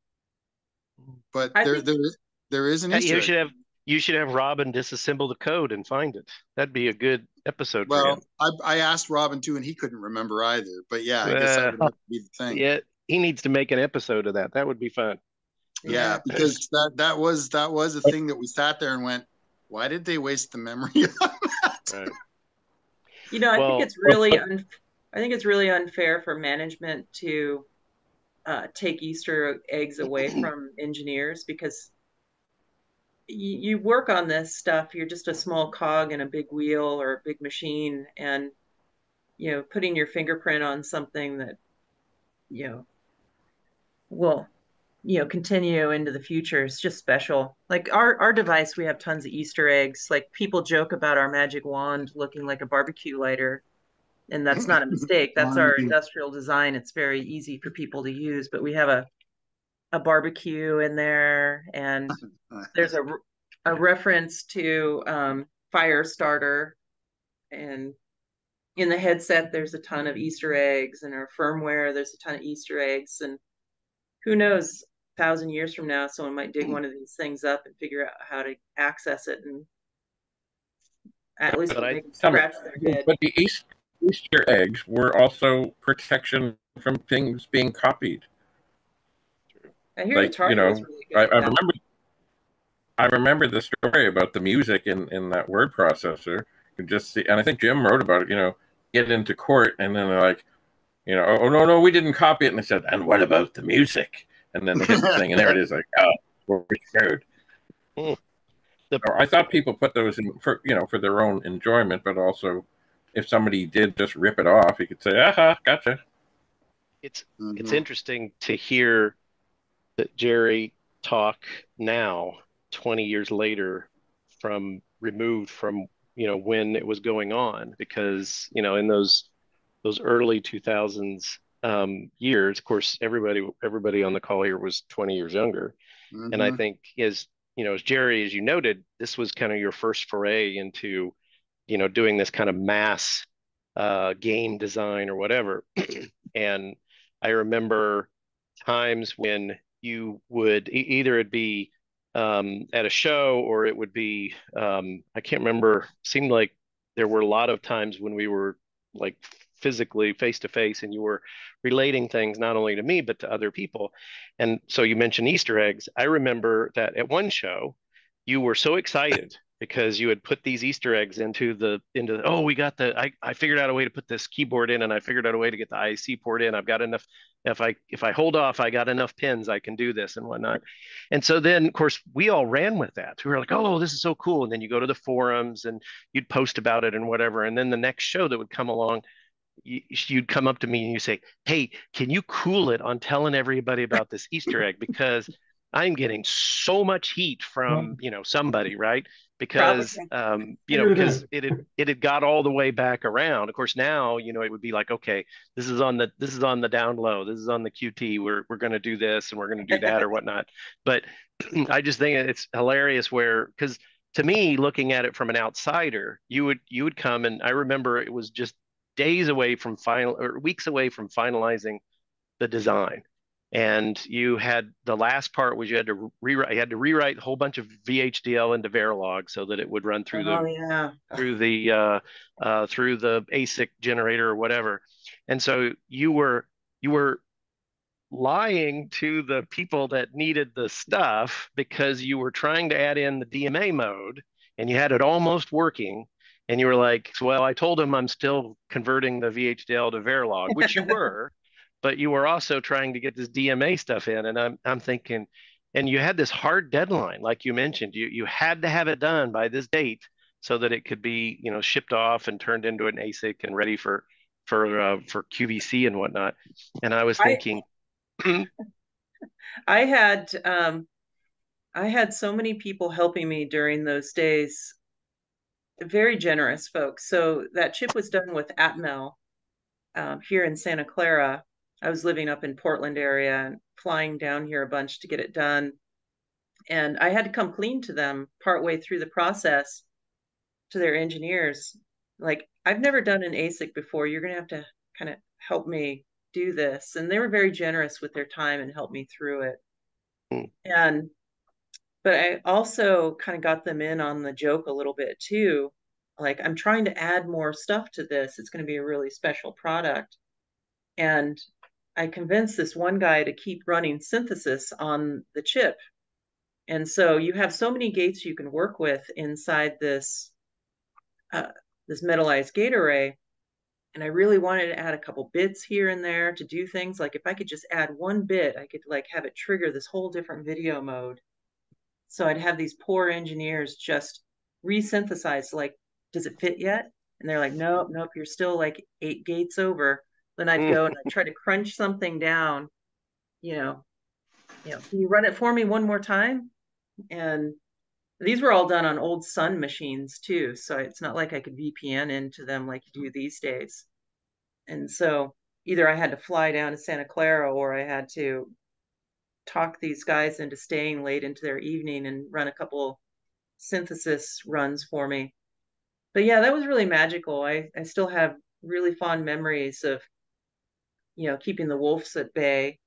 But I there think there is an Hey, Easter egg. you should have Robin disassemble the code and find it. That'd be a good episode for him. Well, I asked Robin too, and he couldn't remember either. But yeah, I guess that would have to be the thing. Yeah, he needs to make an episode of that. That would be fun. Yeah, because that was a thing that we sat there and went, why did they waste the memory on that? Right. You know, I think it's really unfair for management to take Easter eggs away from engineers, because you work on this stuff. You're just a small cog in a big wheel or a big machine, and putting your fingerprint on something that will continue into the future is just special. Like our device, we have tons of Easter eggs. Like, people joke about our magic wand looking like a barbecue lighter, and that's not a mistake. That's our industrial design. It's very easy for people to use. But we have a barbecue in there, and there's a reference to fire starter, and in the headset there's a ton of Easter eggs, and our firmware there's a ton of Easter eggs, and who knows, 1,000 years from now someone might dig one of these things up and figure out how to access it, and at least make them scratch their head. But the Easter eggs were also protection from things being copied. I hear Atari was really good. I remember the story about the music in that word processor. You just see, and I think Jim wrote about it. Get into court, and then they're like, oh no, we didn't copy it. And they said, and what about the music? And then they hit the thing, and there it is. Like, oh, we're scared. I thought people put those in for their own enjoyment, but also if somebody did just rip it off, you could say, aha, gotcha. It's interesting to hear that Jerry talk now, 20 years later, removed from when it was going on, because in those early 2000s years, of course, everybody on the call here was 20 years younger, and I think as Jerry, as you noted, this was kind of your first foray into doing this kind of mass game design or whatever. And I remember times when you would either it'd be at a show, or it would be I can't remember. Seemed like there were a lot of times when we were like physically face to face, and you were relating things not only to me but to other people. And so you mentioned Easter eggs. I remember that at one show you were so excited because you had put these Easter eggs into I figured out a way to put this keyboard in, and I figured out a way to get the IC port in. I've got enough, if I hold off, I got enough pins, I can do this and whatnot. And so then, of course, we all ran with that. We were like, oh, this is so cool. And then you go to the forums and you'd post about it and whatever. And then the next show that would come along, you'd come up to me and you say, hey, can you cool it on telling everybody about this Easter egg? Because I'm getting so much heat from, somebody, right? Because, because it had got all the way back around. Of course, now, it would be like, okay, this is on the down low. This is on the QT. We're going to do this and we're going to do that or whatnot. But I just think it's hilarious because to me, looking at it from an outsider, you would come, and I remember it was just days away from weeks away from finalizing the design. And you had the last part was you had to rewrite a whole bunch of VHDL into Verilog so that it would run through through the ASIC generator or whatever. And so you were lying to the people that needed the stuff because you were trying to add in the DMA mode, and you had it almost working. And you were like, well, I told him I'm still converting the VHDL to Verilog, which you were. But you were also trying to get this DMA stuff in, and I'm thinking, and you had this hard deadline, like you mentioned, you had to have it done by this date so that it could be shipped off and turned into an ASIC and ready for QVC and whatnot. And I was thinking, I had so many people helping me during those days, very generous folks. So that chip was done with Atmel here in Santa Clara. I was living up in Portland area and flying down here a bunch to get it done. And I had to come clean to them partway through the process, to their engineers. Like, I've never done an ASIC before. You're going to have to kind of help me do this. And they were very generous with their time and helped me through it. And but I also kind of got them in on the joke a little bit too. Like, I'm trying to add more stuff to this. It's going to be a really special product. And I convinced this one guy to keep running synthesis on the chip. And so you have so many gates you can work with inside this this metallized gate array. And I really wanted to add a couple bits here and there to do things. Like, if I could just add one bit, I could like have it trigger this whole different video mode. So I'd have these poor engineers just resynthesize, like, does it fit yet? And they're like, nope, you're still like 8 gates over. Then I'd go and I'd try to crunch something down, can you run it for me one more time? And these were all done on old Sun machines too. So it's not like I could VPN into them like you do these days. And so either I had to fly down to Santa Clara or I had to talk these guys into staying late into their evening and run a couple synthesis runs for me. But yeah, that was really magical. I still have really fond memories of, keeping the wolves at bay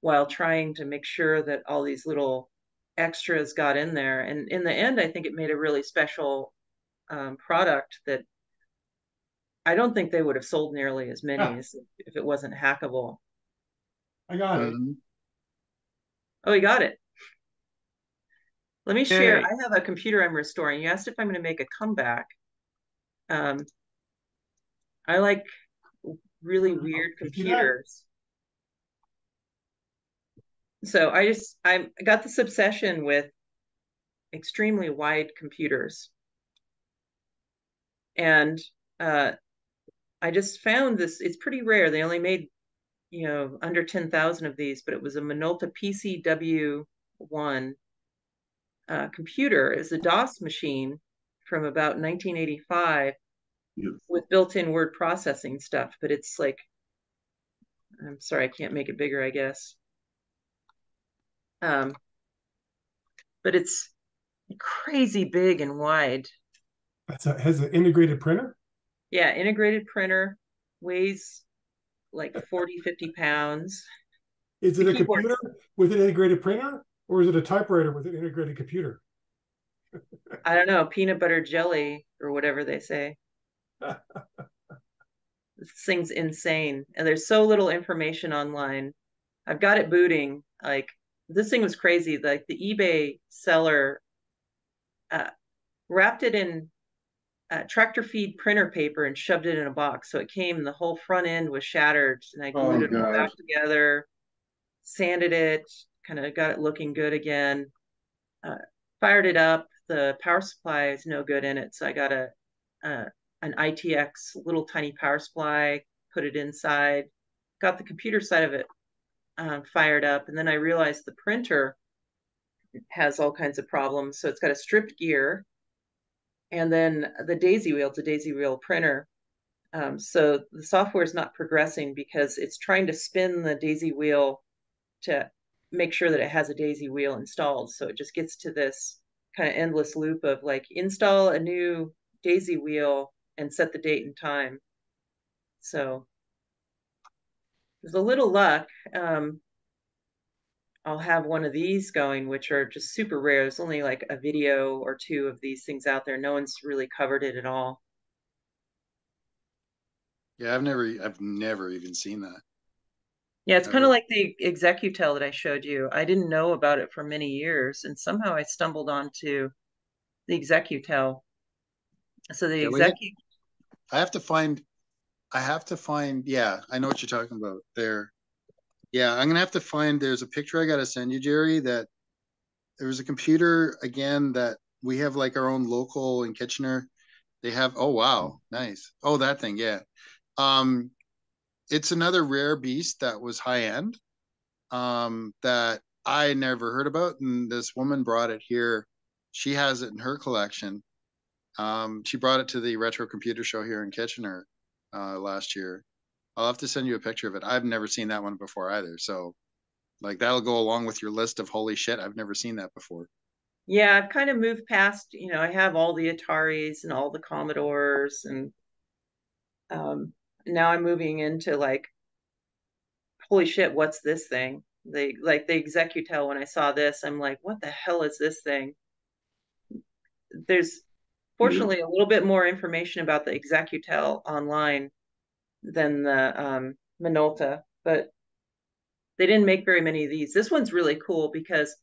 while trying to make sure that all these little extras got in there. And in the end, I think it made a really special product that I don't think they would have sold nearly as many as if it wasn't hackable. I got it. Oh, you got it. Let me share. I have a computer I'm restoring. You asked if I'm going to make a comeback. I like really weird computers. So I got this obsession with extremely wide computers. And I just found this, it's pretty rare. They only made, under 10,000 of these, but it was a Minolta PCW1 computer. It was a DOS machine from about 1985 with built-in word processing stuff, but it's like, I'm sorry, I can't make it bigger, I guess. But it's crazy big and wide. Has an integrated printer? Yeah, integrated printer, weighs like 40, 50 pounds. Is it a computer with an integrated printer, or is it a typewriter with an integrated computer? I don't know, peanut butter jelly or whatever they say. This thing's insane. And there's so little information online. I've got it booting. Like, this thing was crazy. Like, the eBay seller wrapped it in tractor feed printer paper and shoved it in a box. So it came, the whole front end was shattered, and I glued it all back together, sanded it, kind of got it looking good again, fired it up. The power supply is no good in it. So I got an ITX little tiny power supply, put it inside, got the computer side of it fired up. And then I realized the printer has all kinds of problems. So it's got a stripped gear, and then the daisy wheel, it's a daisy wheel printer. So the software is not progressing because it's trying to spin the daisy wheel to make sure that it has a daisy wheel installed. So it just gets to this kind of endless loop of like, install a new daisy wheel and set the date and time. So there's a little luck. I'll have one of these going, which are just super rare. There's only like a video or two of these things out there. No one's really covered it at all. Yeah, I've never even seen that. Yeah, it's kind of like the Executel that I showed you. I didn't know about it for many years, and somehow I stumbled onto the Executel. So the I have to find, yeah, I know what you're talking about there. Yeah, I'm gonna have to find, there's a picture I gotta send you, Jerry, that there was a computer again that we have, like our own local in Kitchener. They have, oh wow, nice. Oh, that thing, yeah. It's another rare beast that was high end, that I never heard about, and this woman brought it here. She has it in her collection. She brought it to the Retro Computer Show here in Kitchener last year. I'll have to send you a picture of it. I've never seen that one before either. So like, that'll go along with your list of holy shit, I've never seen that before. Yeah, I've kind of moved past, I have all the Ataris and all the Commodores, and now I'm moving into like, holy shit, what's this thing? They like the Executel. When I saw this, I'm like, what the hell is this thing? There's fortunately a little bit more information about the Executel online than the Minolta, but they didn't make very many of these. This one's really cool because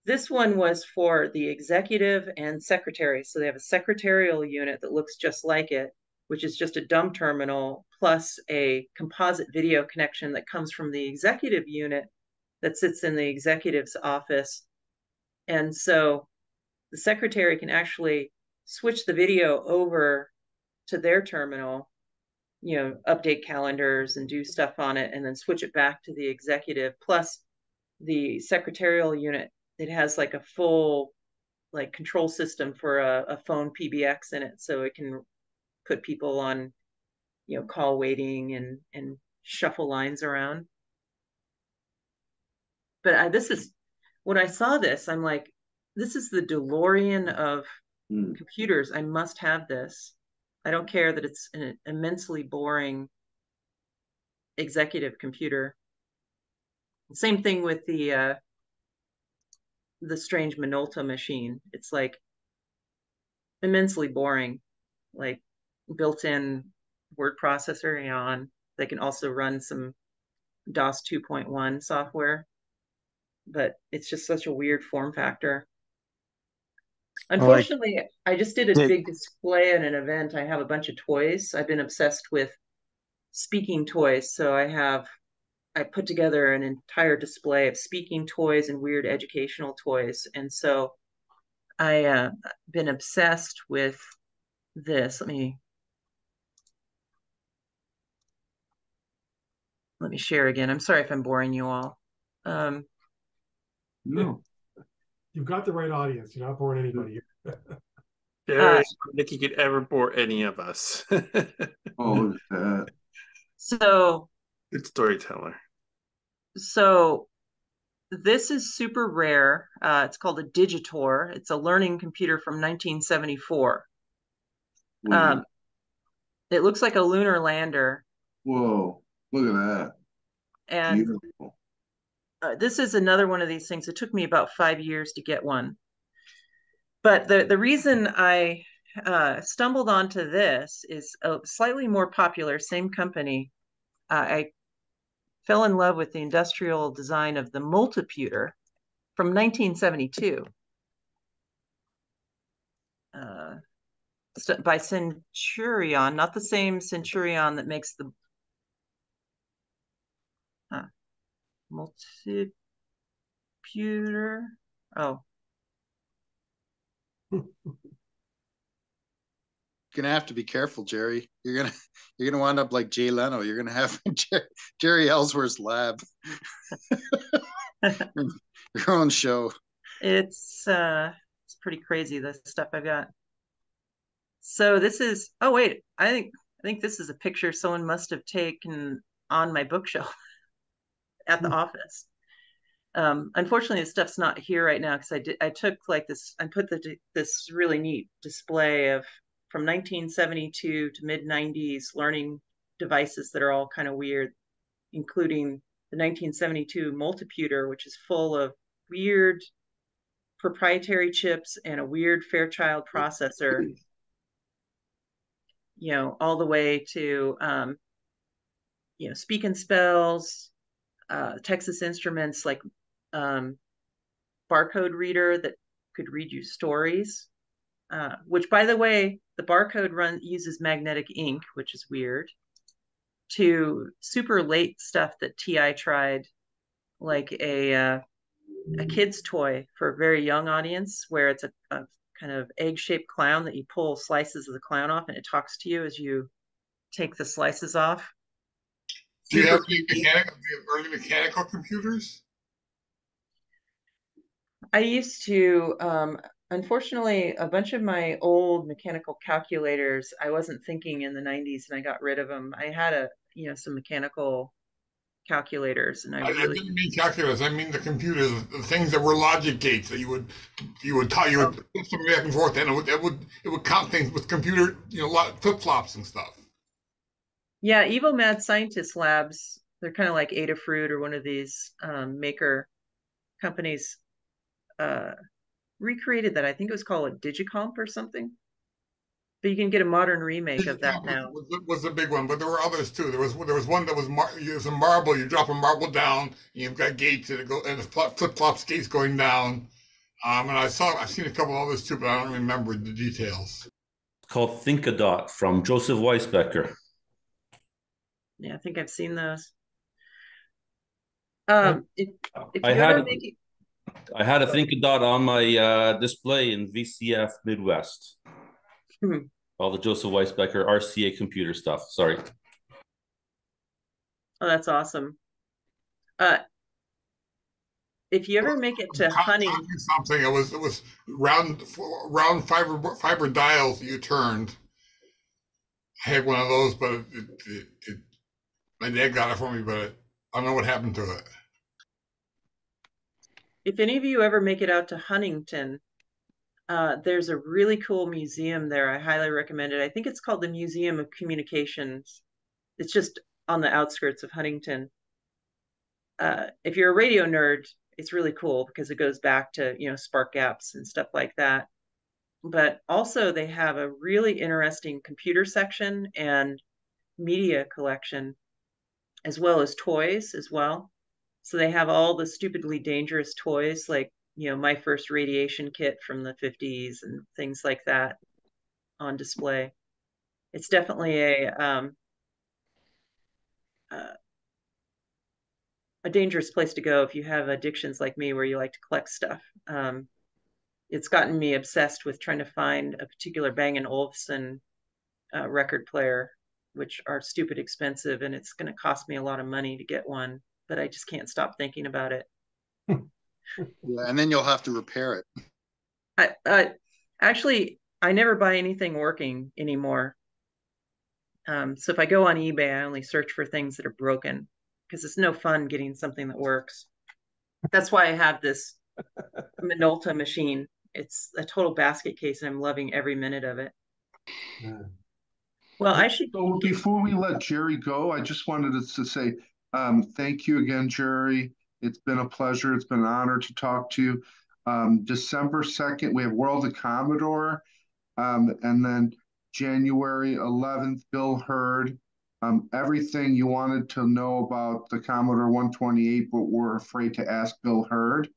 this one was for the executive and secretary. So they have a secretarial unit that looks just like it, which is just a dumb terminal plus a composite video connection that comes from the executive unit that sits in the executive's office. And so the secretary can actually switch the video over to their terminal, update calendars and do stuff on it, and then switch it back to the executive. Plus the secretarial unit, it has like a full like control system for a phone PBX in it, so it can put people on call waiting and shuffle lines around. But this is when I saw this, I'm like, this is the DeLorean of computers. I must have this. I don't care that it's an immensely boring executive computer. Same thing with the strange Minolta machine. It's like immensely boring, like built-in word processor on. They can also run some DOS 2.1 software, but it's just such a weird form factor. Unfortunately, I just did a big display at an event. I have a bunch of toys. I've been obsessed with speaking toys. So I put together an entire display of speaking toys and weird educational toys. And so I been obsessed with this. Let me share again. I'm sorry if I'm boring you all. No. You've got the right audience. You're not boring anybody here. I don't think you could ever bore any of us. So good storyteller. So this is super rare. It's called a Digitor. It's a learning computer from 1974. It looks like a lunar lander. Whoa, look at that. And beautiful. This is another one of these things. It took me about 5 years to get one. But the reason I stumbled onto this is a slightly more popular, same company. I fell in love with the industrial design of the Multiputer from 1972 by Centurion, not the same Centurion that makes the Multiputer. Oh. You're gonna have to be careful, Jerry. You're gonna wind up like Jay Leno. You're gonna have Jerry Ellsworth's lab. Your own show. It's pretty crazy, the stuff I've got. So this is, oh wait, I think this is a picture someone must have taken on my bookshelf at the office. Unfortunately, this stuff's not here right now because I took like this, I put this really neat display of from 1972 to mid 90s learning devices that are all kind of weird, including the 1972 Multiputer, which is full of weird proprietary chips and a weird Fairchild processor, all the way to, Speak and Spells, Texas Instruments, like barcode reader that could read you stories, which, by the way, the barcode uses magnetic ink, which is weird, to super late stuff that TI tried, like a kid's toy for a very young audience, where it's a kind of egg-shaped clown that you pull slices of the clown off and it talks to you as you take the slices off. Do you have the early mechanical computers? I used to, unfortunately, a bunch of my old mechanical calculators, I wasn't thinking in the 90s and I got rid of them. I had some mechanical calculators, and I didn't mean calculators. I mean the computers, the things that were logic gates that you would flip them back and forth, and it would count things with computer, flip flops and stuff. Yeah, Evo Mad Scientist Labs They're kind of like Adafruit or one of these maker companies recreated that. I think it was called a Digicomp or something. But you can get a modern remake of that now. Was the big one, but there were others too. There was one that was there's a marble. You drop a marble down, and you've got gates, and the flip flop skates going down. And I've seen a couple others too, but I don't remember the details. It's called Think-A-Dot from Joseph Weisbecker. Yeah, I think I've seen those. I had a Think-A-Dot on my display in VCF Midwest. All the Joseph Weisbecker RCA computer stuff. Sorry. Oh, that's awesome. If you ever make it to hunting, something it was round fiber dials that you turned. I had one of those, but my dad got it for me, but I don't know what happened to it. If any of you ever make it out to Huntington, there's a really cool museum there. I highly recommend it. I think it's called the Museum of Communications. It's just on the outskirts of Huntington. If you're a radio nerd, it's really cool because it goes back to, spark gaps and stuff like that. But also they have a really interesting computer section and media collection, as well as toys as well. So they have all the stupidly dangerous toys, like, my first radiation kit from the 50s and things like that on display. It's definitely a dangerous place to go if you have addictions like me where you like to collect stuff. It's gotten me obsessed with trying to find a particular Bang & Olufsen record player, which are stupid expensive, and it's going to cost me a lot of money to get one, but I just can't stop thinking about it. Yeah, and then you'll have to repair it. Actually, I never buy anything working anymore. So if I go on eBay, I only search for things that are broken because it's no fun getting something that works. That's why I have this Minolta machine. It's a total basket case, and I'm loving every minute of it. Yeah. Well, I should. So before we let Jerry go, I just wanted to say thank you again, Jerry. It's been a pleasure. It's been an honor to talk to you. December 2nd, we have World of Commodore. And then January 11th, Bill Hurd. Everything you wanted to know about the Commodore 128, but were afraid to ask Bill Hurd.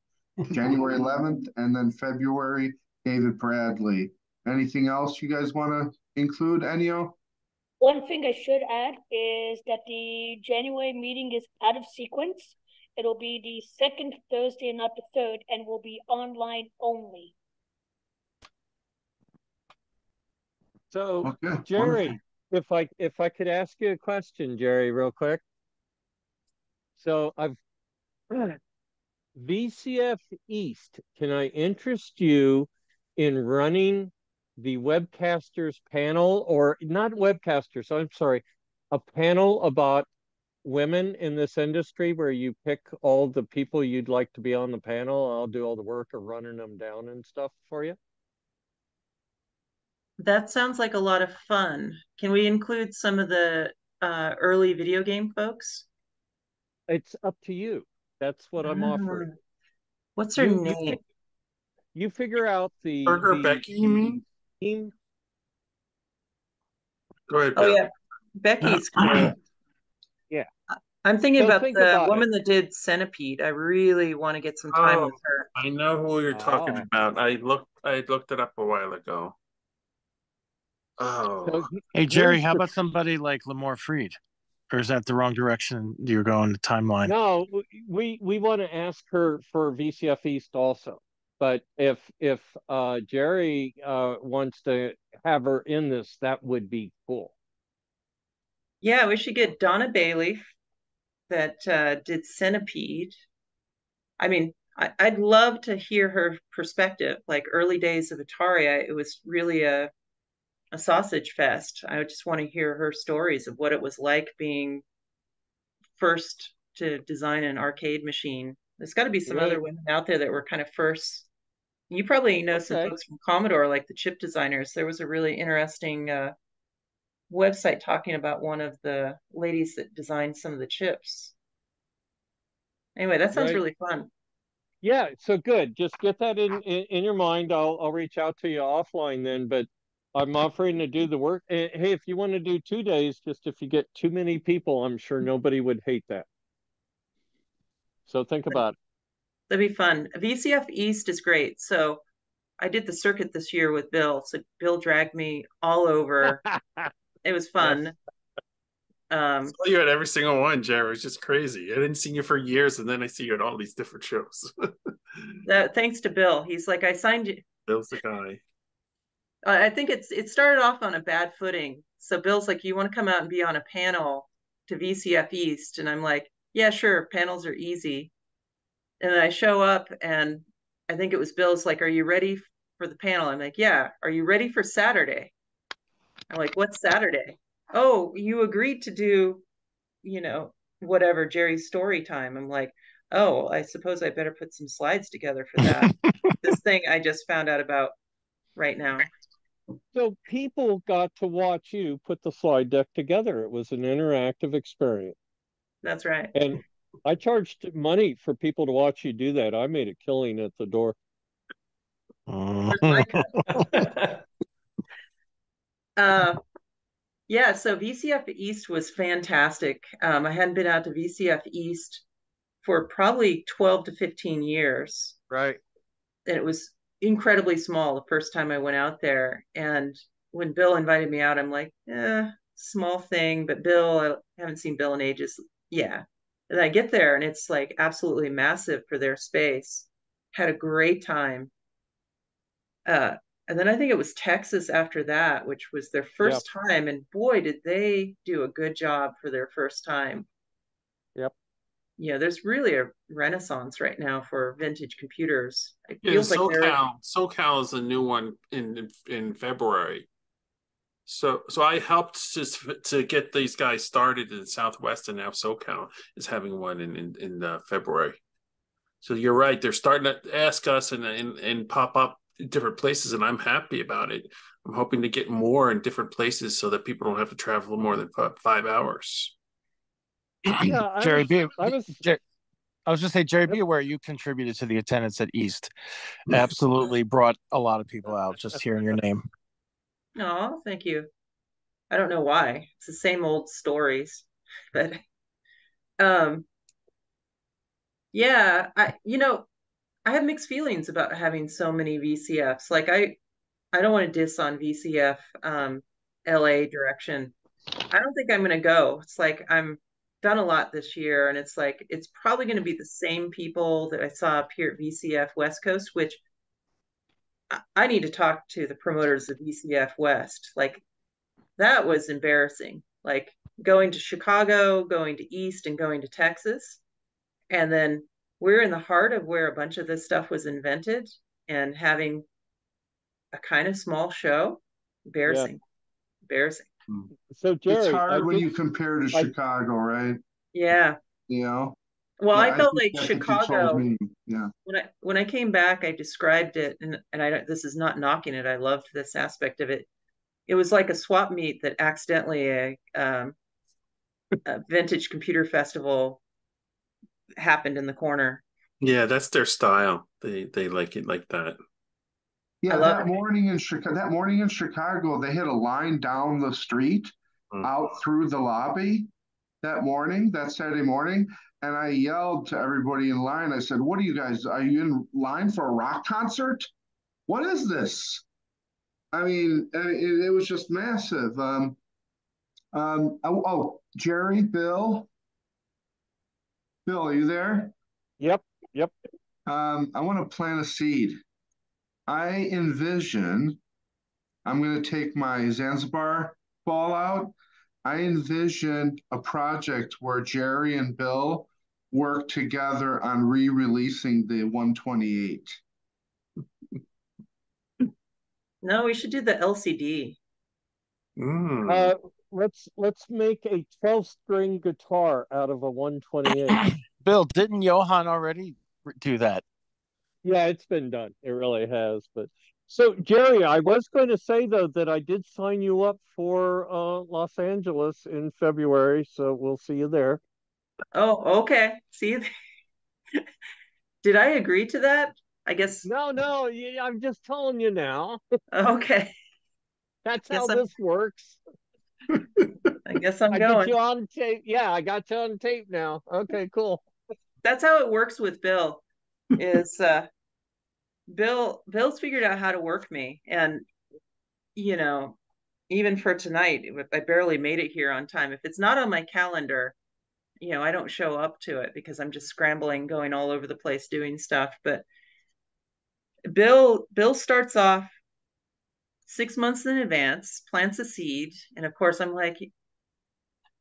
January 11th, and then February, David Bradley. Anything else you guys want to include, Ennio? One thing I should add is that the January meeting is out of sequence. It'll be the second Thursday and not the third, and will be online only. So, okay, Jerry, wonderful. if I could ask you a question, Jerry, real quick. So I've VCF East. Can I interest you in running the webcasters panel, or not webcasters? I'm sorry, a panel about women in this industry where you pick all the people you'd like to be on the panel. I'll do all the work of running them down and stuff for you. That sounds like a lot of fun. Can we include some of the early video game folks? It's up to you. That's what I'm offering. What's her name? You figure out the Becky, you mean? Team. Go ahead. Oh, yeah. Becky's cool. Yeah. I'm thinking about the woman that did Centipede. I really want to get some time with her. I know who you're talking about. I looked it up a while ago. Oh. Hey, Jerry, how about somebody like Lamore Freed? Or is that the wrong direction you're going, the timeline? No, we want to ask her for VCF East also. But if Jerry wants to have her in this, that would be cool. Yeah, we should get Donna Bailey that did Centipede. I mean, I'd love to hear her perspective. Like early days of Atari, it was really a sausage fest. I just want to hear her stories of what it was like being first to design an arcade machine. There's got to be some other women out there that were kind of first. You probably know some folks from Commodore, like the chip designers. There was a really interesting website talking about one of the ladies that designed some of the chips. Anyway, that sounds really fun. Yeah, so good. Just get that in your mind. I'll reach out to you offline then, but I'm offering to do the work. Hey, if you want to do 2 days, just if you get too many people, I'm sure nobody would hate that. So think about it. That'd be fun. VCF East is great. So I did the circuit this year with Bill. So Bill dragged me all over. It was fun. I saw you at every single one, Jerry. It's just crazy. I didn't see you for years, and then I see you at all these different shows. Thanks to Bill. He's like, I signed you. Bill's the guy. I think it started off on a bad footing. So Bill's like, you want to come out and be on a panel to VCF East? And I'm like, yeah, sure. Panels are easy. And then I show up, and I think it was Bill's like, are you ready for the panel? I'm like, yeah. Are you ready for Saturday? I'm like, what's Saturday? Oh, you agreed to do, whatever, Jerry's story time. I'm like, oh, I suppose I better put some slides together for that. This thing I just found out about right now. So people got to watch you put the slide deck together. It was an interactive experience. That's right. And I charged money for people to watch you do that. I made a killing at the door. Yeah, so VCF East was fantastic. I hadn't been out to VCF East for probably 12 to 15 years. Right. And it was incredibly small the first time I went out there. And when Bill invited me out, I'm like, small thing, but Bill, I haven't seen Bill in ages. Yeah. And I get there and it's like absolutely massive for their space. Had a great time. And then I think it was Texas after that, which was their first time. And boy, did they do a good job for their first time. Yep. Yeah, there's really a renaissance right now for vintage computers. It Yeah, feels like SoCal is a new one in February. So I helped to get these guys started in Southwest, and now SoCal is having one in February. So you're right; they're starting to ask us and pop up in different places, and I'm happy about it. I'm hoping to get more in different places so that people don't have to travel more than 5 hours. Yeah, Jerry, I was just say, Jerry, be aware you contributed to the attendance at East. Absolutely brought a lot of people out just hearing your name. Oh, thank you. I don't know why. It's the same old stories, but yeah, I have mixed feelings about having so many VCFs. Like I don't want to diss on VCF LA direction. I don't think I'm going to go. It's like I'm done a lot this year, and it's like it's probably going to be the same people that I saw up here at VCF West Coast, which I need to talk to the promoters of VCF West. Like that was embarrassing. Like going to Chicago, going to East, and going to Texas, and then we're in the heart of where a bunch of this stuff was invented, and having a kind of small show. Embarrassing. So Jerry, it's hard when you compare to Chicago, right? Yeah. Well, I felt like Chicago. Yeah. When I came back, I described it, and this is not knocking it. I loved this aspect of it. It was like a swap meet that accidentally a vintage computer festival happened in the corner. Yeah, that's their style. They like it like that. Yeah, that morning in Chicago, they had a line down the street out through the lobby that Saturday morning. And I yelled to everybody in line. I said, "What are you guys? Are you in line for a rock concert? What is this?" I mean, it was just massive. Jerry, Bill, are you there? Yep. I want to plant a seed. I envision, I'm going to take my Zanzibar ball out. I envision a project where Jerry and Bill work together on re-releasing the 128. No, we should do the LCD. Let's make a 12-string guitar out of a 128. Bill, didn't Johan already do that? Yeah, it's been done. It really has. But So, Jerry, I was going to say, though, that I did sign you up for Los Angeles in February, so we'll see you there. Oh, okay. See, did I agree to that? I guess. No, I'm just telling you now. Okay. That's how this works. I guess I'm I going. get you on tape. Yeah, I got you on tape now. Okay, cool. That's how it works with Bill. Is Bill's figured out how to work me, and you know, even for tonight, I barely made it here on time. If it's not on my calendar, I don't show up to it because I'm just scrambling, going all over the place doing stuff. But Bill starts off 6 months in advance, plants a seed, and of course I'm like,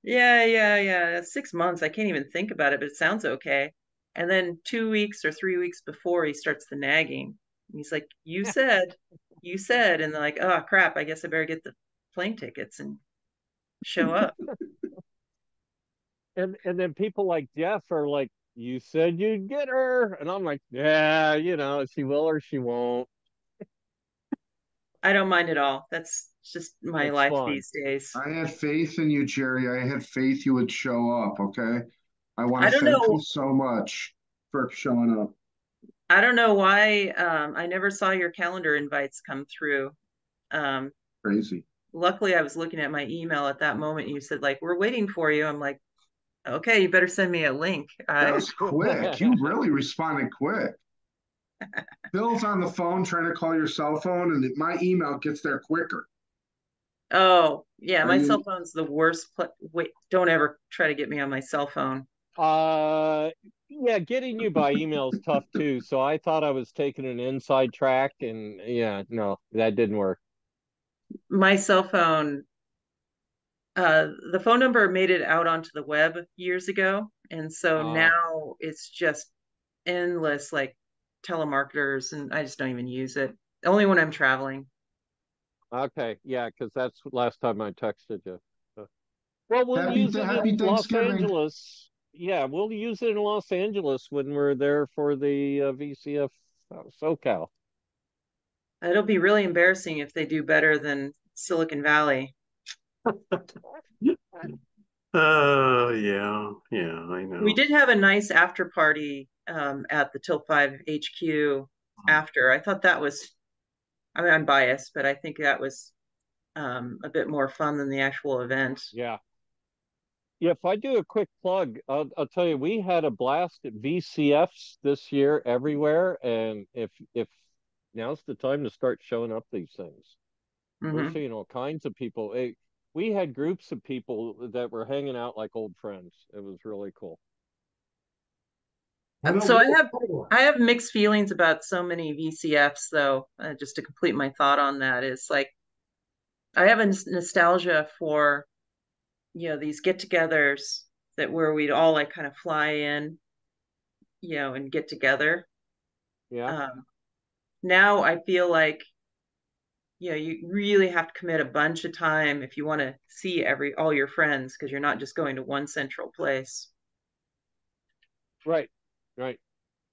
yeah, 6 months. I can't even think about it, but it sounds okay. And then 2 weeks or 3 weeks before, he starts the nagging. He's like, you said, and they're like, oh crap, I guess I better get the plane tickets and show up. And then people like Jeff are like, you said you'd get her. And I'm like, yeah, she will or she won't. I don't mind at all. That's just my life these days. I had faith in you, Jerry. I had faith you would show up, okay? I want to thank you so much for showing up. I don't know why I never saw your calendar invites come through. Crazy. Luckily, I was looking at my email at that moment. You said, like, we're waiting for you. I'm like, okay, you better send me a link. That was quick. You really responded quick. Bill's on the phone trying to call your cell phone, and my email gets there quicker. Oh, yeah, my cell phone's the worst. Wait, don't ever try to get me on my cell phone. Yeah, getting you by email is tough too. So I thought I was taking an inside track, and yeah, no, that didn't work. My cell phone, the phone number made it out onto the web years ago, and so now it's just endless, like telemarketers, and I just don't even use it. Only when I'm traveling. Okay, yeah, because that's last time I texted you. Well, we'll use it in Los Angeles. Yeah, we'll use it in Los Angeles when we're there for the VCF SoCal. It'll be really embarrassing if they do better than Silicon Valley. Yeah, I know. We did have a nice after party at the Till 5 HQ after. I thought that was, I mean, I'm biased, but I think that was a bit more fun than the actual event. Yeah. Yeah, if I do a quick plug, I'll tell you, we had a blast at VCFs this year everywhere, and if now's the time to start showing up these things. We're seeing all kinds of people. We had groups of people that were hanging out like old friends. It was really cool. So I have mixed feelings about so many VCFs, though. Just to complete my thought on that, is like I have a nostalgia for these get-togethers where we'd all like kind of fly in, and get together. Yeah. Now I feel like you really have to commit a bunch of time if you want to see all your friends, because you're not just going to one central place. Right.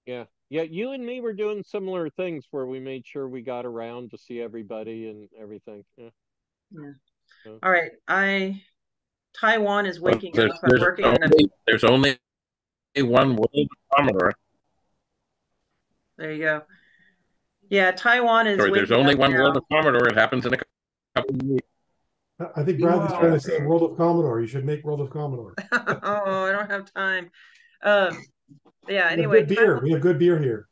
Yeah. You and me were doing similar things where we made sure we got around to see everybody and everything. Yeah. All right. Taiwan is waking There's up. I'm working there's only one World of Commodore. There you go. Yeah, Taiwan is. There's only one World of Commodore. It happens in a couple of weeks. I think Bradley's trying to say World of Commodore. You should make World of Commodore. Oh, I don't have time. Yeah. Anyway, we have good beer here.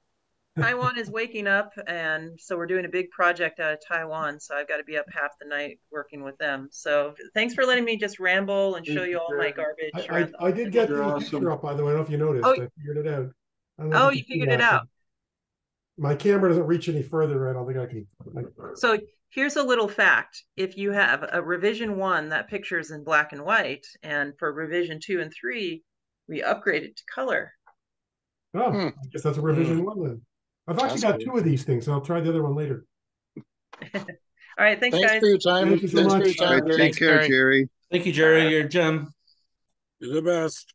Taiwan is waking up, and so we're doing a big project out of Taiwan. So I've got to be up half the night working with them. So thanks for letting me just ramble and show you all my garbage. I did get the picture up, by the way. I don't know if you noticed. I figured it out. Oh, you figured it out. My camera doesn't reach any further. I don't think I can. So here's a little fact. If you have a revision 1, that picture is in black and white. And for revision 2 and 3, we upgraded to color. Oh, I guess that's a revision 1 then. I've actually got 2 of these things, so I'll try the other one later. All right, thanks guys. For your time. Thank you so much. Take care, Jerry. Thank you, Jerry. You're a gem. You're the best.